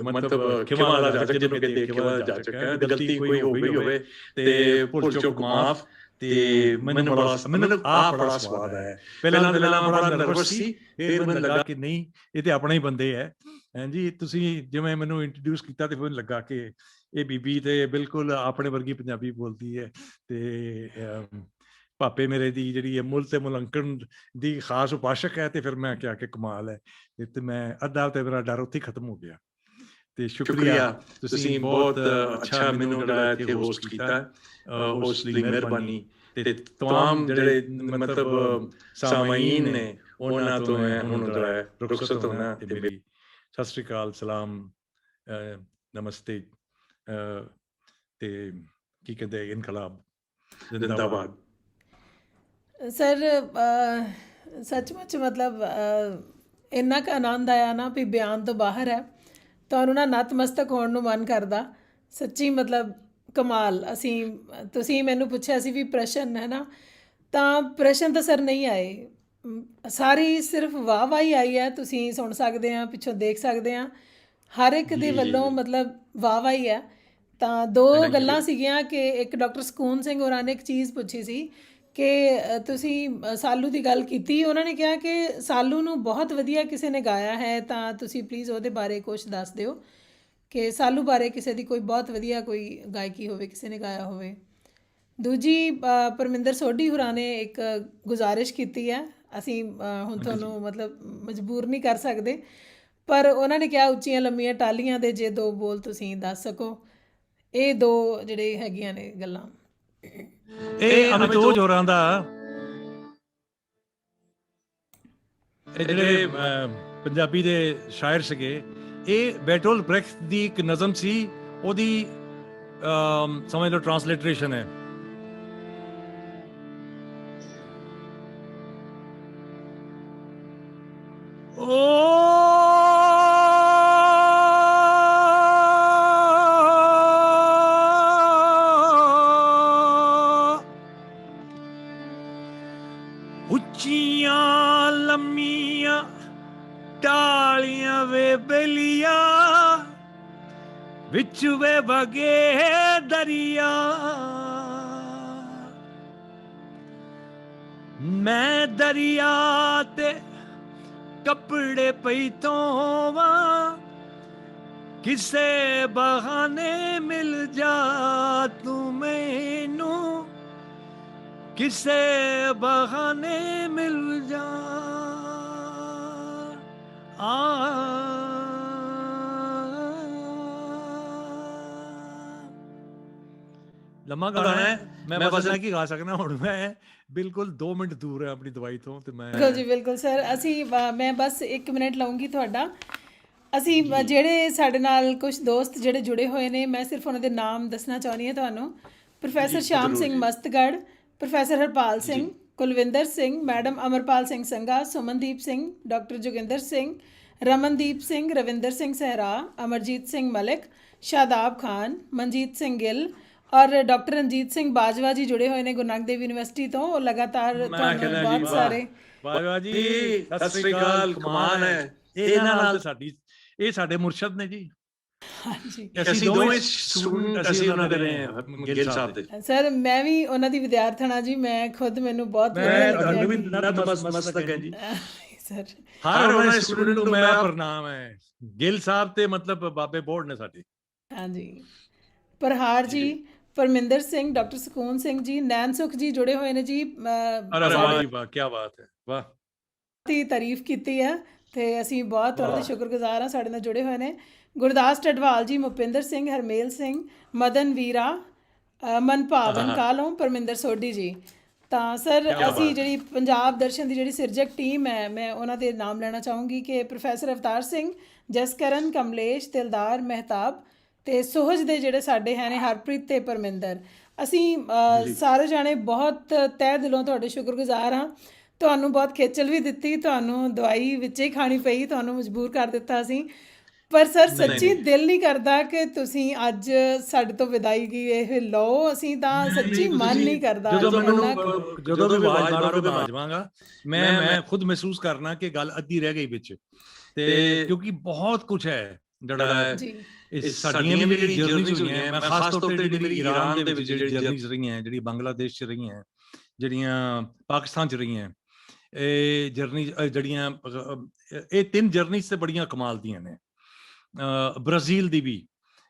ਮਤਲਬ ਖਿਮਾ ਜਾ ਚੁੱਕਾ, ਗਲਤੀ ਕੋਈ ਹੋ ਗਈ ਹੋਵੇ ਤੇ ਭੁੱਲ ਚੁੱਕ ਮਾਫ। ਤੇ ਮੈਨੂੰ ਬੜਾ ਸਵਾਦ ਆਇਆ। ਪਹਿਲਾਂ ਬੜਾ ਨਰਵਸ ਸੀ, ਫਿਰ ਮੈਨੂੰ ਲੱਗਾ ਕਿ ਨਹੀਂ ਇਹ ਤੇ ਆਪਣੇ ਹੀ ਬੰਦੇ ਹੈ। ਹਾਂਜੀ, ਤੁਸੀਂ ਜਿਵੇਂ ਮੈਨੂੰ ਇੰਟਰੋਡਿਊਸ ਕੀਤਾ ਤੇ ਫਿਰ ਮੈਨੂੰ ਲੱਗਾ ਕਿ ਇਹ ਬੀਬੀ ਤੇ ਬਿਲਕੁਲ ਆਪਣੇ ਵਰਗੀ ਪੰਜਾਬੀ ਬੋਲਦੀ ਹੈ। ਤੇ ਭਾਪੇ ਮੇਰੇ ਦੀ ਜਿਹੜੀ ਮੁੱਲ ਤੇ ਮੁਲੰਕਣ ਦੀ ਖਾਸ ਉਪਾਸ਼ਕ ਹੈ। ਤੇ ਫਿਰ ਮੈਂ ਕਿਹਾ ਕਿ ਕਮਾਲ ਹੈ। ਤੇ ਮੈਂ ਅੱਧਾ ਤੇ ਮੇਰਾ ਡਰ ਉੱਥੇ ਖਤਮ ਹੋ ਗਿਆ। ਤੇ ਸ਼ੁਕਰੀਆ, ਤੁਸੀਂ ਬਹੁਤ ਅੱਛਾ ਮੈਨੂੰ ਜਿਹੜਾ ਇੱਥੇ ਹੋਸਟ ਕੀਤਾ, ਉਸ ਲਈ ਮਿਹਰਬਾਨੀ। ਤੇ ਤਮਾਮ ਜਿਹੜੇ ਮਤਲਬ ਸਾਮਾਈਨ ਨੇ ਉਹਨਾਂ ਤੋਂ ਮੈਂ ਹੁਣ ਜਿਹੜਾ ਰੁਖਸਤ ਹੋਣਾ। ਤੇ ਮੇਰੀ ਸਤਿ ਸ੍ਰੀ ਅਕਾਲ, ਸਲਾਮ, ਨਮਸਤੇ, ਤੇ ਕੀ ਕਹਿੰਦੇ ਇਨਕਲਾਬ ਜ਼ਿੰਦਾਬਾਦ। ਸਰ ਸੱਚਮੁੱਚ ਮਤਲਬ ਇੰਨਾ ਕੁ ਆਨੰਦ ਆਇਆ ਨਾ ਵੀ ਬਿਆਨ ਤੋਂ ਬਾਹਰ ਹੈ। ਤੁਹਾਨੂੰ ਨਾ ਨਤਮਸਤਕ ਹੋਣ ਨੂੰ ਮਨ ਕਰਦਾ, ਸੱਚੀ ਮਤਲਬ ਕਮਾਲ। ਤੁਸੀਂ ਮੈਨੂੰ ਪੁੱਛਿਆ ਸੀ ਵੀ ਪ੍ਰਸ਼ਨ ਹੈ ਨਾ, ਤਾਂ ਪ੍ਰਸ਼ਨ ਤਾਂ ਸਰ ਨਹੀਂ ਆਏ, ਸਾਰੀ ਸਿਰਫ ਵਾਹ ਵਾਹ ਹੀ ਆਈ ਹੈ। ਤੁਸੀਂ ਸੁਣ ਸਕਦੇ ਆ, ਪਿੱਛੋਂ ਦੇਖ ਸਕਦੇ ਆ, ਹਰ ਇੱਕ ਦੇ ਵੱਲੋਂ ਮਤਲਬ ਵਾਹ ਵਾਹ ਹੀ ਹੈ। ਤਾਂ 2 ਗੱਲਾਂ ਸੀਗੀਆਂ ਕਿ ਇੱਕ ਡਾਕਟਰ ਸਕੂਨ ਸਿੰਘ ਹੋਰਾਂ ਨੇ ਇੱਕ ਚੀਜ਼ ਪੁੱਛੀ ਸੀ ਕਿ ਤੁਸੀਂ ਸਾਲੂ ਦੀ ਗੱਲ ਕੀਤੀ, ਉਹਨਾਂ ਨੇ ਕਿਹਾ ਕਿ ਸਾਲੂ ਨੂੰ ਬਹੁਤ ਵਧੀਆ ਕਿਸੇ ਨੇ ਗਾਇਆ ਹੈ, ਤਾਂ ਤੁਸੀਂ ਪਲੀਜ਼ ਉਹਦੇ ਬਾਰੇ ਕੁਛ ਦੱਸ ਦਿਓ ਕਿ ਸਾਲੂ ਬਾਰੇ ਕਿਸੇ ਦੀ ਕੋਈ ਬਹੁਤ ਵਧੀਆ ਕੋਈ ਗਾਇਕੀ ਹੋਵੇ, ਕਿਸੇ ਨੇ ਗਾਇਆ ਹੋਵੇ। ਦੂਜੀ, ਪਰਮਿੰਦਰ ਸੋਢੀ ਹੋਰਾਂ ਨੇ ਇੱਕ ਗੁਜ਼ਾਰਿਸ਼ ਕੀਤੀ ਹੈ, ਅਸੀਂ ਹੁਣ ਤੁਹਾਨੂੰ ਮਤਲਬ ਮਜਬੂਰ ਨਹੀਂ ਕਰ ਸਕਦੇ, ਪਰ ਉਹਨਾਂ ਨੇ ਕਿਹਾ ਉੱਚੀਆਂ ਲੰਮੀਆਂ ਟਾਹਲੀਆਂ ਦੇ ਜੇ 2 ਬੋਲ ਤੁਸੀਂ ਦੱਸ ਸਕੋ। ਇਹ 2 ਜਿਹੜੇ ਹੈਗੀਆਂ ਨੇ ਗੱਲਾਂ। ਇਹ ਅਮਿਤੋਜ ਹੋਰਾਂ ਦਾ, ਇਹ ਜਿਹੜੇ ਪੰਜਾਬੀ ਦੇ ਸ਼ਾਇਰ ਸੀਗੇ, ਇਹ ਬੈਰਟੋਲਟ ਬ੍ਰੈਖਟ ਦੀ ਇੱਕ ਨਜ਼ਮ ਸੀ, ਉਹਦੀ ਸਮਝ ਲਓ ਟ੍ਰਾਂਸਲਿਟਰੇਸ਼ਨ ਹੈ। ਉੱਚੀਆਂ ਲੰਮੀਆਂ ਟਾਹਲੀਆਂ ਵੇ ਬੇਲੀਆ, ਵਿੱਚ ਵੇ ਵਗੇ ਦਰਿਆ, ਮੈਂ ਦਰਿਆ ਤੇ ਕੱਪੜੇ ਪਈ ਧੋਵਾਂ, ਕਿਸੇ ਬਹਾਨੇ ਮਿਲ ਜਾ ਤੂੰ ਮੈਨੂੰ, ਕਿਸੇ ਬਹਾਨੇ ਮਿਲ ਜਾ। ਲੰਮਾ ਗਾਣਾ ਹੈ, ਮੈਂ ਬਸ ਕੀ ਗਾ ਸਕਦਾ। ਹੁਣ ਮੈਂ ਬਿਲਕੁਲ 2 ਮਿੰਟ ਦੂਰ ਹੈ ਆਪਣੀ ਦਵਾਈ ਤੋਂ। ਤੇ ਮੈਂ ਬਿਲਕੁਲ ਜੀ, ਬਿਲਕੁਲ ਸਰ। ਮੈਂ ਬਸ 1 ਮਿੰਟ ਲਵਾਂਗੀ ਤੁਹਾਡਾ। ਅਸੀਂ ਜਿਹੜੇ ਸਾਡੇ ਨਾਲ ਕੁਝ ਦੋਸਤ ਜਿਹੜੇ ਜੁੜੇ ਹੋਏ ਨੇ, ਮੈਂ ਸਿਰਫ ਉਹਨਾਂ ਦੇ ਨਾਮ ਦੱਸਣਾ ਚਾਹੁੰਦੀ ਹਾਂ ਤੁਹਾਨੂੰ। Professor Sham Singh Mastgarh, professor Harpal Singh, Kulwinder Singh, madam Amarpal Singh Sangha, Sumandeep Singh, doctor Joginder Singh, Ramandeep Singh, Ravinder Singh Sehra, Amarjeet Singh Malik, Shadab Khan, Manjeet Singh Gill ਔਰ ਡਾਕਟਰ ਰਣਜੀਤ ਸਿੰਘ ਬਾਜਵਾ ਜੀ ਜੁੜੇ ਹੋਏ ਨੇ ਗੁਰੂ ਨਾਨਕ ਦੇਵ ਯੂਨੀਵਰਸਿਟੀ ਤੋਂ। ਉਹ ਲਗਾਤਾਰ ਤੁਹਾਨੂੰ ਬਹੁਤ ਸਾਰੇ ਬਾਜਵਾ ਜੀ ਸਤਿ ਸ੍ਰੀ ਅਕਾਲ, ਕਮਾਲ ਹੈ। ਇਹਨਾਂ ਨਾਲ ਇਹ ਸਾਡੇ ਮੁਰਸ਼ਦ ਨੇ ਜੀ। ਹਾਂਜੀ ਅਸੀਂ ਦੋਵੇਂ ਸਟੂਡੈਂਟ ਅਸੀਂ ਉਹਨਾਂ ਦੇ ਰਹੇ ਹਾਂ ਗਿੱਲ ਸਾਹਿਬ ਦੇ। ਸਰ ਮੈਂ ਵੀ ਉਹਨਾਂ ਦੀ ਵਿਦਿਆਰਥਣ ਹਾਂ ਜੀ। ਮੈਂ ਖੁਦ ਮੈਨੂੰ ਬਹੁਤ ਤੁਹਾਨੂੰ ਵੀ ਨਤਮਸਤਕ ਹੈ ਜੀ ਸਰ। ਹਰ ਉਹਨਾਂ ਸਟੂਡੈਂਟ ਨੂੰ ਮੇਰਾ ਪ੍ਰਣਾਮ ਹੈ। ਗਿੱਲ ਸਾਹਿਬ ਤੇ ਮਤਲਬ ਬਾਬੇ ਬੋਰਡ ਨੇ ਸਾਡੇ। ਹਾਂਜੀ ਪ੍ਰਹਾਰ ਜੀ, ਪਰਮਿੰਦਰ ਸਿੰਘ, ਡਾਕਟਰ ਸਕੂਨ ਸਿੰਘ ਜੀ, ਨੈਣ ਸੁਖ ਜੀ ਜੁੜੇ ਹੋਏ ਨੇ ਜੀ। ਵਾਹ ਕੀ ਬਾਤ ਹੈ, ਵਾਹ ਦੀ ਤਾਰੀਫ ਕੀਤੀ ਹੈ ਤੇ ਅਸੀਂ ਬਹੁਤ ਉਹਨਾਂ ਦੇ ਸ਼ੁਕਰਗੁਜ਼ਾਰ ਹਾਂ, ਸਾਡੇ ਨਾਲ ਜੁੜੇ ਹੋਏ ਨੇ। ਗੁਰਦਾਸ ਟਡਵਾਲ ਜੀ, ਮੁਪਿੰਦਰ ਸਿੰਘ, ਹਰਮੇਲ ਸਿੰਘ, ਮਦਨ ਵੀਰਾ, ਮਨਭਾਵਨ ਕਾਲੋਂ, ਪਰਮਿੰਦਰ ਸੋਢੀ ਜੀ। ਤਾਂ ਸਰ ਅਸੀਂ ਜਿਹੜੀ ਪੰਜਾਬ ਦਰਸ਼ਨ ਦੀ ਜਿਹੜੀ ਸਿਰਜਕ ਟੀਮ ਹੈ, ਮੈਂ ਉਹਨਾਂ ਦੇ ਨਾਮ ਲੈਣਾ ਚਾਹੂੰਗੀ ਕਿ ਪ੍ਰੋਫੈਸਰ ਅਵਤਾਰ ਸਿੰਘ, ਜਸਕਰਨ, ਕਮਲੇਸ਼, ਦਿਲਦਾਰ, ਮਹਿਤਾਬ ਤੇ ਸੋਹਜ ਦੇ ਜਿਹੜੇ ਸਾਡੇ ਹੈ ਨੇ ਹਰਪ੍ਰੀਤ ਤੇ ਪਰਮਿੰਦਰ। ਅਸੀਂ ਸਾਰੇ ਜਾਣੇ ਬਹੁਤ ਤਹਿ ਦਿਲੋਂ ਤੁਹਾਡੇ ਸ਼ੁਕਰਗੁਜ਼ਾਰ ਹਾਂ। ਤੁਹਾਨੂੰ ਬਹੁਤ ਖੇਚਲ ਵੀ ਦਿੱਤੀ, ਤੁਹਾਨੂੰ ਦਵਾਈ ਵਿੱਚ ਹੀ ਖਾਣੀ ਪਈ, ਤੁਹਾਨੂੰ ਮਜਬੂਰ ਕਰ ਦਿੱਤਾ ਅਸੀਂ, ਪਰ ਸਰ ਸੱਚੀ ਦਿਲ ਨਹੀਂ ਕਰਦਾ ਕਿ ਤੁਸੀਂ ਅੱਜ ਸਾਡੇ ਤੋਂ ਵਿਦਾਇਗੀ ਇਹ ਲਓ। ਅਸੀਂ ਤਾਂ ਸੱਚੀ ਮਨ ਨਹੀਂ ਕਰਦਾ। ਜਦੋਂ ਵੀ ਆਵਾਜ਼ ਮਾਰੋਗੇ ਮੈਂ ਆ ਜਾਵਾਂਗਾ। ਮੈਂ ਖੁਦ ਮਹਿਸੂਸ ਕਰਨਾ ਕਿ ਗੱਲ ਅੱਧੀ ਰਹਿ ਗਈ ਵਿੱਚ, ਤੇ ਕਿਉਂਕਿ ਬਹੁਤ ਕੁਝ ਹੈ ਜਿਹੜਾ ਸਾਡੀਆਂ ਵੀ ਜਿਹੜੀ ਜਰਨੀਜ਼ ਹੋਈਆਂ। ਮੈਂ ਖਾਸ ਤੌਰ ਤੇ ਜਿਹੜੀ ਈਰਾਨ ਦੇ ਵਿੱਚ ਜਿਹੜੀ ਜਰਨੀਜ਼ ਰਹੀਆਂ, ਜਿਹੜੀ ਬੰਗਲਾਦੇਸ਼ 'ਚ ਰਹੀਆਂ, ਜਿਹੜੀਆਂ ਪਾਕਿਸਤਾਨ 'ਚ ਰਹੀਆਂ, ਇਹ ਜਰਨੀ ਜਿਹੜੀਆਂ ਇਹ 3 ਜਰਨੀਜ਼ ਤੇ ਬੜੀਆਂ ਕਮਾਲ ਦੀਆਂ ਨੇ। ਬ੍ਰਾਜ਼ੀਲ ਦੀ ਵੀ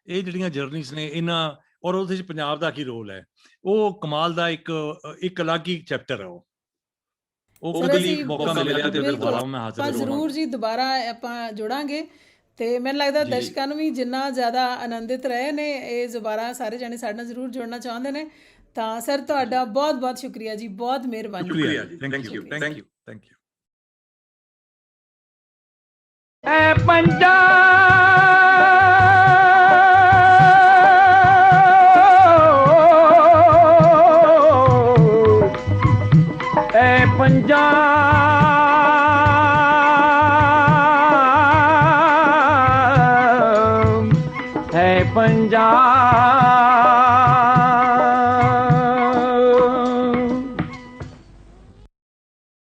ਇਹ ਜਿਹੜੀਆਂ ਜਰਨੀਜ਼ ਨੇ ਇਹਨਾਂ, ਔਰ ਉਹਦੇ 'ਚ ਪੰਜਾਬ ਦਾ ਕੀ ਰੋਲ ਹੈ, ਉਹ ਕਮਾਲ ਦਾ ਇੱਕ ਅਲੱਗ ਹੀ ਚੈਪਟਰ ਹੈ। ਉਹ ਕਦੇ ਲਈ ਮੌਕਾ ਮਿਲਿਆ ਤੇ ਬਿਲਕੁਲ ਮੈਂ ਹਾਜ਼ਰ ਹੋਵਾਂਗਾ। ਜ਼ਰੂਰ ਜੀ, ਦੁਬਾਰਾ ਆਪਾਂ ਜੁੜਾਂਗੇ ਤੇ ਮੈਨੂੰ ਲੱਗਦਾ ਦਰਸ਼ਕਾਂ ਨੂੰ ਵੀ ਜਿੰਨਾ ਜ਼ਿਆਦਾ ਆਨੰਦਿਤ ਰਹੇ ਨੇ, ਇਹ ਦੁਬਾਰਾ ਸਾਰੇ ਜਾਣੇ ਸਾਡੇ ਨਾਲ ਜ਼ਰੂਰ ਜੁੜਨਾ ਚਾਹੁੰਦੇ ਨੇ। ਤਾਂ ਸਰ ਤੁਹਾਡਾ ਬਹੁਤ ਬਹੁਤ ਸ਼ੁਕਰੀਆ ਜੀ, ਬਹੁਤ ਮਿਹਰਬਾਨੀ। ਸ਼ੁਕਰੀਆ ਜੀ, thank you thank you thank you. ਐ ਪੰਜਾਬ ਐ ਪੰਜਾਬ ਹੈ ਪੰਜਾਬ